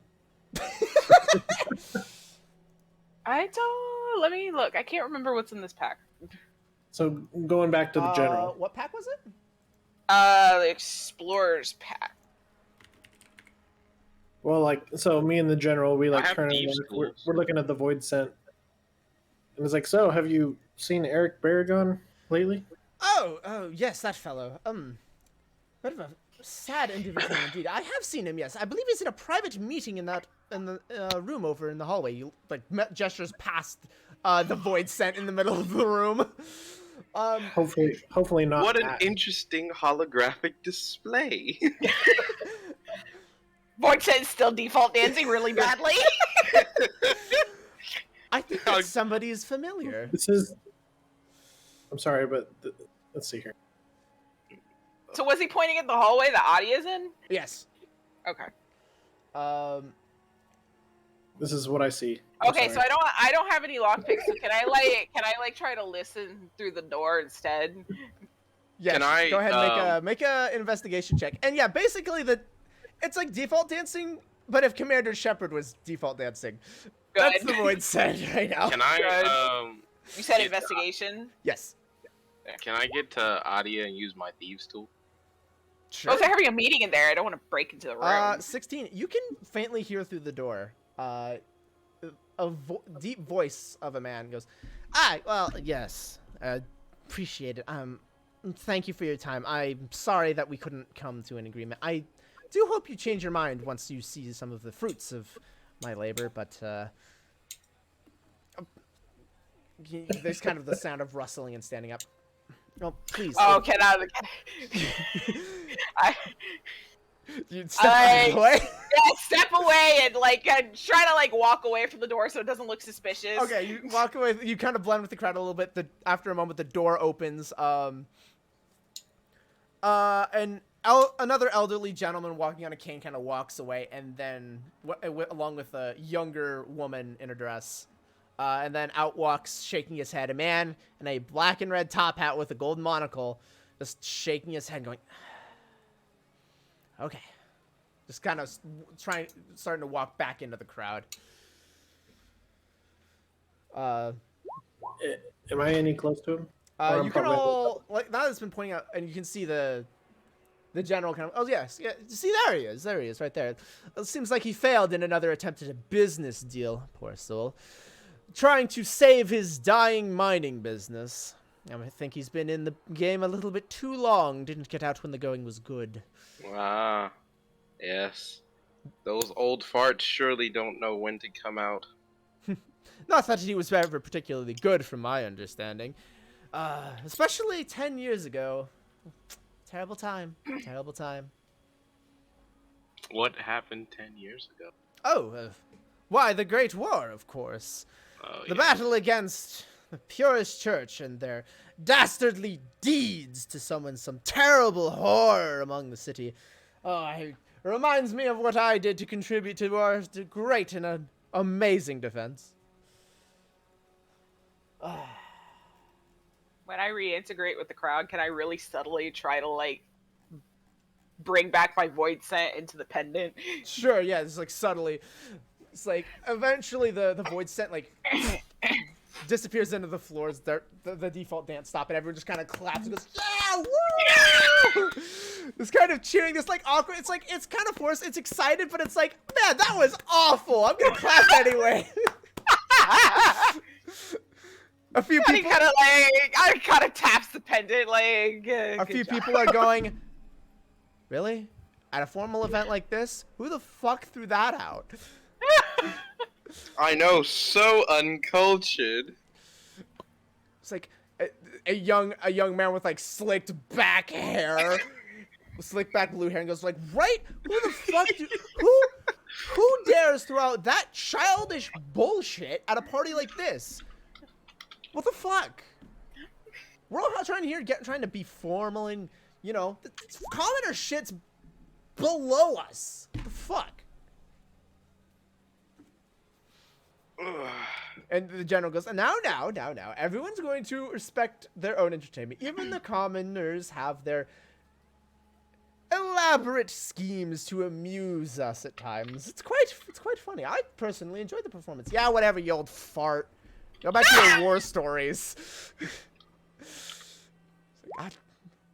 I don't. Let me look. I can't remember what's in this pack. So going back to the general. What pack was it? The Explorer's pack. Well, like, so me and the general, we like I have turn thieves' and tools. we're looking at the void scent. And it's like, so have you seen Eric Barragon lately? Oh, yes, that fellow. Bit of a sad individual indeed. I have seen him, yes. I believe he's in a private meeting in the room over in the hallway. You like gestures past the void scent in the middle of the room. Hopefully not. What an that. interesting holographic display. Void says still default dancing really badly. I think that somebody is familiar. This is. I'm sorry, but let's see here. So was he pointing at the hallway that Adia's in? Yes. Okay. This is what I see. I'm Okay, sorry. so I don't have any lockpicks. So can I try to listen through the door instead? Yeah. Can I, go ahead and make a investigation check? And yeah, basically it's like default dancing, but if Commander Shepard was default dancing, that's Good. the void scent right now. Can I You said Get- investigation. Yes. can I get to Adia and use my thieves tool? Sure. Oh, they're having a meeting in there. I don't want to break into the room. 16. You can faintly hear through the door. A deep voice of a man goes, well, yes. Appreciate it. Thank you for your time. I'm sorry that we couldn't come to an agreement. I do hope you change your mind once you see some of the fruits of my labor, but there's kind of the sound of rustling and standing up. Oh, please. Oh, get out of the. You step away. Yeah, step away and like try to like walk away from the door so it doesn't look suspicious. Okay, you walk away. You kind of blend with the crowd a little bit. After a moment, the door opens. Another elderly gentleman walking on a cane kind of walks away, and then along with a younger woman in a dress, And then out walks, shaking his head, a man in a black and red top hat with a golden monocle, just shaking his head, going, okay. Just kind of starting to walk back into the crowd. Am I any close to him? Or I'm You can probably- all, like, now that it's been pointing out, and you can see the general kind of, oh yes, yeah, see, there he is, right there. It seems like he failed in another attempt at a business deal, poor soul. Trying to save his dying mining business. I think he's been in the game a little bit too long, didn't get out when the going was good. Ah, yes. Those old farts surely don't know when to come out. Not that he was ever particularly good, from my understanding. Especially 10 years ago. Terrible time. Terrible time. What happened 10 years ago? Oh, why, the Great War, of course. Oh, The yeah. battle against the purest church and their dastardly deeds to summon some terrible horror among the city. Oh, it reminds me of what I did to contribute to our great and amazing defense. When I reintegrate with the crowd, can I really subtly try to like bring back my void scent into the pendant? Sure, yeah, it's like subtly. It's like eventually the void scent like disappears into the floors. The default dance stop, and everyone just kind of claps and goes, "Yeah, woo!" This kind of cheering, this like awkward. It's like it's kind of forced. It's excited, but it's like, man, that was awful. I'm gonna clap anyway. A few I people, kind of taps the pendant like. a few people are going, really? At a formal event like this, who the fuck threw that out? I know, so uncultured. It's like a young man with like slicked back hair, slicked back blue hair, and goes like, right? Who the fuck? Who dares throw out that childish bullshit at a party like this? What the fuck? We're all trying to be formal and, you know, commoner shit's below us. What the fuck? And the general goes, now, everyone's going to respect their own entertainment. Even the commoners have their elaborate schemes to amuse us at times. It's quite funny. I personally enjoyed the performance. Yeah, whatever, you old fart. Go back to your war stories.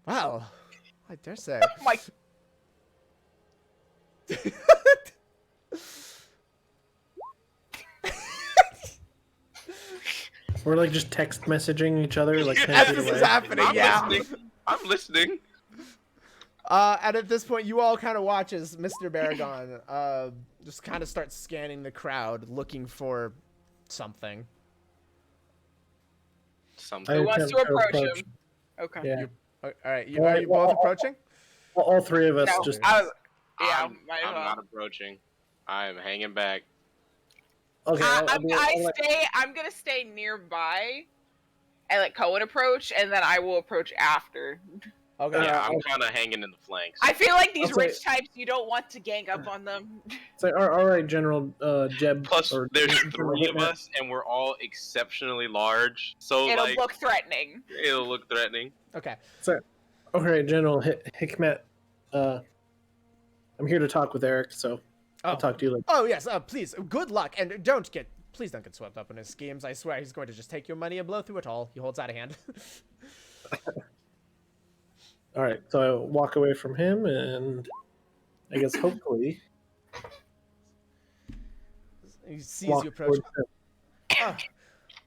Wow, I dare say. My We're like just text messaging each other like 10 As feet this away. is happening, I'm yeah. listening. I'm listening. And at this point, you all kind of watch as Mr. Baragon just kind of starts scanning the crowd, looking for something. Something. Who wants to attempt approach him? Okay. Yeah. All right, are you both approaching? All three of us No, just. yeah, I'm might as well. not approaching. I'm hanging back. Okay. I'm gonna stay nearby and let Cohen approach, and then I will approach after. Okay. Yeah, I'm kind of hanging in the flanks. I feel like these I'll say- rich types, you don't want to gang up on them. Say, all right, General Jeb. Plus, or- there's General 3 of Hitman. us, and we're all exceptionally large. So It'll like, look threatening. it'll look threatening. Okay. All right, General Hikmet. I'm here to talk with Eric, so I'll talk to you later. Oh yes. Please, good luck, and please don't get swept up in his schemes. I swear he's going to just take your money and blow through it all. He holds out a hand. All right, so I walk away from him, and I guess hopefully He sees walk you approach. towards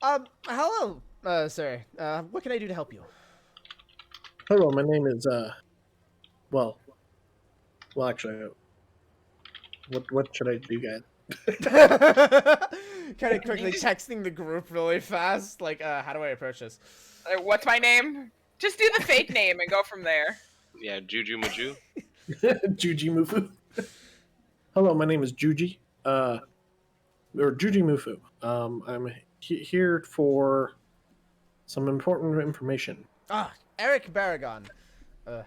him. Hello, sir. What can I do to help you? Hello, my name is well, actually, what should I do, guys? Kind of quickly texting the group really fast. Like, how do I approach this? What's my name? Just do the fake name and go from there. Yeah, Juju Maju. Juji Mufu. Hello, my name is Juji. Or Juji Mufu. I'm here for some important information. Eric Baragon,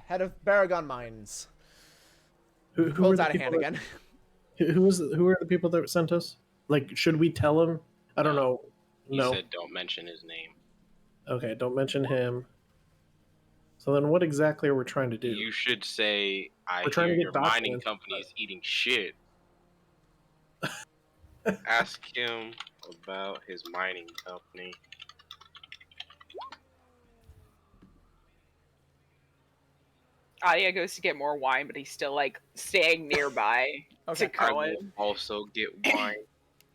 head of Baragon Mines. Who Holds are out the a hand people again. Who are the people that sent us? Like, should we tell him? I don't know. You No. said don't mention his name. Okay, don't mention him. So then, what exactly are we trying to do? You should say, I We're trying hear to get your documents, mining company is eating shit. Ask him about his mining company. Adia goes to get more wine, but he's still like staying nearby Okay. to I Cullen. will also get wine.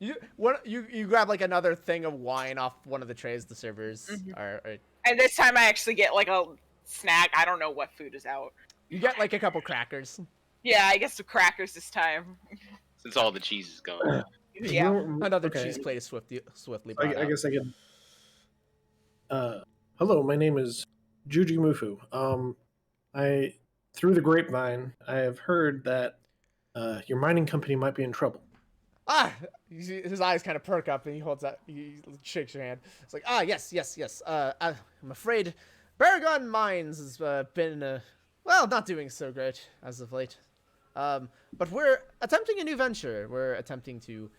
You grab like another thing of wine off one of the trays the servers Mhm. are And this time I actually get like a snack. I don't know what food is out. you get like a couple crackers. Yeah, I guess the crackers this time. Since all the cheese is gone. Yeah. Another Okay. cheese plate is swiftly I, brought I out. guess I could. Hello, my name is Juji Mufu. I through the grapevine, I have heard that your mining company might be in trouble. Ah, his eyes kind of perk up and he shakes your hand. It's like, yes. I'm afraid Baragon Mines has been, well, not doing so great as of late. But we're attempting a new venture. We're attempting to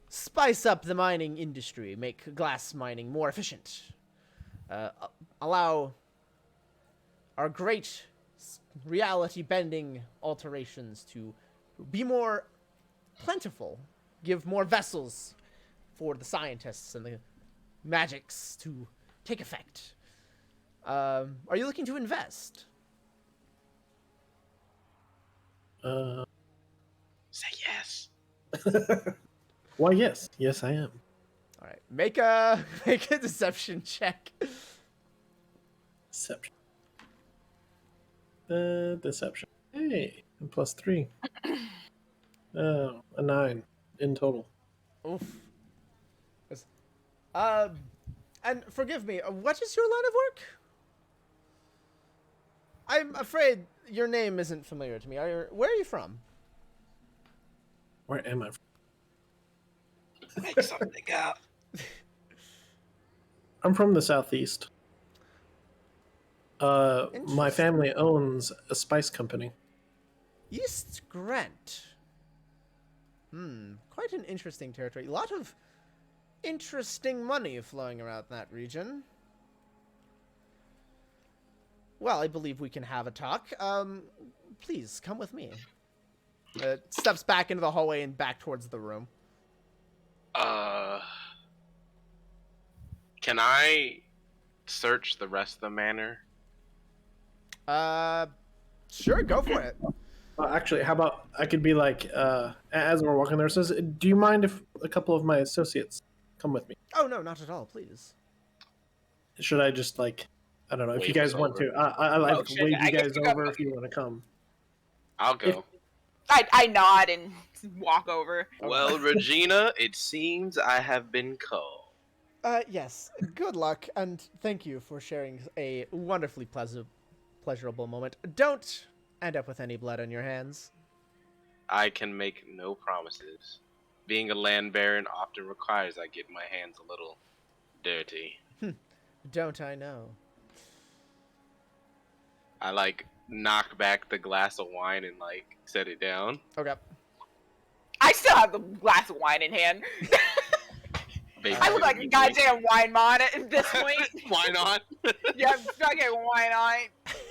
spice up the mining industry, make glass mining more efficient, allow our great reality-bending alterations to be more plentiful, give more vessels for the scientists and the magics to take effect. Are you looking to invest? Say yes. Why, yes, I am. All right, make a deception check. Deception. Deception. Hey, and +3. Oh, a 9 in total. Oof. Yes. And forgive me. What is your line of work? I'm afraid your name isn't familiar to me. Where are you from? Where am I? Make something up. I'm from the southeast. My Interesting. family owns a spice company. East Grant. Quite an interesting territory. A lot of interesting money flowing around that region. Well, I believe we can have a talk. Please, come with me. Steps back into the hallway and back towards the room. Can I search the rest of the manor? Sure, go for it. Actually, how about I could be like, as we're walking there, says, do you mind if a couple of my associates come with me? Oh, no, not at all, please. Should I just like, I don't know, if Wave you guys us want over. to, I like Oh, to shit, wave I you guess guys you got over the- if you want to come. I'll go. I nod and walk over. Well, Regina, it seems I have been called. Yes. Good luck, and thank you for sharing a wonderfully pleasurable moment. Don't end up with any blood on your hands. I can make no promises. Being a land baron often requires I get my hands a little dirty. Don't I know? I like knock back the glass of wine and like set it down. Okay. I still have the glass of wine in hand. I look like a goddamn wine mon at this point. Why not? Yeah, fucking wine on.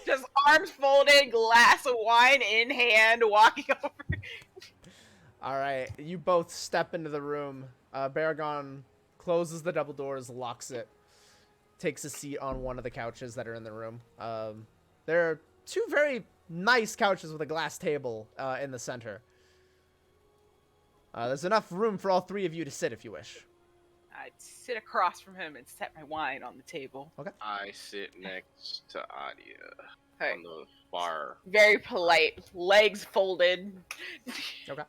Just arms folded, glass of wine in hand, walking over. All right. You both step into the room. Baragon closes the double doors, locks it, takes a seat on one of the couches that are in the room. There are two very nice couches with a glass table in the center. There's enough room for all three of you to sit if you wish. I'd sit across from him and set my wine on the table. I sit next to Adia Hey, on the far. very polite, legs folded. Okay.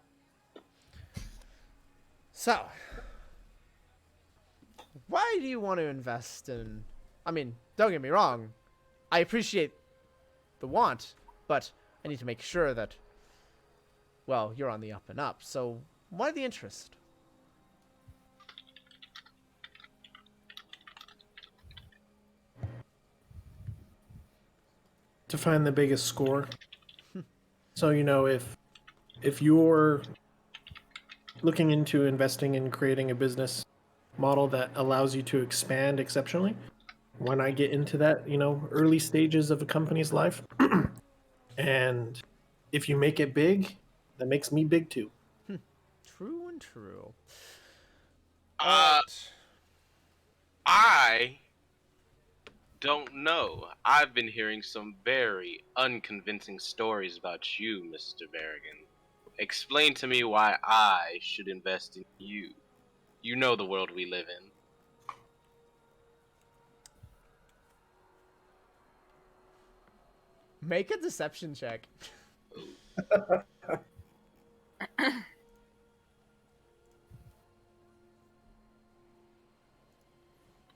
So, why do you want to invest in... I mean, don't get me wrong. I appreciate the want, but I need to make sure that, well, you're on the up and up. So, why the interest? To find the biggest score. So, you know, if you're looking into investing in creating a business, model that allows you to expand exceptionally. When I get into that, early stages of a company's life, and if you make it big, that makes me big too. True and true. All Uh, right. I don't know. I've been hearing some very unconvincing stories about you, Mr. Berrigan. Explain to me why I should invest in you. You know the world we live in. Make a deception check.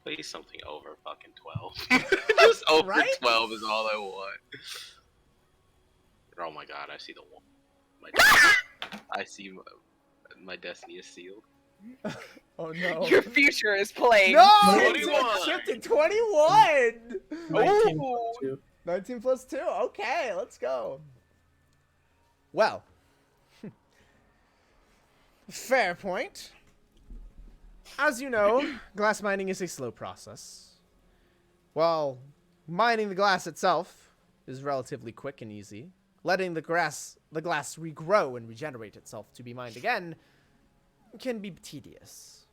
Please something over fucking 12. Just over Right? 12 is all I want. Oh my god, I see the one. I see my destiny is sealed. Oh no. Your future is playing. No! 21. It's shifted 21! 19 Ooh. plus 2. 19 plus 2. Okay, let's go. Well. Fair point. As you know, glass mining is a slow process. While mining the glass itself is relatively quick and easy, letting the glass regrow and regenerate itself to be mined again can be tedious.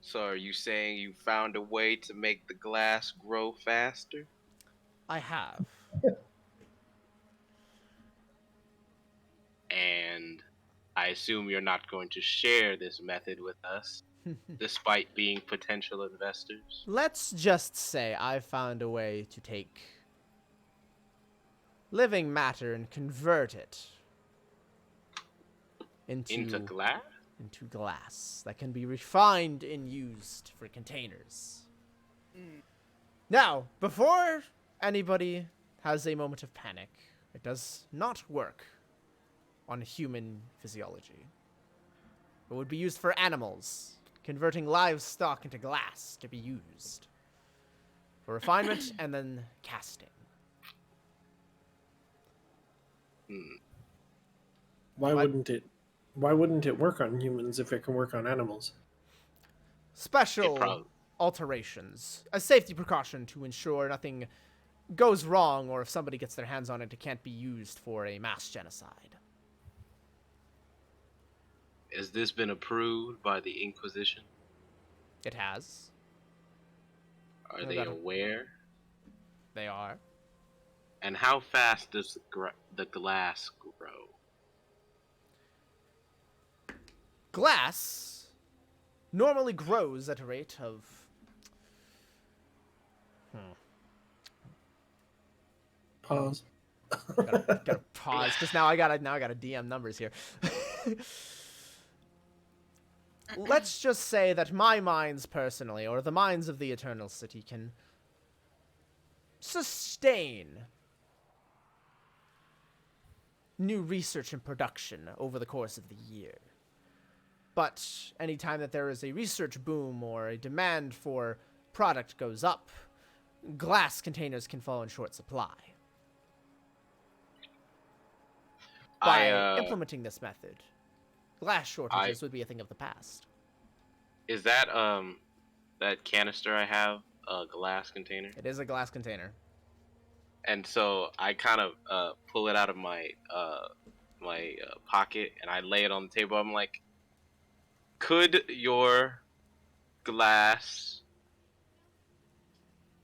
So are you saying you found a way to make the glass grow faster? I have. And I assume you're not going to share this method with us, despite being potential investors. Let's just say I found a way to take living matter and convert it Into glass? that can be refined and used for containers. Now, before anybody has a moment of panic, it does not work on human physiology. It would be used for animals, converting livestock into glass to be used for refinement and then casting. Why wouldn't it work on humans if it can work on animals? Special alterations, a safety precaution to ensure nothing goes wrong, or if somebody gets their hands on it, it can't be used for a mass genocide. Has this been approved by the Inquisition? It has. Are they aware? They are. And how fast does the glass grow? Glass normally grows at a rate of... Pause. gotta pause, because now I gotta DM numbers here. Let's just say that my minds personally, or the minds of the Eternal City, can sustain new research and production over the course of the year. But anytime that there is a research boom or a demand for product goes up, glass containers can fall in short supply. By implementing this method, glass shortages would be a thing of the past. Is that that canister I have a glass container? It is a glass container. And so I kind of pull it out of my pocket and I lay it on the table. I'm like, could your glass...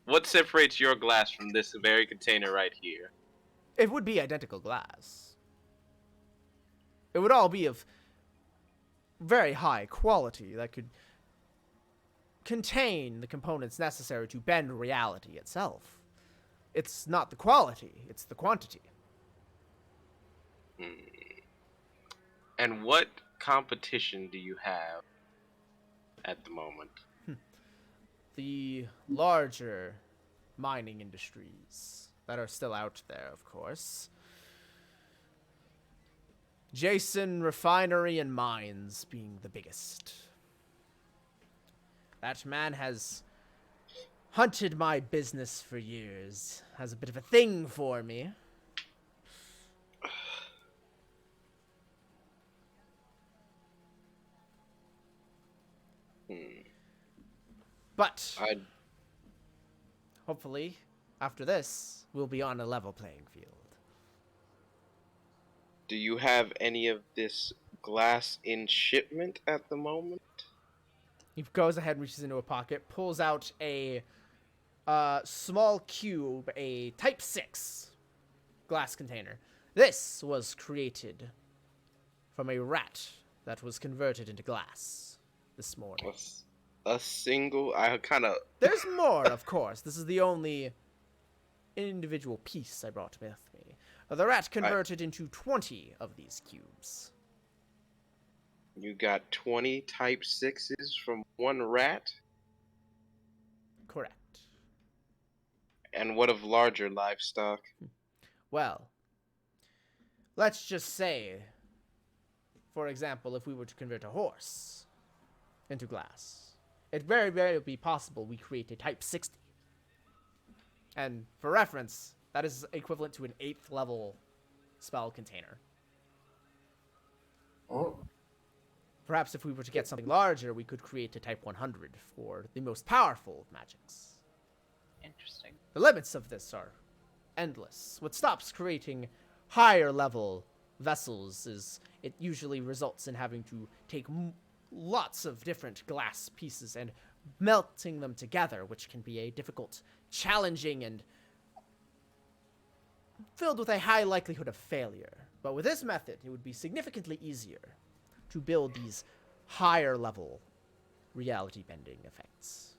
What separates your glass from this very container right here? It would be identical glass. It would all be of very high quality that could contain the components necessary to bend reality itself. It's not the quality, it's the quantity. And what competition do you have at the moment? The larger mining industries that are still out there, of course. Jason Refinery and Mines being the biggest. That man has hunted my business for years. Has a bit of a thing for me. But I hopefully, after this, we'll be on a level playing field. Do you have any of this glass in shipment at the moment? He goes ahead and reaches into a pocket, pulls out a small cube, a Type 6 glass container. This was created from a rat that was converted into glass this morning. A single. I kind of. There's more, of course. This is the only individual piece I brought with me. The rat converted into 20 of these cubes. You got 20 Type 6s from one rat? Correct. And what of larger livestock? Well, let's just say, for example, if we were to convert a horse into glass, it very, very be possible we create a Type 60. And for reference, that is equivalent to an 8th level spell container. Oh. Perhaps if we were to get something larger, we could create a Type 100 for the most powerful of magics. Interesting. The limits of this are endless. What stops creating higher level vessels is it usually results in having to take lots of different glass pieces and melting them together, which can be a difficult, challenging, and filled with a high likelihood of failure. But with this method, it would be significantly easier to build these higher level reality bending effects.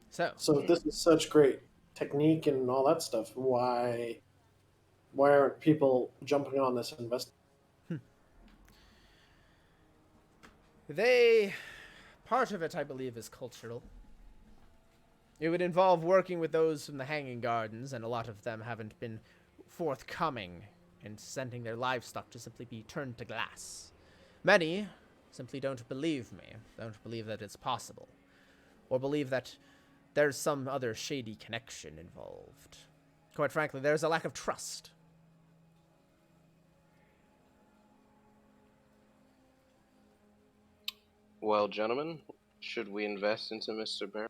So if this is such great technique and all that stuff, why aren't people jumping on this and investing? Part of it, I believe, is cultural. It would involve working with those from the Hanging Gardens, and a lot of them haven't been forthcoming in sending their livestock to simply be turned to glass. Many simply don't believe me, don't believe that it's possible, or believe that there's some other shady connection involved. Quite frankly, there's a lack of trust. Well, gentlemen, should we invest into Mr. Bear?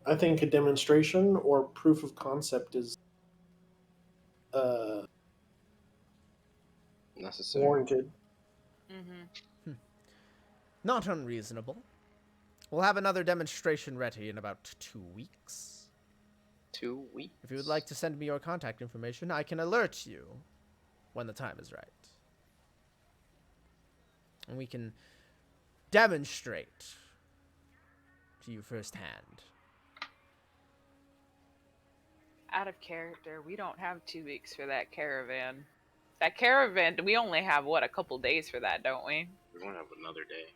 I think a demonstration or proof of concept is Necessary. warranted. Mm-hmm. Not unreasonable. We'll have another demonstration ready in about 2 weeks. 2 weeks? If you would like to send me your contact information, I can alert you when the time is right. And we can demonstrate to you firsthand. Out of character, we don't have 2 weeks for that caravan. That caravan, we only have, what, a couple days for that, don't we? We're gonna have another day.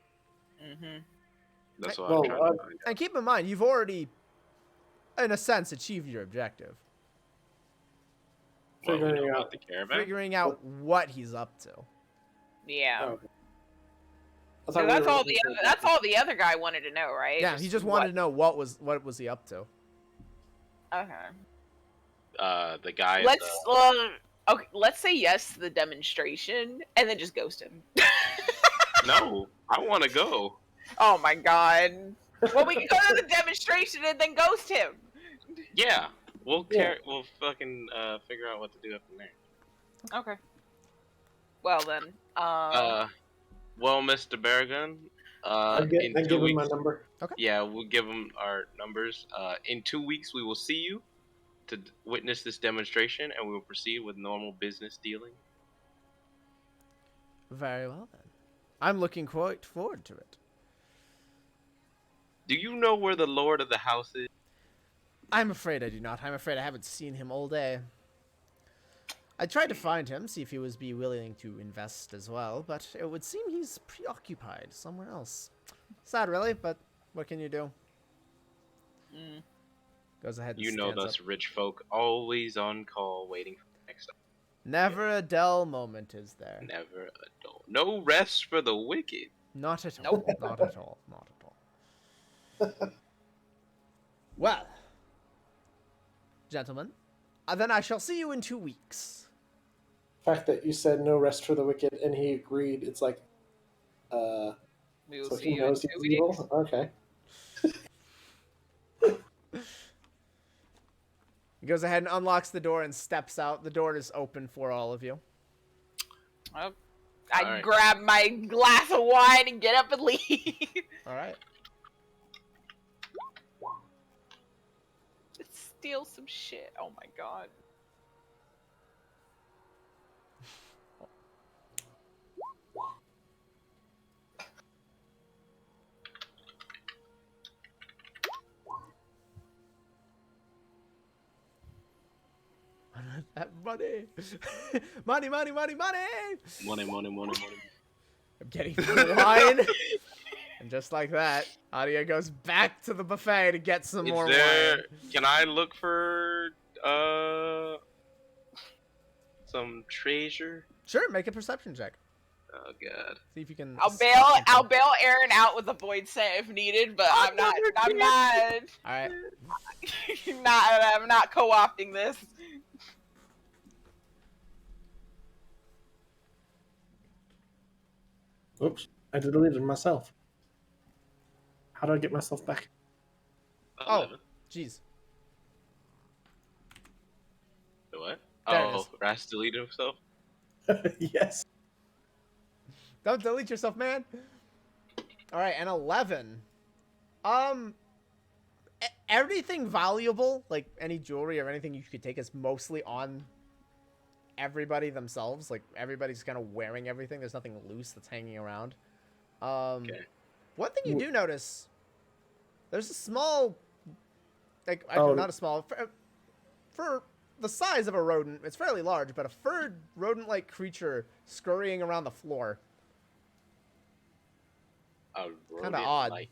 Mm-hmm. That's what Well, I'm trying to find out. And keep in mind, you've already, in a sense, achieved your objective. Well, we know Figuring about out- the caravan. Figuring out what he's up to. Yeah. Oh, okay. I So thought we that's were all looking the for- that's all the other guy wanted to know, right? Yeah, he just wanted to know what was he up to. Okay. The guy. Okay. Let's say yes to the demonstration, and then just ghost him. No, I want to go. Oh my god. Well, we can go to the demonstration and then ghost him. Yeah, we'll Yeah. we'll fucking figure out what to do after there. Okay. Well then. Well, Mr. Beargun, I in give 2 him my weeks, number. yeah, we'll give him our numbers. In 2 weeks, we will see you to witness this demonstration, and we will proceed with normal business dealing. Very well then. I'm looking quite forward to it. Do you know where the Lord of the House is? I'm afraid I do not. I'm afraid I haven't seen him all day. I tried to find him, see if he would be willing to invest as well, but it would seem he's preoccupied somewhere else. Sad, really, but what can you do? Mm. Goes ahead and You know stands those up. rich folk always on call, waiting for the next. Never a dull moment, is there? Never a dull. No rest for the wicked. Not at all. Not at all. Not at all. Well, gentlemen, Then I shall see you in 2 weeks. The fact that you said no rest for the wicked and he agreed, it's like, We will so see he you in knows 2 he's weeks. evil? Okay. He goes ahead and unlocks the door and steps out. The door is open for all of you. Oh, I Alright. grab my glass of wine and get up and leave. All right. Let's steal some shit. Oh my god. That money. Money, money, money, money. Money. I'm getting the wine. And just like that, Adia goes back to the buffet to get some more wine. Can I look for some treasure? Sure, make a perception check. Oh god. See if you can. I'll bail Aaron out with a void set if needed, but I'm not All right. I'm not co-opting this. Oops. I deleted myself. How do I get myself back? Oh, jeez. The what? There it Oh, is. Ras deleted himself? Yes. Don't delete yourself, man. All right, and 11. Everything valuable, like any jewelry or anything you could take, is mostly on everybody themselves. Like everybody's kind of wearing everything. There's nothing loose that's hanging around. Okay. One thing you do notice, there's a small, like Oh. not a small, for the size of a rodent, it's fairly large, but a furred rodent-like creature scurrying around the floor. Kind of odd. Like,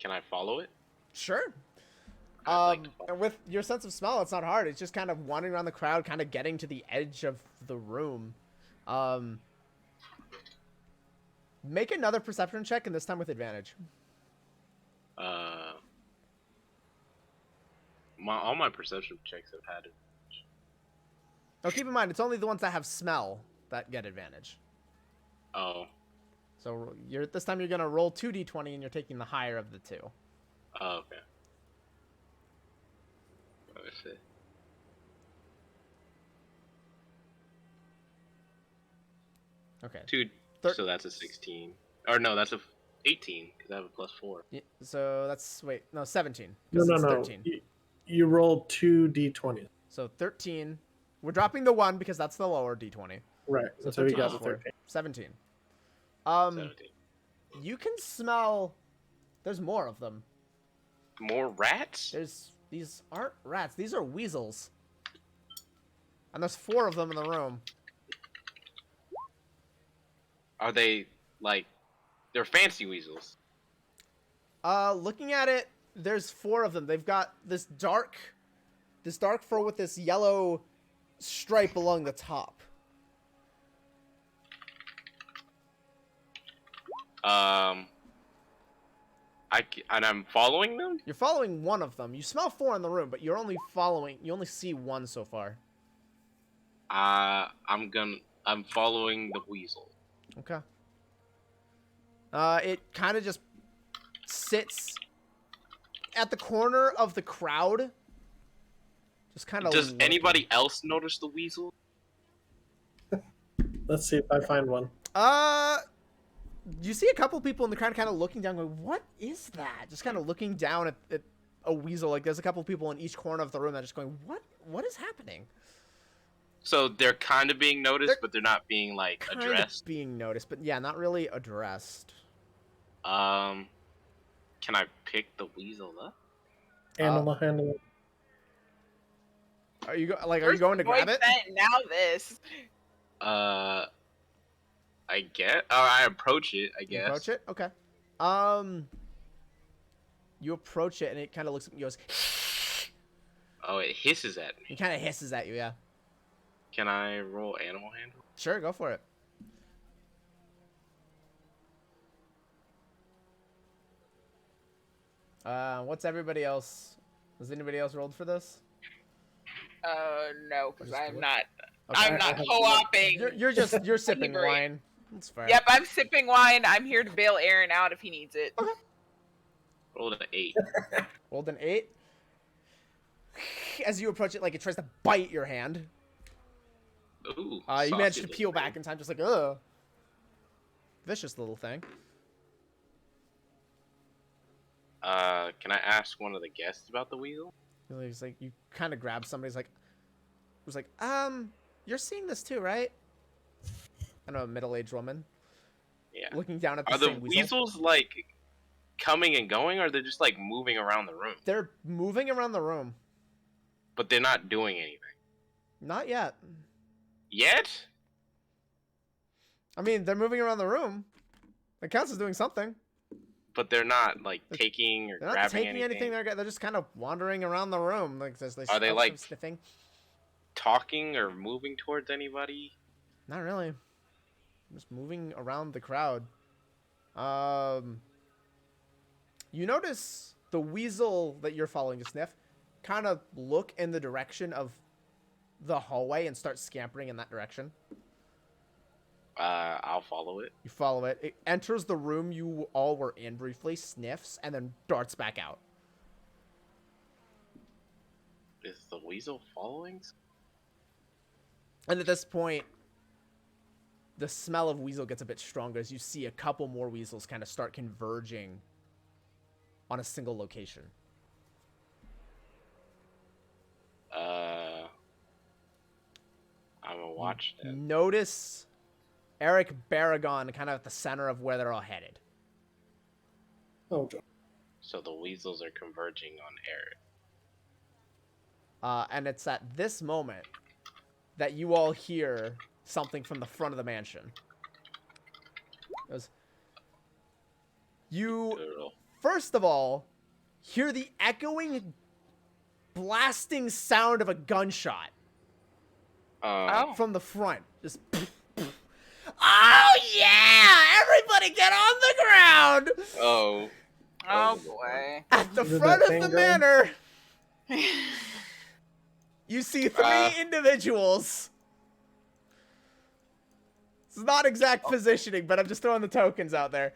can I follow it? Sure. I'd like to follow. And with your sense of smell, it's not hard. It's just kind of wandering around the crowd, kind of getting to the edge of the room. Make another perception check, and this time with advantage. All my perception checks have had it. Now keep in mind, it's only the ones that have smell that get advantage. Oh. So this time you're gonna roll 2d20, and you're taking the higher of the two. Oh, okay. Let me see. Okay. So that's a 16. Or no, that's a 18 because I have a +4. Yeah, so that's 17. No, 'Cause no, it's no. 13. You rolled 2d20s. So 13. We're dropping the 1 because that's the lower d20. Right. So So he 13 got plus the 4. 13. 17. 17. You can smell. There's more of them. More rats? These aren't rats. These are weasels. And there's 4 of them in the room. Are they like? They're fancy weasels. Looking at it, there's 4 of them. They've got this dark fur with this yellow stripe along the top. And I'm following them. You're following one of them. You smell 4 in the room, but you only see 1 so far. I'm following the weasel. Okay. It kind of just sits at the corner of the crowd. Just kind of. Does anybody else notice the weasel? Let's see if I find one. You see a couple people in the crowd kind of looking down, going, "What is that?" Just kind of looking down at a weasel. Like there's a couple people in each corner of the room that are just going, "What is happening?" So they're kind of being noticed, but they're not being like Kind addressed. of being noticed, but yeah, not really addressed. Can I pick the weasel up? Animal handling. Are you going to grab it? Now this. I get. I approach it. I You guess. approach it? Okay. You approach it, and it kind of looks at you, goes, Oh, it hisses at me. it kind of hisses at you, yeah. Can I roll animal handle? Sure, go for it. What's everybody else? Has anybody else rolled for this? No, because Just I'm what? not. Okay. I'm not co-oping. You're sipping brain. wine. That's fair. Yep, I'm sipping wine. I'm here to bail Aaron out if he needs it. Okay. Rolled an 8. Rolled an 8. As you approach it, like it tries to bite your hand. Ooh. You managed to saucy peel little back in time, just like, ugh. Vicious little thing. thing. Can I ask one of the guests about the weasel? He's like, you kind of grab somebody's like, was like, you're seeing this too, right? I know, a middle-aged woman. Yeah. Looking down at the Are the same weasel. weasels like coming and going, or are they just like moving around the room? They're moving around the room. But they're not doing anything. Not yet. Yet? I mean, they're moving around the room. That counts as doing something. But they're not like taking or They're not grabbing taking anything. They're just kind of wandering around the room. Like, Are they, like- sniffing? Talking or moving towards anybody? Not really. Just moving around the crowd. You notice the weasel that you're following to sniff kind of look in the direction of the hallway and start scampering in that direction. I'll follow it. You follow it. It enters the room you all were in briefly, sniffs, and then darts back out. Is the weasel following? And at this point, the smell of weasel gets a bit stronger as you see a couple more weasels kind of start converging on a single location. I'm gonna watch that. Notice Eric Baragon kind of at the center of where they're all headed. Oh, Joe. So the weasels are converging on Eric. And it's at this moment that you all hear something from the front of the mansion. It was, you, Brutal. first of all, hear the echoing, blasting sound of a gunshot Oh. from the front. Just. Oh yeah! Everybody get on the ground! Oh. Oh boy. At the Is it front that of the thing going? manor, you see three individuals. It's not exact positioning, but I'm just throwing the tokens out there.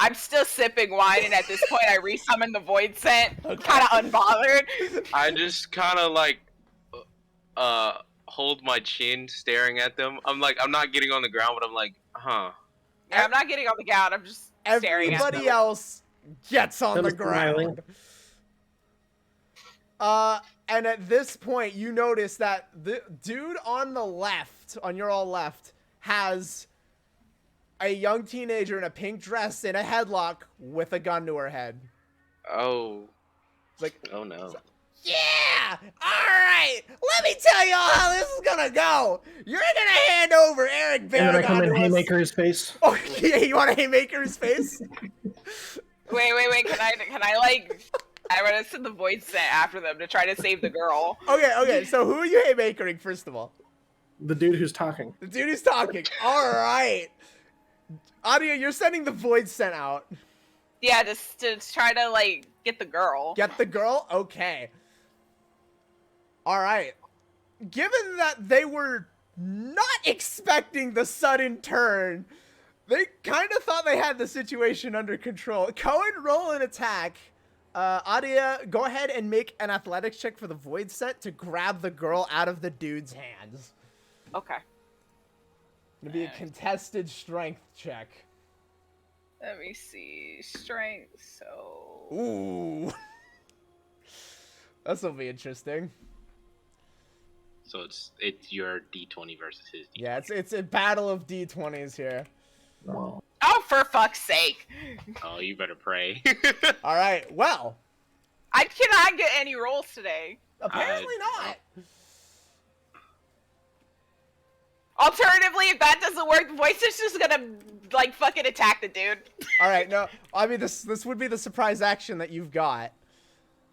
I'm still sipping wine, and at this point, I resummon the void scent, Okay. kind of unbothered. I just kind of like, hold my chin, staring at them. I'm not getting on the ground, but I'm like, huh. Yeah, I'm not getting on the ground. I'm just staring at Everybody them. else gets on the Still smiling. ground. And at this point, you notice that the dude on the left, on your all left, has a young teenager in a pink dress in a headlock with a gun to her head. Oh. It's like, Oh no. yeah! Alright! Let me tell y'all how this is gonna go! You're gonna hand over Eric And then I come Baragon in to us. haymaker his face. Oh, yeah, you want a haymaker his face? Wait. Can I like? I want to send the void scent after them to try to save the girl. Okay, so who are you haymakering, first of all? The dude who's talking. The dude who's talking. Alright. Adia, you're sending the void scent out. Yeah, just to try to like get the girl. Get the girl? Okay. Alright. Given that they were not expecting the sudden turn, they kind of thought they had the situation under control. Cohen, roll an attack. Adia, go ahead and make an athletics check for the void set to grab the girl out of the dude's hands. Okay. It'll be a contested strength check. Let me see. Strength. So. Ooh. This will be interesting. So it's your D20 versus his D20. Yeah, it's a battle of D20s here. Wow. Oh, for fuck's sake! Oh, you better pray. All right. Well, I cannot get any rolls today. apparently not. Alternatively, if that doesn't work, the voice is just gonna like fucking attack the dude. All right. No, I mean this would be the surprise action that you've got.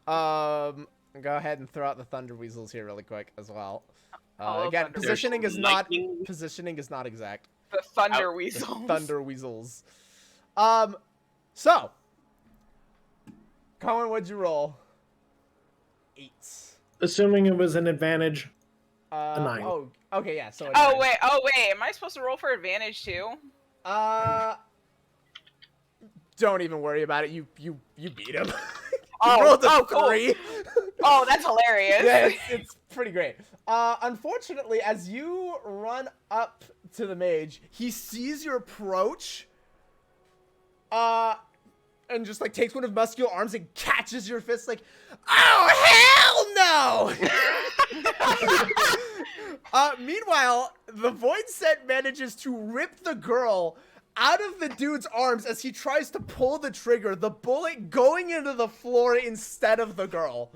Go ahead and throw out the thunder weasels here really quick as well. Oh, Again, thunder positioning is weasels. not exact. The thunder The weasels. thunder weasels. So, Cohen, what'd you roll? 8. Assuming it was an advantage. A 9. Oh, okay, yeah. So. Oh wait, am I supposed to roll for advantage too? Don't even worry about it. You beat him. Oh, rolled a cool. 3. Oh, that's hilarious. Yeah, it's pretty great. Unfortunately, as you run up to the mage, he sees your approach, and just like takes one of muscular arms and catches your fist like, oh hell no! Meanwhile, the void set manages to rip the girl out of the dude's arms as he tries to pull the trigger, the bullet going into the floor instead of the girl.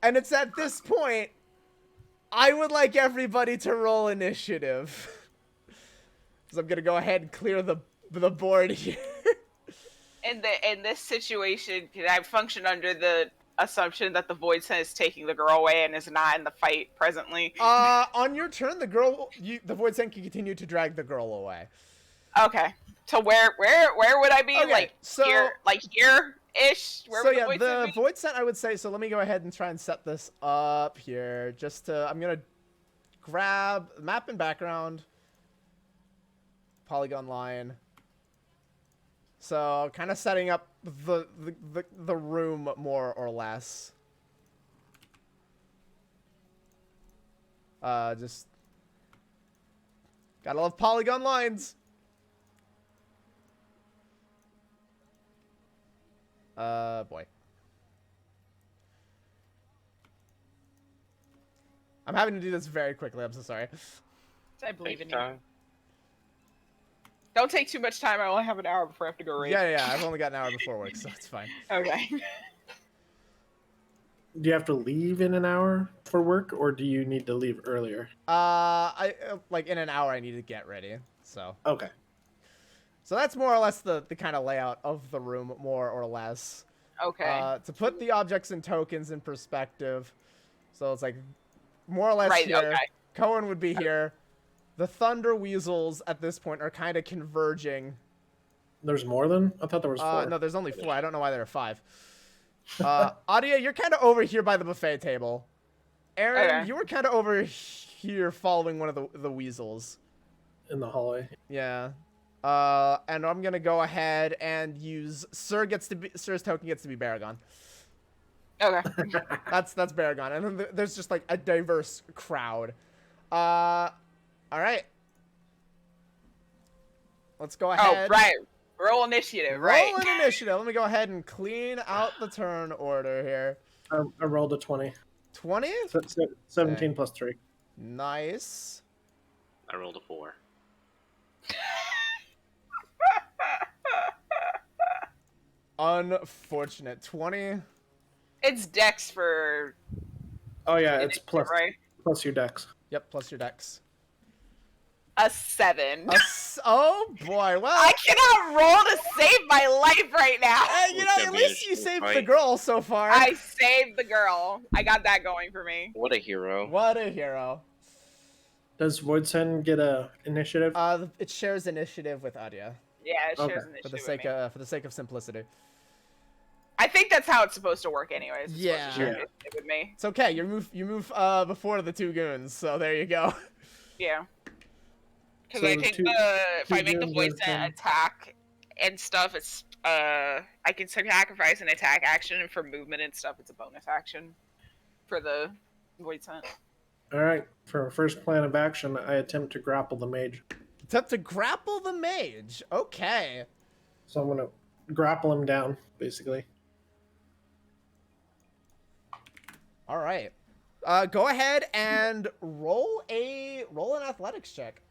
And it's at this point, I would like everybody to roll initiative. So I'm gonna go ahead and clear the board here. In this situation, can I function under the assumption that the Void Sen is taking the girl away and is not in the fight presently? On your turn, the Void Sen can continue to drag the girl away. Okay. So where would I be? Okay, Like here-ish? Where So would yeah, Void Sen the be? Void Sen, I would say, so let me go ahead and try and set this up here. I'm gonna grab map and background, polygon line. So kind of setting up the room more or less. Just gotta love polygon lines. Boy. I'm having to do this very quickly. I'm so sorry. I believe in Take you. time. Don't take too much time. I only have an hour before I have to go raid. Yeah. I've only got an hour before work, so it's fine. Okay. Do you have to leave in an hour for work, or do you need to leave earlier? I like in an hour I need to get ready. So Okay. that's more or less the kind of layout of the room, more or less. Okay. To put the objects and tokens in perspective, so it's like more or less Right, here. okay. Cohen would be here. The Thunder Weasels at this point are kind of converging. There's more than? I thought there was 4. No, there's only 4. I don't know why there are 5. Adia, you're kind of over here by the buffet table. Aaron, Okay. you were kind of over here following one of the weasels. In the hallway. Yeah. And I'm gonna go ahead and use Sir's token gets to be Baragon. Okay. That's Baragon, and then there's just like a diverse crowd. All right. Let's go ahead. Oh, right. Roll initiative, right? Roll an initiative. Let me go ahead and clean out the turn order here. I rolled a 20. 20? 17 Okay. plus 3. Nice. I rolled a 4. Unfortunate. 20. It's Dex for Oh yeah, it's initiative, right? plus your dex. Yep, plus your dex. A 7. Oh boy. Well, I cannot roll to save my life right now. hey, you know, It's at gonna be least a you shit saved the fight. girl so far. I saved the girl. I got that going for me. What a hero. What a hero. Does Voidsen get a initiative? It shares initiative with Adia Yeah, it shares Okay. initiative for the with me. sake of simplicity. I think that's how it's supposed to work anyways. It's Yeah. supposed to share Yeah. initiative with me. It's okay. You move before the 2 goons, so there you go. Yeah. Because So I the think two- if I two make the goons voice are ten. attack and stuff, it's I can sacrifice an attack action, and for movement and stuff, it's a bonus action for the void scent. All right. For our first plan of action, I attempt to grapple the mage. Attempt to grapple the mage. Okay. So I'm gonna grapple him down, basically. All right. Go ahead and roll an athletics check.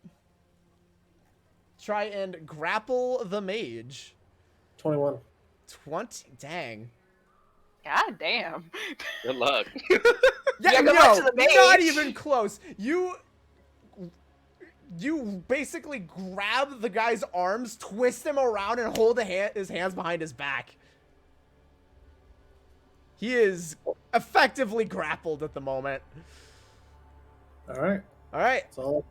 Try and grapple the mage. 21. 20. Dang. God damn. Good luck. Yeah, good no, luck to the mage. not even close. You basically grab the guy's arms, twist him around, and hold his hands behind his back. He is effectively grappled at the moment. All right. All right. It's all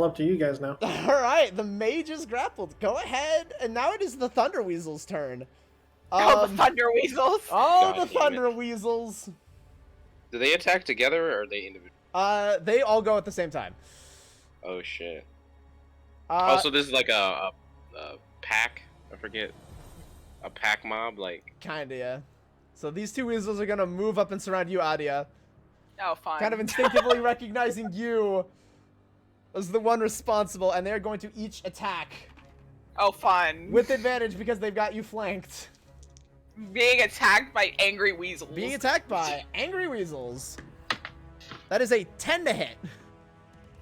up to you guys now. All right. The mage is grappled. Go ahead. And now it is the Thunder Weasel's turn. Oh, the Thunder Weasels. Oh, God the damn it. Thunder Weasels. Do they attack together or are they individual? They all go at the same time. Oh shit. Also, this is like a pack. I forget. A pack mob, like. kinda, yeah. So these two weasels are gonna move up and surround you, Adia. Oh, fine. Kind of instinctively recognizing you as the one responsible, and they're going to each attack Oh, fun. with advantage because they've got you flanked. Being attacked by angry weasels. Being attacked by angry weasels. That is a 10 to hit.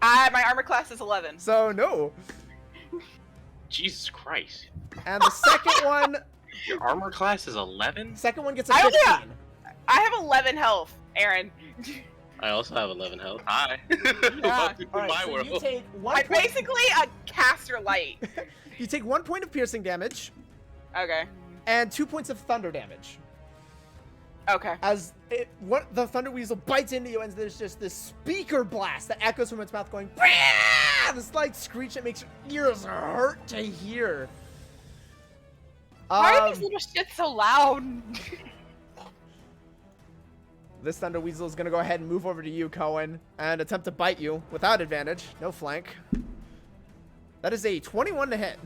My armor class is 11. So no. Jesus Christ. And the second one, Your armor class is 11? second one gets a I 15. only I have 11 health, Aaron. I also have 11 health. Hi. Yeah. Welcome to All right, my so world. you take one I'm point. basically a caster light. You take 1 point of piercing damage Okay. and 2 points of thunder damage. Okay. As the thunder weasel bites into you, and there's just this speaker blast that echoes from its mouth, going "Bah!" This like screech that makes your ears hurt to hear. Why are these little shits so loud? This thunder weasel is gonna go ahead and move over to you, Cohen, and attempt to bite you without advantage. No flank. That is a 21 to hit.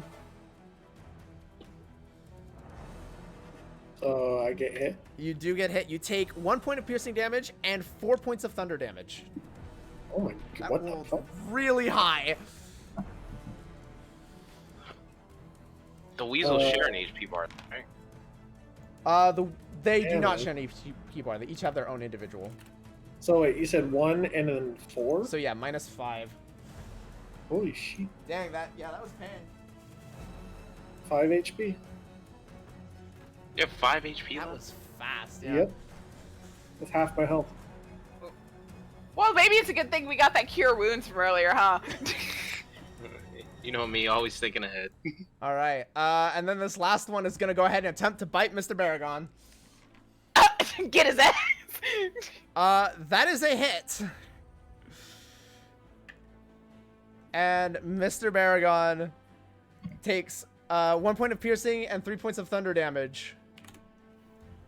So I get hit. You do get hit. You take 1 point of piercing damage and 4 points of thunder damage. Oh my That god, what the rolled fuck? really high. The weasels share an HP bar, right? They do Damn not it. share an HP bar. They each have their own individual. So wait, you said 1 and then 4? So yeah, -5. Holy shit. Dang, that was pain. 5 HP? You have 5 HP That left? was fast. Yeah. Yep. That's half my health. Well, maybe it's a good thing we got that cure wounds from earlier, huh? You know me, always thinking ahead. All right. And then this last one is gonna go ahead and attempt to bite Mr. Baragon. Get his ass. That is a hit. And Mr. Baragon takes 1 point of piercing and 3 points of thunder damage.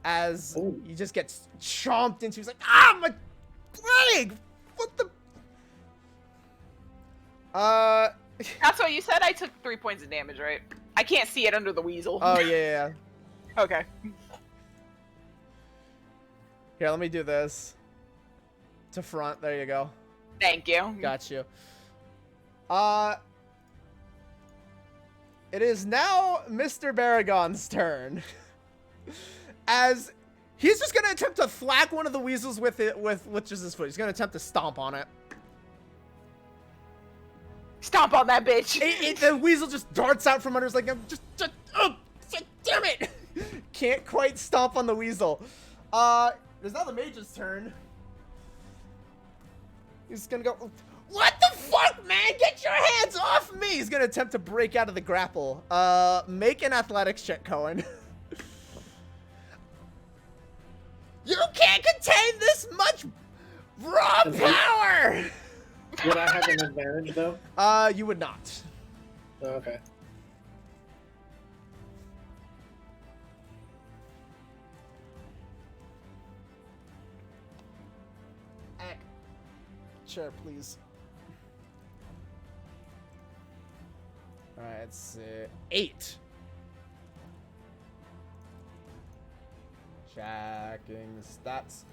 As Ooh. he just gets chomped into. He's like, ah, my leg! What the? That's what you said. I took 3 points of damage, right? I can't see it under the weasel. Oh, yeah. Okay. Here, let me do this. To front. There you go. Thank you. Got you. It is now Mr. Baragon's turn. As he's just gonna attempt to thwack one of the weasels with just his foot. He's gonna attempt to stomp on it. Stomp on that bitch. The weasel just darts out from under his leg. Oh, damn it! Can't quite stomp on the weasel. It's now the mage's turn. He's gonna go. What the fuck, man? Get your hands off me! He's gonna attempt to break out of the grapple. Make an athletics check, Cohen. You can't contain this much raw power! Would I have an advantage though? You would not. Oh, okay. Chair, please. Alright, it's 8. Checking the stats.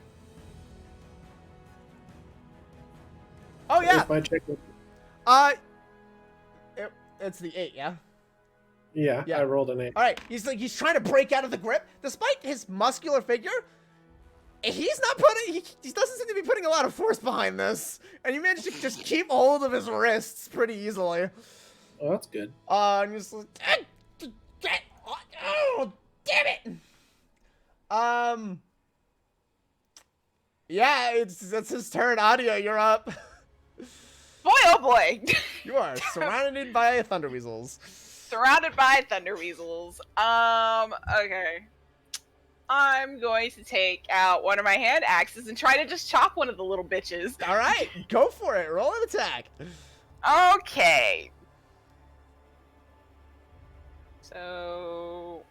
Oh yeah. Here's my check. It's the 8, yeah. Yeah, Yeah. I rolled an 8. All right, he's trying to break out of the grip, despite his muscular figure. He's not putting. He doesn't seem to be putting a lot of force behind this, and you managed to just keep hold of his wrists pretty easily. Oh, that's good. And you're just like, oh, damn it. Yeah, it's his turn. Adia, you're up. Boy, oh boy. You are surrounded by thunder weasels. Surrounded by thunder weasels. Okay. I'm going to take out one of my hand axes and try to just chop one of the little bitches. All right, go for it. Roll an attack. Okay. So.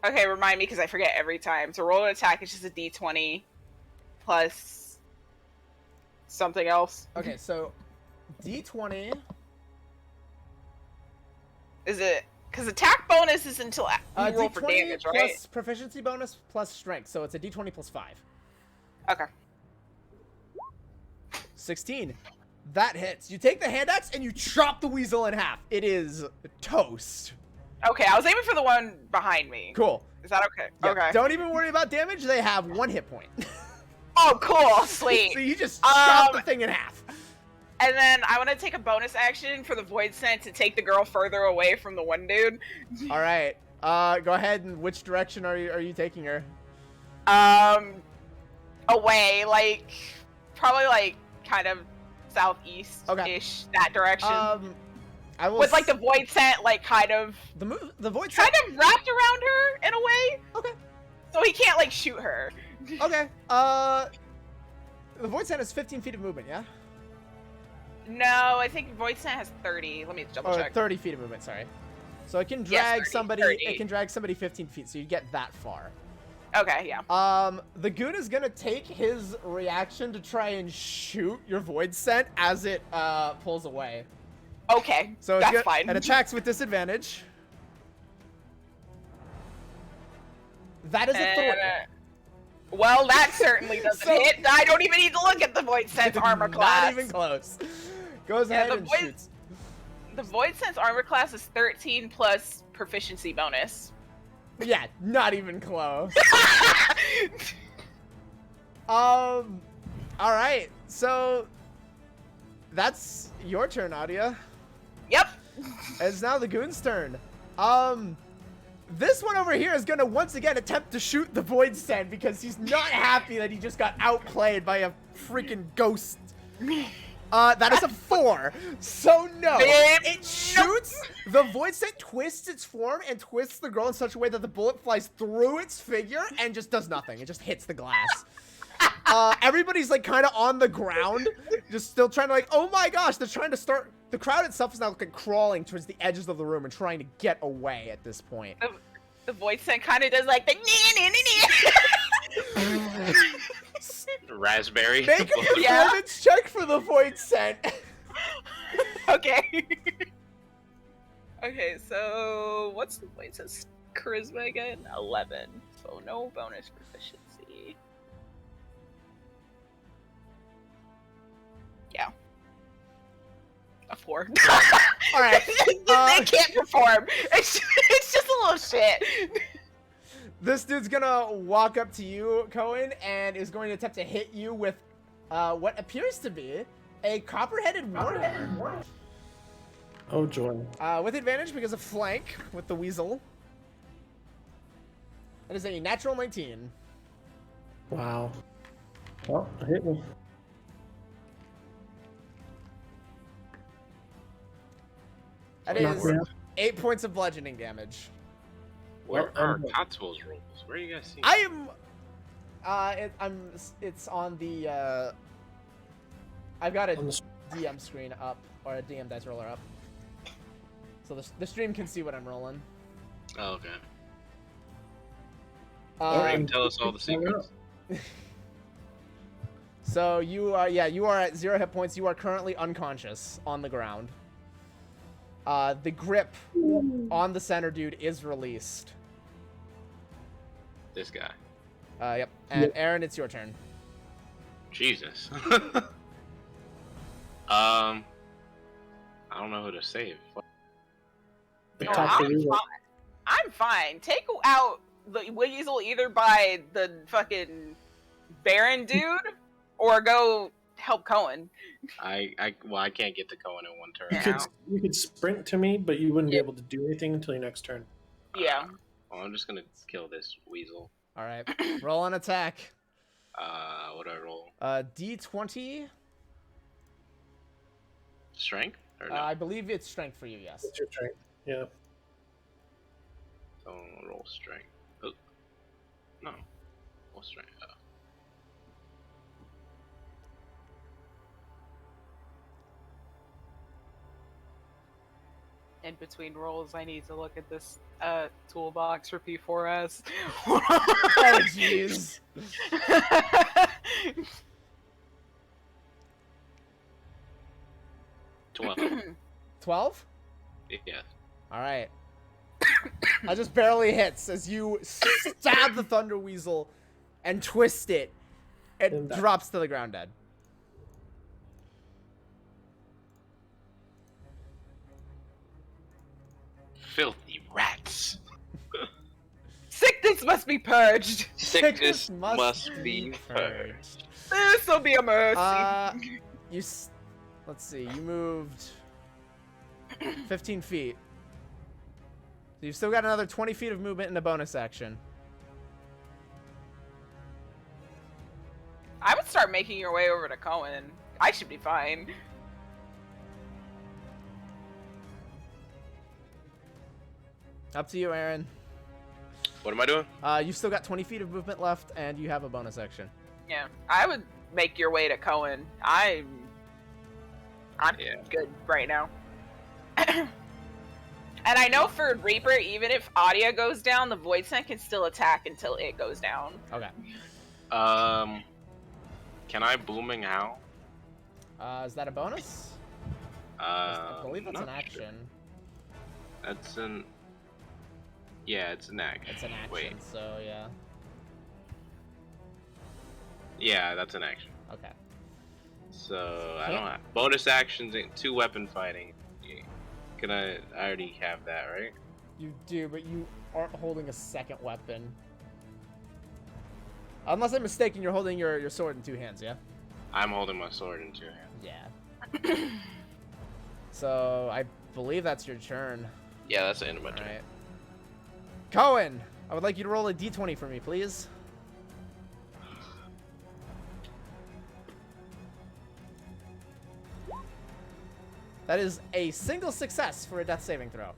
Okay, remind me because I forget every time. So roll an attack. It's just a d20 plus something else. Okay, so D20. Is it because attack bonus is until you roll for D20 damage, right? plus proficiency bonus plus strength, so it's a D20 plus 5. Okay. 16. That hits. You take the hand axe and you chop the weasel in half. It is toast. Okay, I was aiming for the one behind me. Cool. Is that okay? Yeah, Okay. Don't even worry about damage. They have 1 hit point. Oh, cool. Sweet. So you just chop the thing in half. And then I want to take a bonus action for the Void Scent to take the girl further away from the one dude. All right. Go ahead. And which direction are you taking her? Away, like probably like kind of southeast-ish, Okay. that direction. I will. With like the Void Scent, like kind of the void kind of wrapped around her in a way. Okay. So he can't like shoot her. Okay. The void scent has 15 feet of movement. Yeah. No, I think Void Scent has 30. Let me double Or check. 30 feet of movement. Sorry. So it can Yes, drag 30, somebody. 30. It can drag somebody 15 feet. So you get that far. Okay, yeah. The goon is gonna take his reaction to try and shoot your void scent as it pulls away. Okay, So that's fine. It attacks with disadvantage. That is a 3. Well, that certainly doesn't So- hit. I don't even need to look at the Void Sense armor class. Not even close. Goes Yeah, ahead the and void- shoots. The Void Sense armor class is 13 plus proficiency bonus. Yeah, not even close. All right. So that's your turn, Adia. Yep. It's now the goon's turn. This one over here is gonna once again attempt to shoot the void scent because he's not happy that he just got outplayed by a freaking ghost. That is a 4. So no, it shoots. The void scent twists its form and twists the girl in such a way that the bullet flies through its figure and just does nothing. It just hits the glass. Everybody's like kind of on the ground, just still trying to like, oh my gosh, they're trying to start. The crowd itself is now like crawling towards the edges of the room and trying to get away at this point. The Void Scent kind of does like the Raspberry. Make a Yeah. performance check for the void scent. Okay. Okay, so what's the Void Scent's charisma again? 11. So no bonus proficiency. Yeah. A 4. All right. They can't perform. It's just a little shit. This dude's gonna walk up to you, Cohen, and is going to attempt to hit you with what appears to be a copper-headed warhead. Oh joy. With advantage because of flank with the weasel. That is a natural 19. Wow. Well, hit me. That Knock is me out. 8 points of bludgeoning damage. Where Well, are Cotswolds rolls? Where are you guys seeing? I am. It's on the. I've got a On the DM screen up or a DM dice roller up, so the stream can see what I'm rolling. Oh, okay. Um, You can tell us all the secrets. So you are at 0 hit points. You are currently unconscious on the ground. The grip on the center dude is released. This guy. Yep. And Aaron, it's your turn. Jesus. I don't know who to save. The No, top I'm three. fine. I'm fine. Take out the weasel either by the fucking Baron dude or go help Cohen. I can't get to Cohen in one turn. You could you could sprint to me, but you wouldn't be Yep. able to do anything until your next turn. Yeah. Well, I'm just gonna kill this weasel. All right. Roll an attack. What do I roll? D20. Strength or no? I believe it's strength for you. Yes. It's your turn. Yeah. So roll strength. Oh. No. Roll strength. In between rolls, I need to look at this toolbox for P4S. Oh jeez. 12. 12? Yeah. All right. I just barely hits as you stab the Thunder Weasel and twist it. It And die. drops to the ground dead. Filthy rats. Sickness must be purged. Sickness must be purged. This will be a mercy. Let's see. You moved 15 feet. So you've still got another 20 feet of movement in a bonus action. I would start making your way over to Cohen. I should be fine. Up to you, Aaron. What am I doing? You've still got 20 feet of movement left, and you have a bonus action. Yeah, I would make your way to Cohen. I'm Yeah. good right now. And I know for Reaper, even if Audia goes down, the Void Sent can still attack until it goes down. Okay. Can I booming howl? Is that a bonus? I believe that's an action. That's an. Yeah, it's an action. It's an action, Wait. so yeah. Yeah, that's an action. Okay. So I don't have bonus actions in 2 weapon fighting. Can I already have that, right? You do, but you aren't holding a second weapon. Unless I'm mistaken, you're holding your sword in 2 hands, yeah? I'm holding my sword in 2 hands. Yeah. So I believe that's your turn. Yeah, that's the end of my All turn. right. Cohen, I would like you to roll a d20 for me, please. That is a single success for a death saving throw.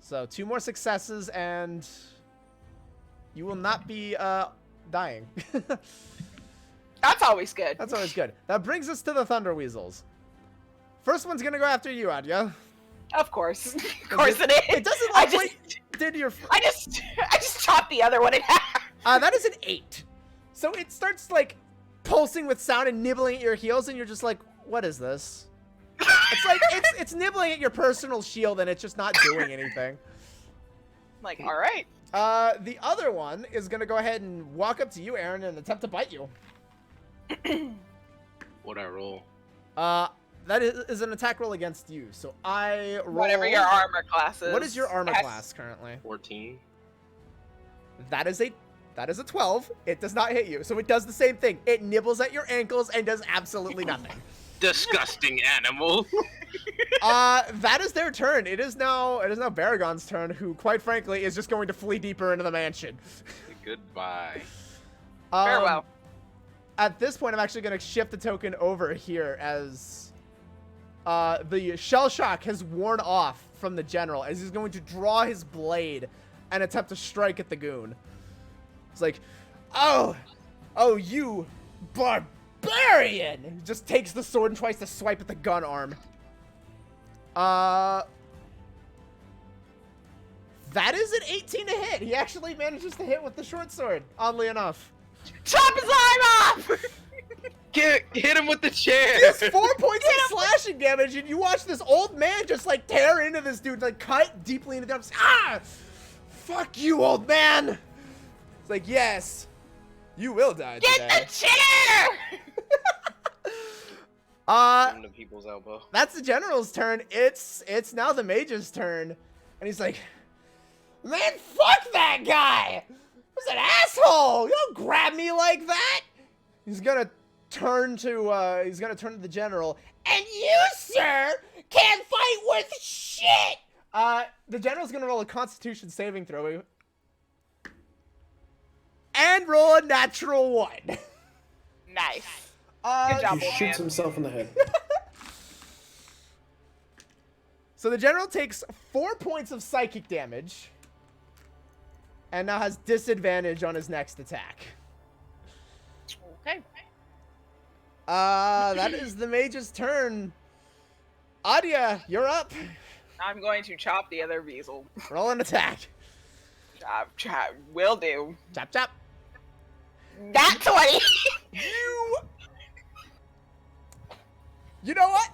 So 2 more successes and you will not be dying. That's always good. That's always good. That brings us to the Thunder Weasels. First one's gonna go after you, Adya. Of course. Of course it is. It doesn't I like just, what you did to your I just chopped the other one in half. that is an 8. So it starts like pulsing with sound and nibbling at your heels, and you're just like, what is this? It's like it's nibbling at your personal shield and it's just not doing anything. Like, all right. The other one is gonna go ahead and walk up to you, Aaron, and attempt to bite you. What'd I roll? That is an attack roll against you. So I roll Whatever your armor class is. What is your armor Yes. class currently? 14. That is a 12. It does not hit you. So it does the same thing. It nibbles at your ankles and does absolutely nothing. Disgusting animal. That is their turn. It is now Baragon's turn, who quite frankly is just going to flee deeper into the mansion. Goodbye. Farewell. At this point, I'm actually going to shift the token over here as the shell shock has worn off from the general, as he's going to draw his blade and attempt to strike at the goon. It's like, oh, you barbarian! He just takes the sword and tries to swipe at the gun arm. That is an 18 to hit. He actually manages to hit with the short sword, oddly enough. Chop his arm off! Hit him with the chair. He has 4 points of slashing damage, and you watch this old man just like tear into this dude, like cut deeply into the arms. Ah! Fuck you, old man! It's like, yes, you will die today. Get the chair! From the people's elbow. That's the general's turn. It's now the mage's turn, and he's like, man, fuck that guy! He's an asshole! You don't grab me like that! He's gonna turn to the general, and you, sir, can't fight with shit! The general's gonna roll a constitution saving throw. And roll a natural 1. Nice. Good job, He old shoots man. himself in the head. So the general takes 4 points of psychic damage, and now has disadvantage on his next attack. Okay. That is the mage's turn. Adia, you're up. I'm going to chop the other weasel. Roll an attack. Chop. Will do. Chop, chop. That 20! You know what?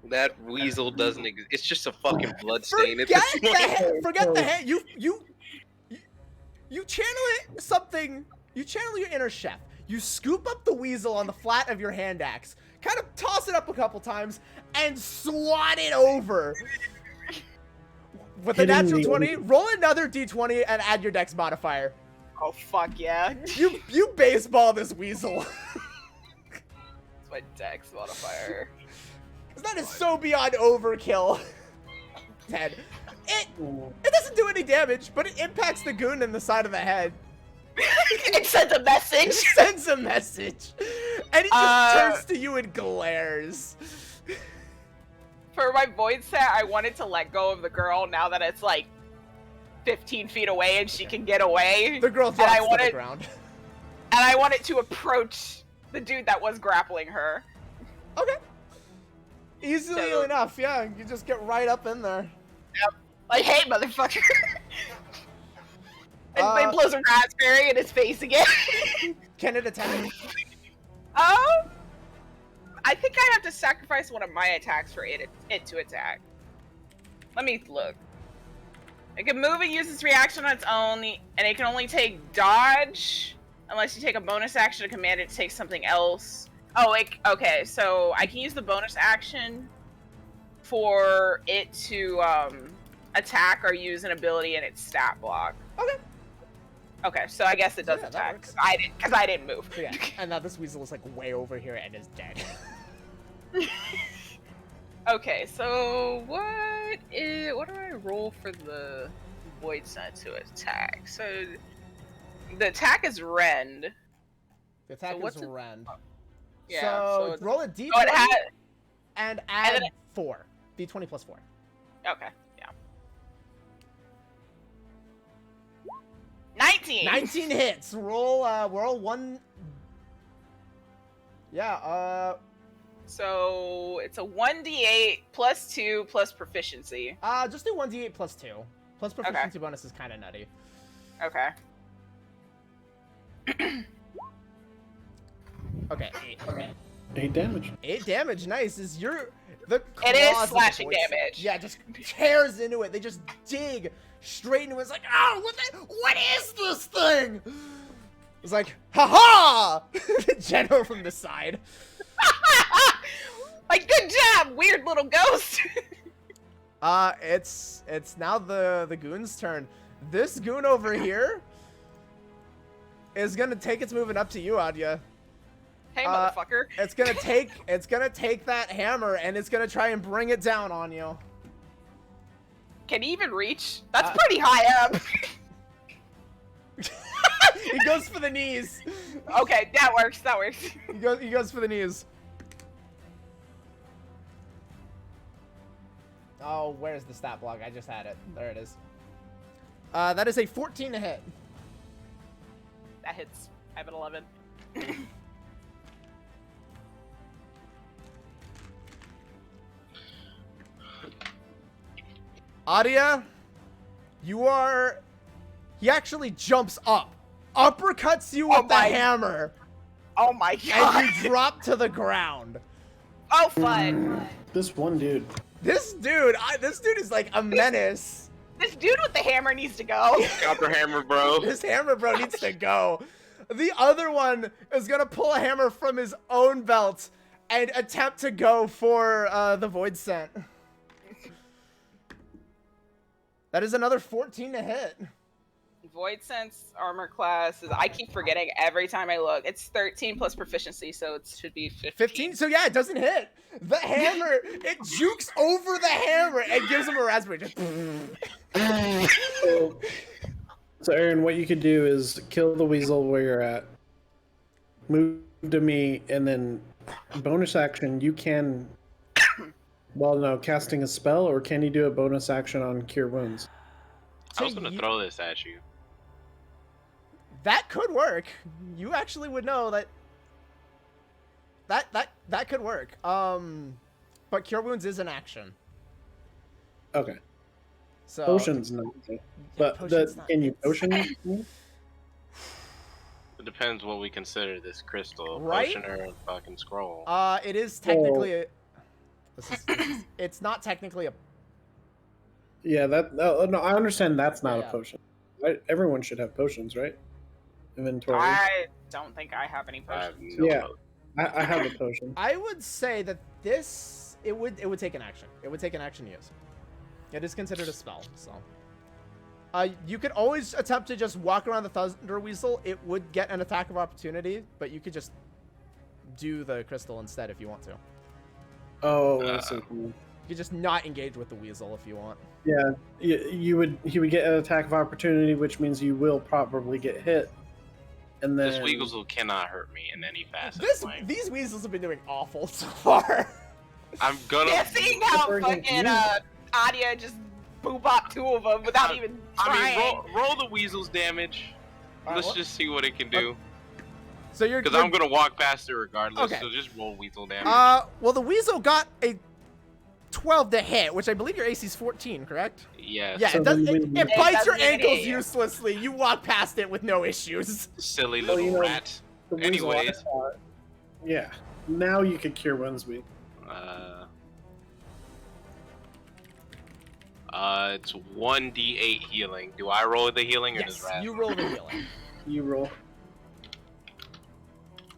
That weasel doesn't exist. It's just a fucking blood stain. At Forget this the point. head. Forget the head. You channel it something. You channel your inner chef. You scoop up the weasel on the flat of your hand axe, kind of toss it up a couple times, and swat it over. With a natural 20, roll another d20 and add your dex modifier. Oh, fuck yeah. You baseball this weasel. That's my dex modifier. That is so beyond overkill. 10. It doesn't do any damage, but it impacts the goon in the side of the head. It sends a message. It sends a message. And he just turns to you and glares. For my void set, I wanted to let go of the girl now that it's like 15 feet away and she can get away. The girl drops to the ground. And I wanted to approach the dude that was grappling her. Okay. Easily enough, yeah. You just get right up in there. Yep. Like, hey, motherfucker. And it blows a raspberry in his face again. Can it attack? I think I have to sacrifice one of my attacks for it to attack. Let me look. It can move and use its reaction on its own, and it can only take dodge unless you take a bonus action to command it to take something else. Oh, okay, so I can use the bonus action for it to attack or use an ability in its stat block. Okay. Okay, so I guess it does attack because I didn't move. Yeah, and now this weasel is like way over here and is dead. Okay, so what do I roll for the void set to attack? So the attack is rend. The attack is rend. Yeah. So roll a d20 and add 4. d20 plus 4. Okay. Yeah. 19. 19 hits. Roll one. Yeah. So it's a 1d8 plus 2 plus proficiency. Just do 1d8 plus 2. Plus proficiency bonus is kind of nutty. Okay. Okay, 8. Okay. 8 damage. 8 damage. Nice. It is slashing damage. Yeah, just tears into it. They just dig straight into it. It's like, oh, what is this thing? It's like, ha-ha! The general from the side. Like, good job, weird little ghost. It's now the goon's turn. This goon over here is gonna take its moving up to you, Adya. Hey, motherfucker. It's gonna take that hammer and it's gonna try and bring it down on you. Can he even reach? That's pretty high up. He goes for the knees. Okay, that works. He goes for the knees. Oh, where's the stat block? I just had it. There it is. That is a 14 to hit. That hits. I have an 11. Adya, he actually jumps up, uppercuts you with the hammer. Oh my god. And you drop to the ground. Oh, fun. This one dude. This dude is like a menace. This dude with the hammer needs to go. Copper hammer, bro. This hammer bro needs to go. The other one is gonna pull a hammer from his own belt and attempt to go for the void scent. That is another 14 to hit. Void Sense armor class is, I keep forgetting every time I look. It's 13 plus proficiency, so it should be 15. 15? So yeah, it doesn't hit. The hammer, it jukes over the hammer and gives him a raspberry. Just So Aaron, what you could do is kill the weasel where you're at, move to me, and then bonus action, you can, well, no, casting a spell, or can you do a bonus action on Cure Wounds? I was gonna throw this at you. That could work. You actually would know that That could work. But Cure Wounds is an action. Okay. So Potions, no. Okay. But potion's not can you it. potion me? It depends what we consider this crystal. Right? Potion or a fucking scroll. It is technically a... it's not technically a... Yeah, no, I understand that's not Yeah. a potion. Right? Everyone should have potions, right? Inventory. I don't think I have any I have potions. no Yeah. clue. I have a potion. I would say that this... It would take an action. It would take an action to use. It is considered a spell, so... you could always attempt to just walk around the Thunder Weasel. It would get an attack of opportunity, but you could just do the crystal instead if you want to. Oh, I see. You could just not engage with the Weasel if you want. Yeah, he would get an attack of opportunity, which means you will probably get hit. And then This weasel cannot hurt me in any facet. These Weasels have been doing awful so far. I'm gonna. Yeah, seeing how We're fucking gonna- Adia just boop up two of them without even trying. I mean, roll the weasel's damage. Alright, Let's what? just see what it can do. So you're... Because I'm gonna walk past it regardless. Okay. So just roll weasel damage. Well, the Weasel got a 12 to hit, which I believe your AC is 14, correct? Yes. Yeah, So it, does, then it, we- it It bites your doesn't hit ankles you. uselessly. You walk past it with no issues. Silly Well, little you know, rat. the weasel I Anyways. thought- yeah. Now you could cure wounds with. It's 1d8 healing. Do I roll the healing or does Yes, Rat? you roll the healing. You roll.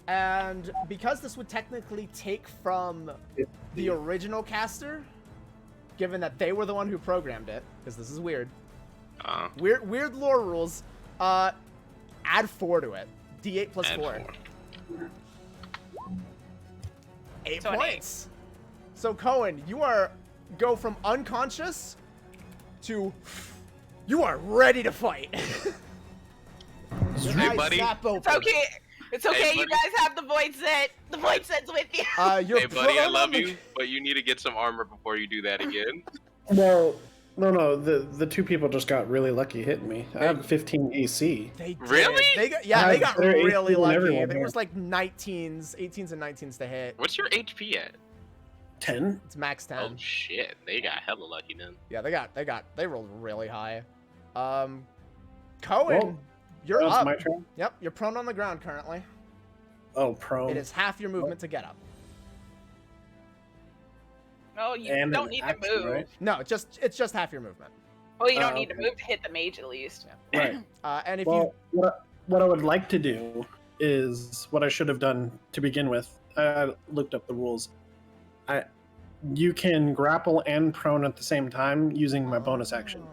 And because this would technically take from the original caster, given that they were the one who programmed it, because this is weird. Weird lore rules. Add 4 to it. D8 plus Add 4. 8 So an points. So Cohen, you go from unconscious to you are ready to fight. Your Hey, eyes buddy. snap open. It's okay. It's okay. Hey, You buddy. guys have the void set. The void set's with you. You're Hey buddy, I prone love on the- you, but you need to get some armor before you do that again. Well, no. The two people just got really lucky hitting me. I have 15 AC. They did. Really? They got, I they have got better AC really than lucky. everyone There here. was like 19s, 18s, and 19s to hit. What's your HP at? 10? It's max 10. Oh shit, they got hella lucky then. Yeah, they rolled really high. Cohen, Well, you're That's up. my turn. Yep, you're prone on the ground currently. Oh, prone. It is half your movement to get up. No, you And don't an need action, to move. right? No, it's just half your movement. Well, you don't need to okay. move to hit the mage at least. Right. And if Well, what I would like to do is what I should have done to begin with. I looked up the rules. You can grapple and prone at the same time using my bonus action.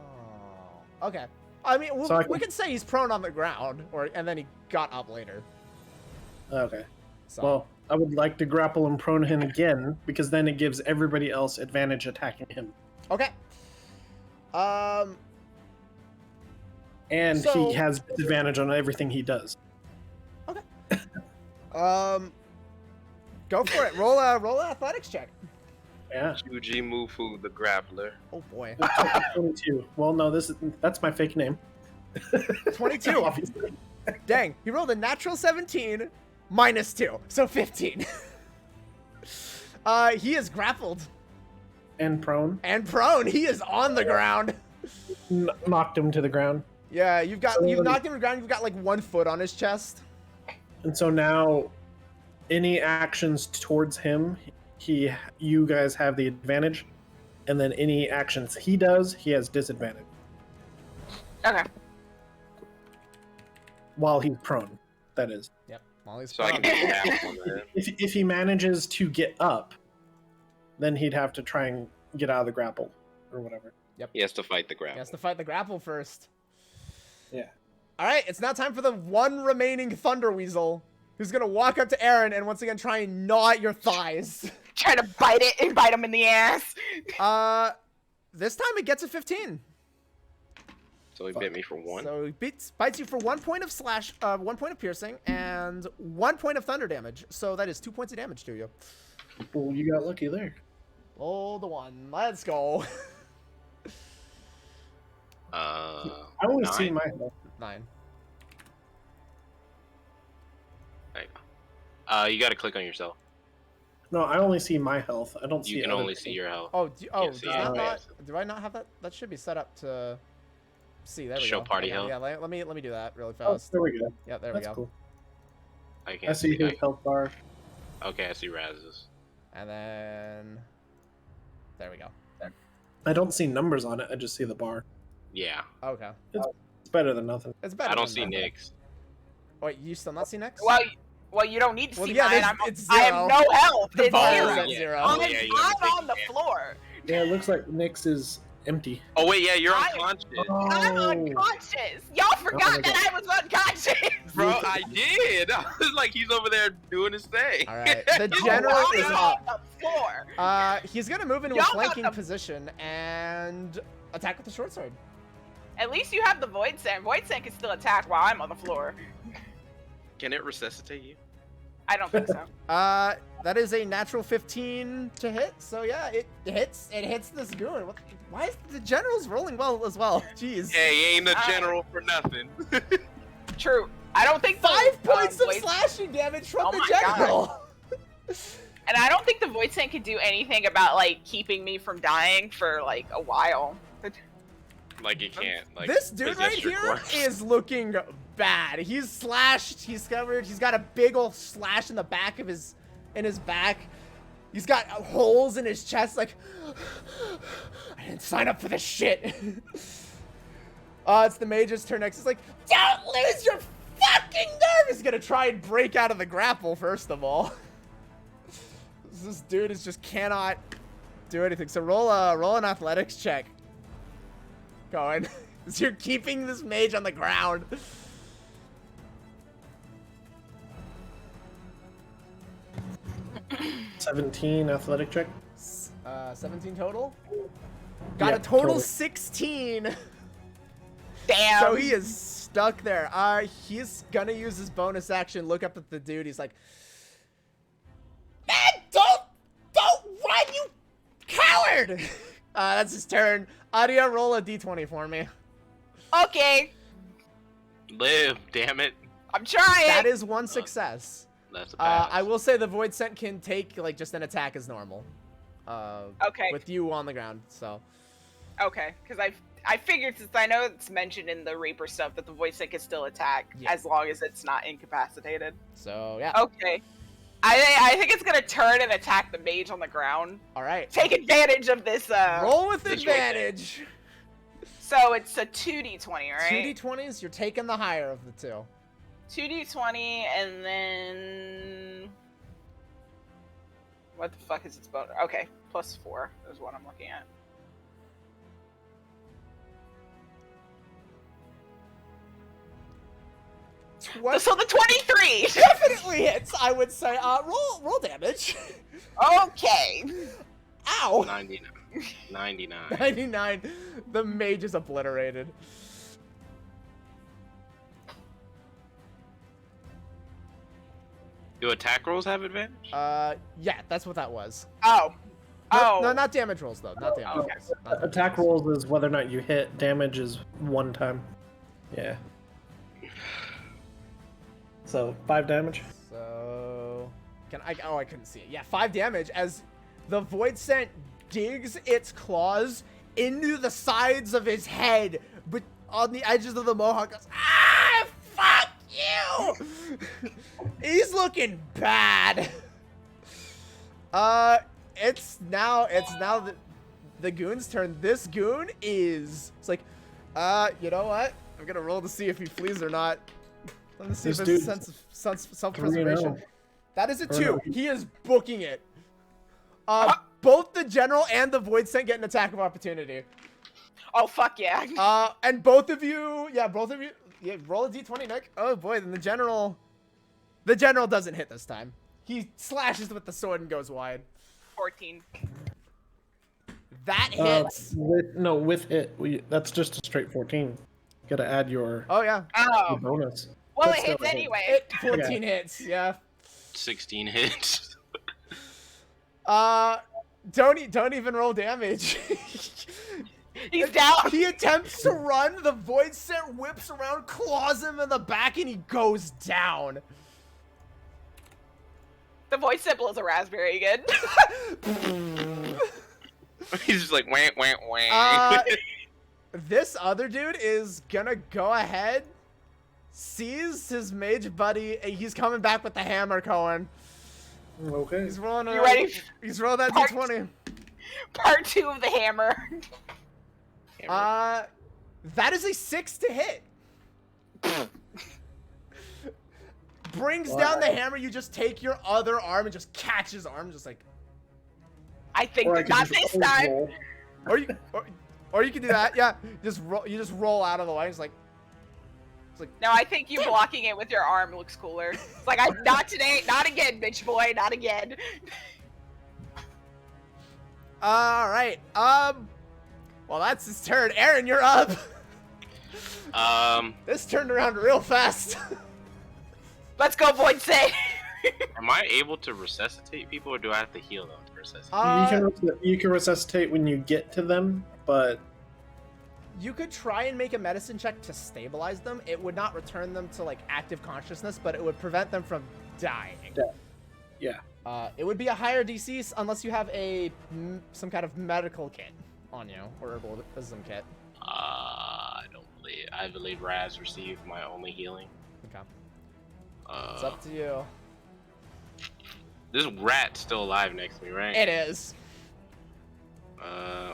Oh, okay. I mean, So I we can- could say he's prone on the ground, and then he got up later. Okay. So. Well, I would like to grapple and prone him again because then it gives everybody else advantage attacking him. Okay. And So- he has disadvantage on everything he does. Go for it. Roll an athletics check. Yeah. Chuji Mufu the Grappler. Oh boy. 22. Well, no, that's my fake name. 22. Obviously. Dang, he rolled a natural 17 minus 2, so 15. He is grappled And prone. and prone. He is on the ground. Knocked him to the ground. Yeah, you've knocked him to the ground. You've got like 1 foot on his chest. And so now, any actions towards him, you guys have the advantage, and then any actions he does, he has disadvantage Okay. while he's prone. That is, Yep. While he's So I prone. can do half on that. if he manages to get up, then he'd have to try and get out of the grapple or whatever. He has to fight the He grapple. has to fight the grapple first. Yeah. All right, it's now time for the one remaining Thunder Weasel, who's gonna walk up to Aaron and once again try and gnaw at your thighs. Try to bite it and bite him in the ass. This time it gets a 15. So he bit me for 1. So he bites you for 1 point of 1 point of piercing and 1 point of thunder damage. So that is 2 points of damage to you. Well, you got lucky there. Roll the 1. Let's go. I only 9. see my health. 9. You gotta click on yourself. No, I only see my health. I don't see. You can other only see people. your health. Oh, Can't see does that it. not? Do I not have that? That should be set up to see. There we Show go. party Okay, health. yeah, let me do that really Oh, fast. there we go. Yeah, there we That's go. cool. I I can't see see. his health bar. Okay, I see Raz's. And then there we go. I don't see numbers on it. I just see the bar. Yeah. Okay, It's better than nothing. it's better. I don't than see nothing. Nick's. Wait, you still not see next? Well, you don't need to Well, see yeah, mine. there's- I'm, it's I have zero. no health. The It's bar zero. is at yeah. zero. I'm, Oh, yeah, you haven't I'm taken on the damage. floor. Yeah, it looks like Nyx is empty. Oh wait, yeah, you're I- unconscious. I'm Oh. unconscious. Y'all forgot that I was unconscious. Bro, I did. I was like, he's over there doing his thing. All right, the general I'm is on up. the floor. He's gonna move into a Y'all got flanking the- position and attack with the short sword. At least you have the Void Sand. Void Sand can still attack while I'm on the floor. Can it resuscitate you? I don't think so. That is a natural 15 to hit. So yeah, it hits. It hits this goon. Why is the general's rolling well as well? Jeez. Hey, he ain't a general for nothing. True. I don't think the 5 points of Void- slashing damage from Oh the my God. general. And I don't think the Void Sand can do anything about like keeping me from dying for like a while. Like it can't. Like This dude possess right your here corpse. is looking bad. He's slashed. He's covered. He's got a big old slash in the back of his back. He's got holes in his chest. Like, I didn't sign up for this shit. It's the mage's turn next. He's like, don't lose your fucking nerve. He's gonna try and break out of the grapple first of all. This dude is just cannot do anything. So roll an athletics check. Going. You're keeping this mage on the ground. 17 athletic check. 17 total. Got Yeah, a total total. Damn. 16. So he is stuck there. He's gonna use his bonus action. Look up at the dude. He's like, man, don't run, you coward. That's his turn. Adia, roll a d20 for me. Okay. Live, damn it. I'm trying. That is one success. That's a pass. I will say the void scent can take like just an attack as normal. Okay. With you on the ground, so. Okay, because I figured since I know it's mentioned in the Reaper stuff that the Void Sand can still attack Yeah. as long as it's not incapacitated. So yeah. Okay. I think it's gonna turn and attack the mage on the ground. All right. Take advantage of this. Roll with this right there. advantage. So it's a 2d20, right? 2d20s. You're taking the higher of the two. 2d20, and then what the fuck is its bonus? Okay, +4 is what I'm looking at. So the 23. Definitely hits. I would say. Roll damage. Okay. Ow. 99. 99. 99. The mage is obliterated. Do attack rolls have advantage? Yeah, that's what that was. Oh. No, Oh. no, not damage rolls though. Not damage Okay. rolls. Not damage Attack rolls. rolls is whether or not you hit. Damage is one time. Yeah. So 5 damage. So, I couldn't see it. Yeah, 5 damage as the void scent digs its claws into the sides of his head, but on the edges of the mohawk goes, ah, fuck you. He's looking bad. It's now the goon's turn. This goon is, it's like, you know what? I'm gonna roll to see if he flees or not. Let me see This if there's a dude's sense of self-preservation. 3-0. That is a Or 2. no. He is booking it. Both the general and the void scent get an attack of opportunity. Oh fuck yeah. And both of you, yeah, roll a d20, Nick. Oh boy, then the general doesn't hit this time. He slashes with the sword and goes wide. 14. That hits. With hit. That's just a straight 14. Gotta add your Oh yeah, Oh. bonus. Well, That's it hits still a hit. anyway. 14 hits. Yeah. 16 hits. Don't even roll damage. He's down. He attempts to run, the void scent whips around, claws him in the back, and he goes down. The voice sample is a raspberry again. He's just like wah wah wah. This other dude is gonna go ahead, seize his mage buddy. He's coming back with the hammer, Cohen. Okay. He's rolling. You ready? He's rolling that Part- d20. Part 2 of the hammer. That is a 6 to hit. Brings down the hammer. You just take your other arm and just catch his arm, just like. I think Or I could not just this time. roll. Or you can do that. Yeah, just roll. You just roll out of the way. It's like. No, I think you blocking it with your arm looks cooler. It's like, not today, not again, bitch boy, not again. All right. Well, that's his turn. Aaron, you're up. This turned around real fast. Let's go, Void Say. Am I able to resuscitate people, or do I have to heal them to resuscitate? You can resuscitate when you get to them, but You could try and make a medicine check to stabilize them. It would not return them to like active consciousness, but it would prevent them from dying. yeah. It would be a higher DC unless you have some kind of medical kit on you or herbalism kit. I believe Raz received my only healing. Okay. It's up to you. This rat's still alive next to me, right? It is.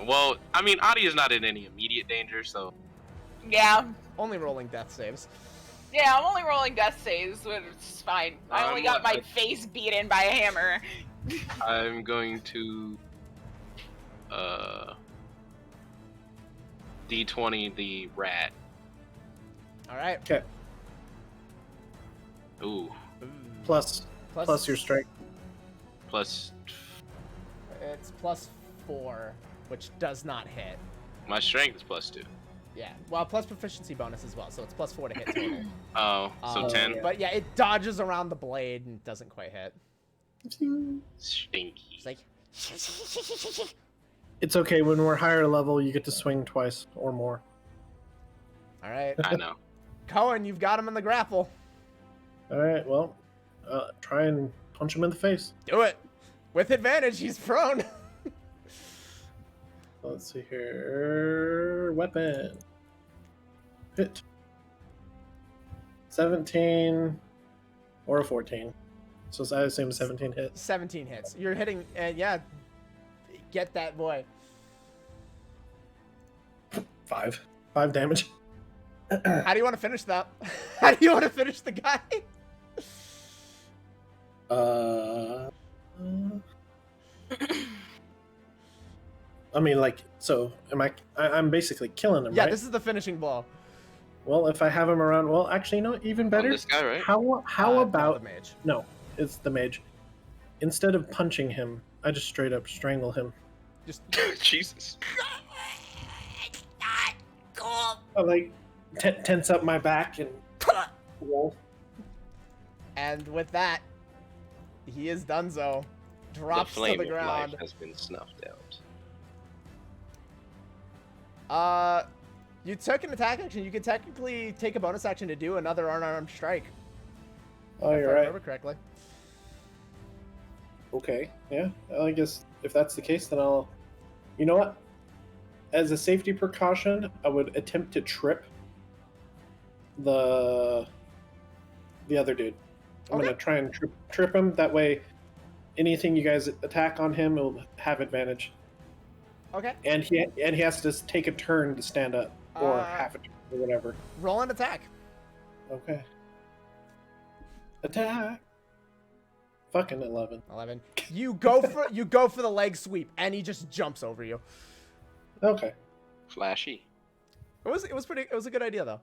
Well, I mean, Adi is not in any immediate danger, so Yeah. Only rolling death saves. Yeah, I'm only rolling death saves, but it's fine. I only got my face beaten by a hammer. I'm going to D20 the rat. All right. Okay. Ooh, Plus your strength. plus It's +4, which does not hit. my strength is +2. Yeah. Well, plus proficiency bonus as well, so it's +4 to hit total. Oh, so 10. But yeah, it dodges around the blade and doesn't quite hit. Stinky. It's like. It's okay. When we're higher level, you get to swing twice or more. All right. I know. Cohen, you've got him in the grapple. All right. Well, try and punch him in the face. Do it. With advantage, he's prone. Let's see here. Weapon. Hit. 17 or a 14. So I assume 17 hits. 17 hits. You're hitting, yeah. Get that boy. 5 damage. How do you want to finish that? How do you want to finish the guy? I mean, like, so I'm basically killing him, Yeah, right? this is the finishing blow. Well, if I have him around, well, actually, no, even better. This guy, right? How about the mage? no? It's the mage. Instead of punching him, I just straight up strangle him. Just Jesus. I like tense up my back and roll. and with that, he is donezo. Drops the flame to the of life ground. has been snuffed out. You took an attack action. You could technically take a bonus action to do another unarmed strike. Oh, if you're I right. remember correctly. Okay, yeah. I guess if that's the case, then I'll. You know what? As a safety precaution, I would attempt to trip the other dude. I'm Okay. gonna try and trip him. That way, anything you guys attack on him will have advantage. Okay. And he has to take a turn to stand up, or Uh, half a turn, or whatever. Roll an attack. Okay. Attack. Fucking 11. 11. You go for the leg sweep, and he just jumps over you. Okay. Flashy. It was a good idea though.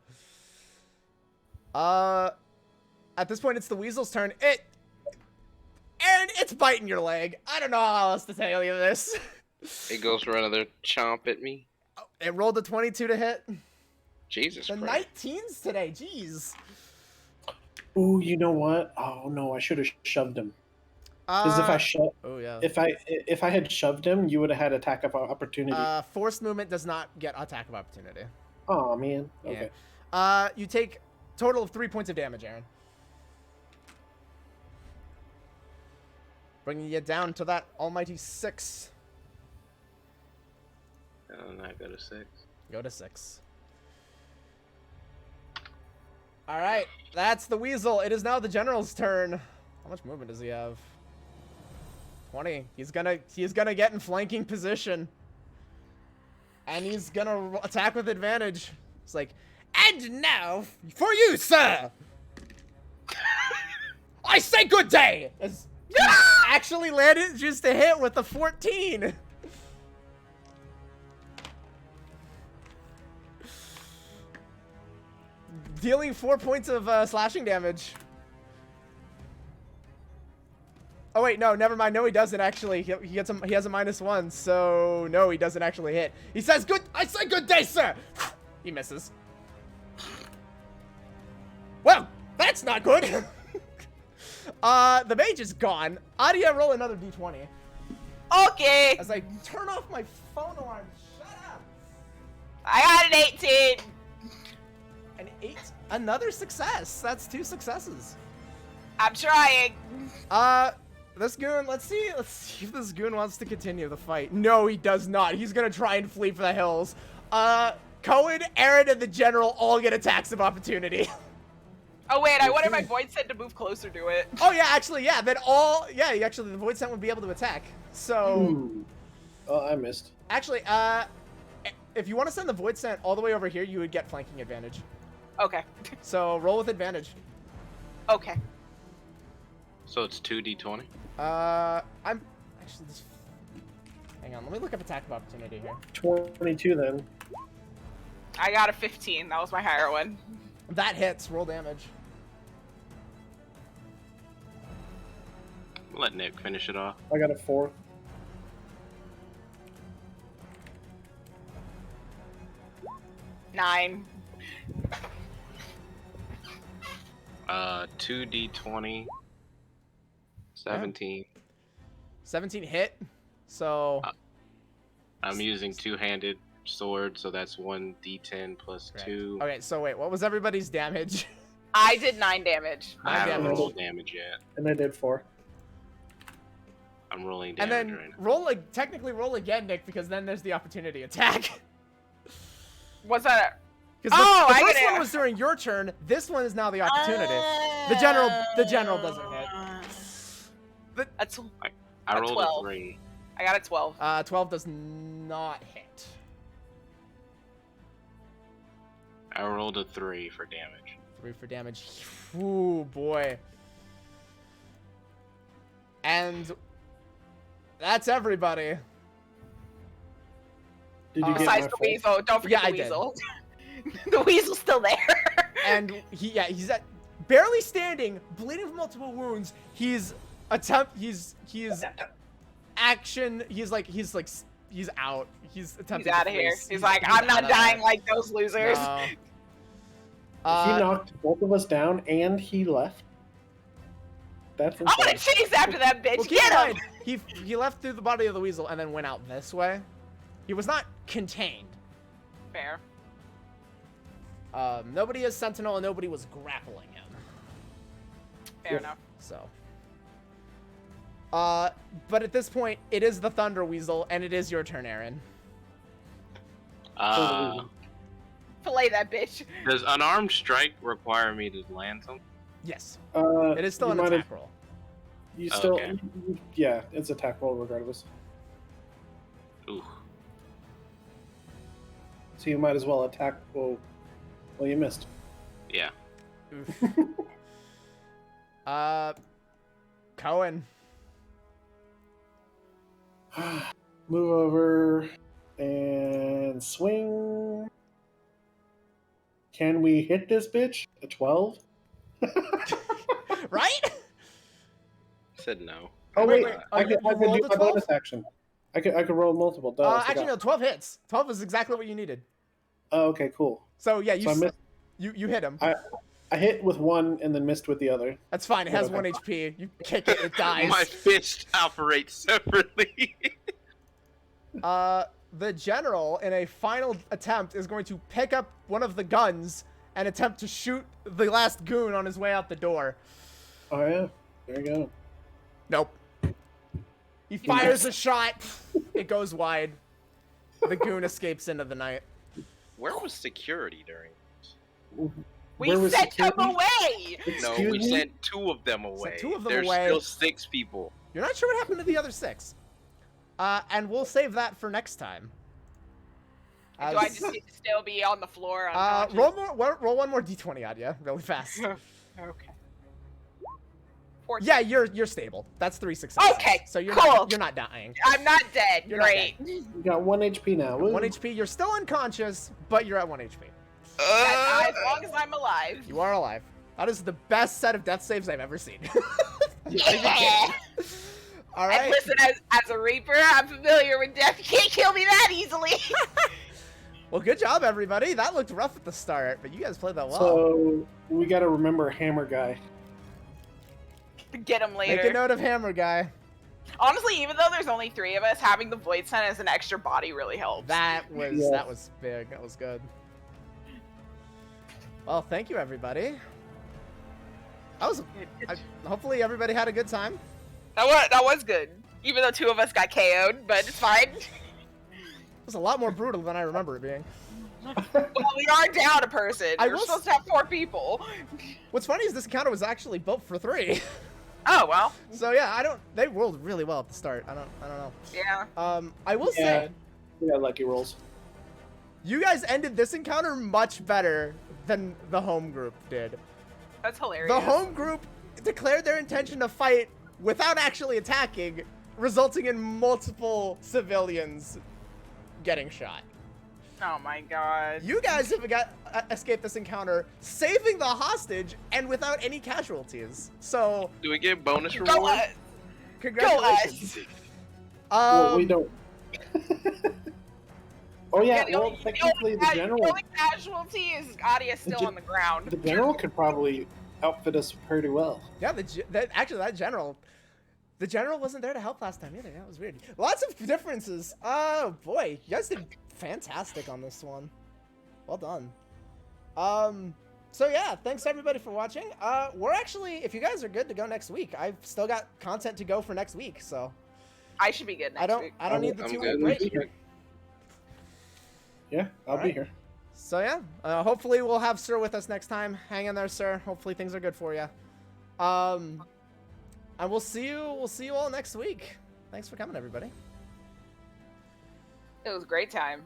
At this point, it's the weasel's turn. Aaron, it's biting your leg. I don't know how else to tell you this. It goes for another chomp at me. It rolled a 22 to hit. Jesus The Christ. 19s today, jeez. Ooh, you know what? Oh no, I should have shoved him. Because Oh yeah. if I had shoved him, you would have had attack of opportunity. Forced movement does not get attack of opportunity. Oh man. Okay. Yeah. You take total of 3 points of damage, Aaron. Bringing you down to that almighty 6. And I go to 6. Go to 6. All right, that's the weasel. It is now the general's turn. How much movement does he have? 20. He's gonna get in flanking position, and he's gonna attack with advantage. It's like, and now for you, sir. I say good day. As he actually landed just a hit with a 14. Dealing 4 points of slashing damage. Oh wait, no, never mind. No, he doesn't actually. He has a -1, so no, he doesn't actually hit. He says, "Good. I say good day, sir." He misses. Well, that's not good. The mage is gone. Adia, roll another d20. Okay. As I turn off my phone alarm. Shut up. I got an 18. An 8. Another success. That's 2 successes. I'm trying. This goon, let's see if this goon wants to continue the fight. No, he does not. He's gonna try and flee for the hills. Cohen, Aaron, and the general all get attacks of opportunity. Oh wait, I wanted my void set to move closer to it. Oh yeah, actually, yeah, then actually the void scent would be able to attack. So, Ooh. Oh, I missed. actually, if you want to send the void scent all the way over here, you would get flanking advantage. Okay. So roll with advantage. Okay. So it's 2d20. I'm actually just. Hang on, let me look up attack of opportunity here. 22 then. I got a 15. That was my higher one. That hits. Roll damage. Let Nick finish it off. I got a 4. Nine. 2d20. 17. 17 hit. So. I'm using two-handed sword, so that's 1d10 plus Correct. 2. Okay, so wait, what was everybody's damage? I did 9 damage. I haven't damage. rolled damage yet. And I did 4. I'm rolling And damage then right now. technically roll again, Nick, because then there's the opportunity attack. Was that? Because Oh, the I first get it. one was during your turn. This one is now the opportunity. The general doesn't hit. That's. I a rolled 12. a 3. I got a 12. 12 does not hit. I rolled a 3 for damage. 3 for damage. Ooh, boy. And that's everybody. Did you get Besides my the 4? weasel, don't forget Yeah, the I did. weasel. The weasel's still there. And he's at barely standing, bleeding from multiple wounds. He's out. He's out. He's attempting. He's out to of here. flee. He's like, I'm not out of dying there. like those losers. No. He knocked both of us down and he left. That's I'm gonna insane. chase after that bitch. Well, keep Get in him. mind, he left through the body of the weasel and then went out this way. He was not contained. Fair. Nobody is sentinel and nobody was grappling him. Fair enough. So. But at this point, it is the Thunder Weasel, and it is your turn, Aaron. Fillet that bitch. Does unarmed strike require me to land something? Yes. Uh, It is still you an might attack have- roll. You still, Okay. yeah, it's attack roll regardless. Ooh. So you might as well attack. Well, you missed. Yeah. Cohen. Move over and swing. Can we hit this bitch? A 12? Right? Said no. Oh Wait, wait, wait, I could you rolled do a my 12? bonus action. I could roll multiple. Duh, I Actually, forgot. no, 12 hits. 12 is exactly what you needed. Oh, okay, cool. So, yeah, So I missed. you hit him. I hit with one and then missed with the other. That's fine. It has Okay. 1 HP. You kick it, it dies. My fist operates separately. The general, in a final attempt, is going to pick up one of the guns and attempt to shoot the last goon on his way out the door. Oh yeah, there you go. Nope. He fires a shot. It goes wide. The goon escapes into the night. Where was security during? We Where was sent them security? away! No, Excuse we me? sent 2 of them away. two of them There's away. still 6 people. You're not sure what happened to the other 6. And we'll save that for next time. Do I just need to still be on the floor? roll one more d20 on you, really fast. Okay. 14. Yeah, you're stable. That's 3 successes. Okay, So you're cool. you're not dying. I'm not dead. You're not Great. You got 1 HP now. Woo. 1 HP. You're still unconscious, but you're at 1 HP. As long as I'm alive. You are alive. That is the best set of death saves I've ever seen. Yeah. All And right. listen, as a Reaper, I'm familiar with death. You can't kill me that easily. Well, good job, everybody. That looked rough at the start, but you guys played that well. So we got to remember Hammer Guy. Get him Make a later. note of Hammer Guy. Honestly, even though there's only 3 of us, having the Void Sun as an extra body really helps. That was Yes. big. That was good. Well, thank you, everybody. Hopefully everybody had a good time. That was good. Even though 2 of us got KO'd, but it's fine. It was a lot more brutal than I remember it being. Well, we are down a person. I We're will supposed to have 4 people. What's funny is this encounter was actually built for 3. Oh well. So yeah, they rolled really well at the start. I don't know. Yeah. I will Yeah, say, we got lucky rolls. you guys ended this encounter much better than the home group did. That's hilarious. The home group declared their intention to fight without actually attacking, resulting in multiple civilians getting shot. Oh my god. You guys have escaped this encounter, saving the hostage and without any casualties. So, Do we get bonus Go reward? us. congratulations. Well, we don't. Oh yeah, the well, only- technically the The general, only casualty is Adia still on the ground. the general could probably outfit us pretty well. Yeah, actually that general, the general wasn't there to help last time either. That was weird. Lots of differences. Oh boy, you guys did fantastic on this one. Well done. So yeah, thanks everybody for watching. We're actually, if you guys are good to go next week, I've still got content to go for next week. So I should be good next week. I don't need the I'm 2-week good. break. Yeah, I'll be Alright. here. So yeah, hopefully we'll have Sir with us next time. Hang in there, Sir. Hopefully things are good for you. And we'll see you all next week. Thanks for coming, everybody. It was a great time.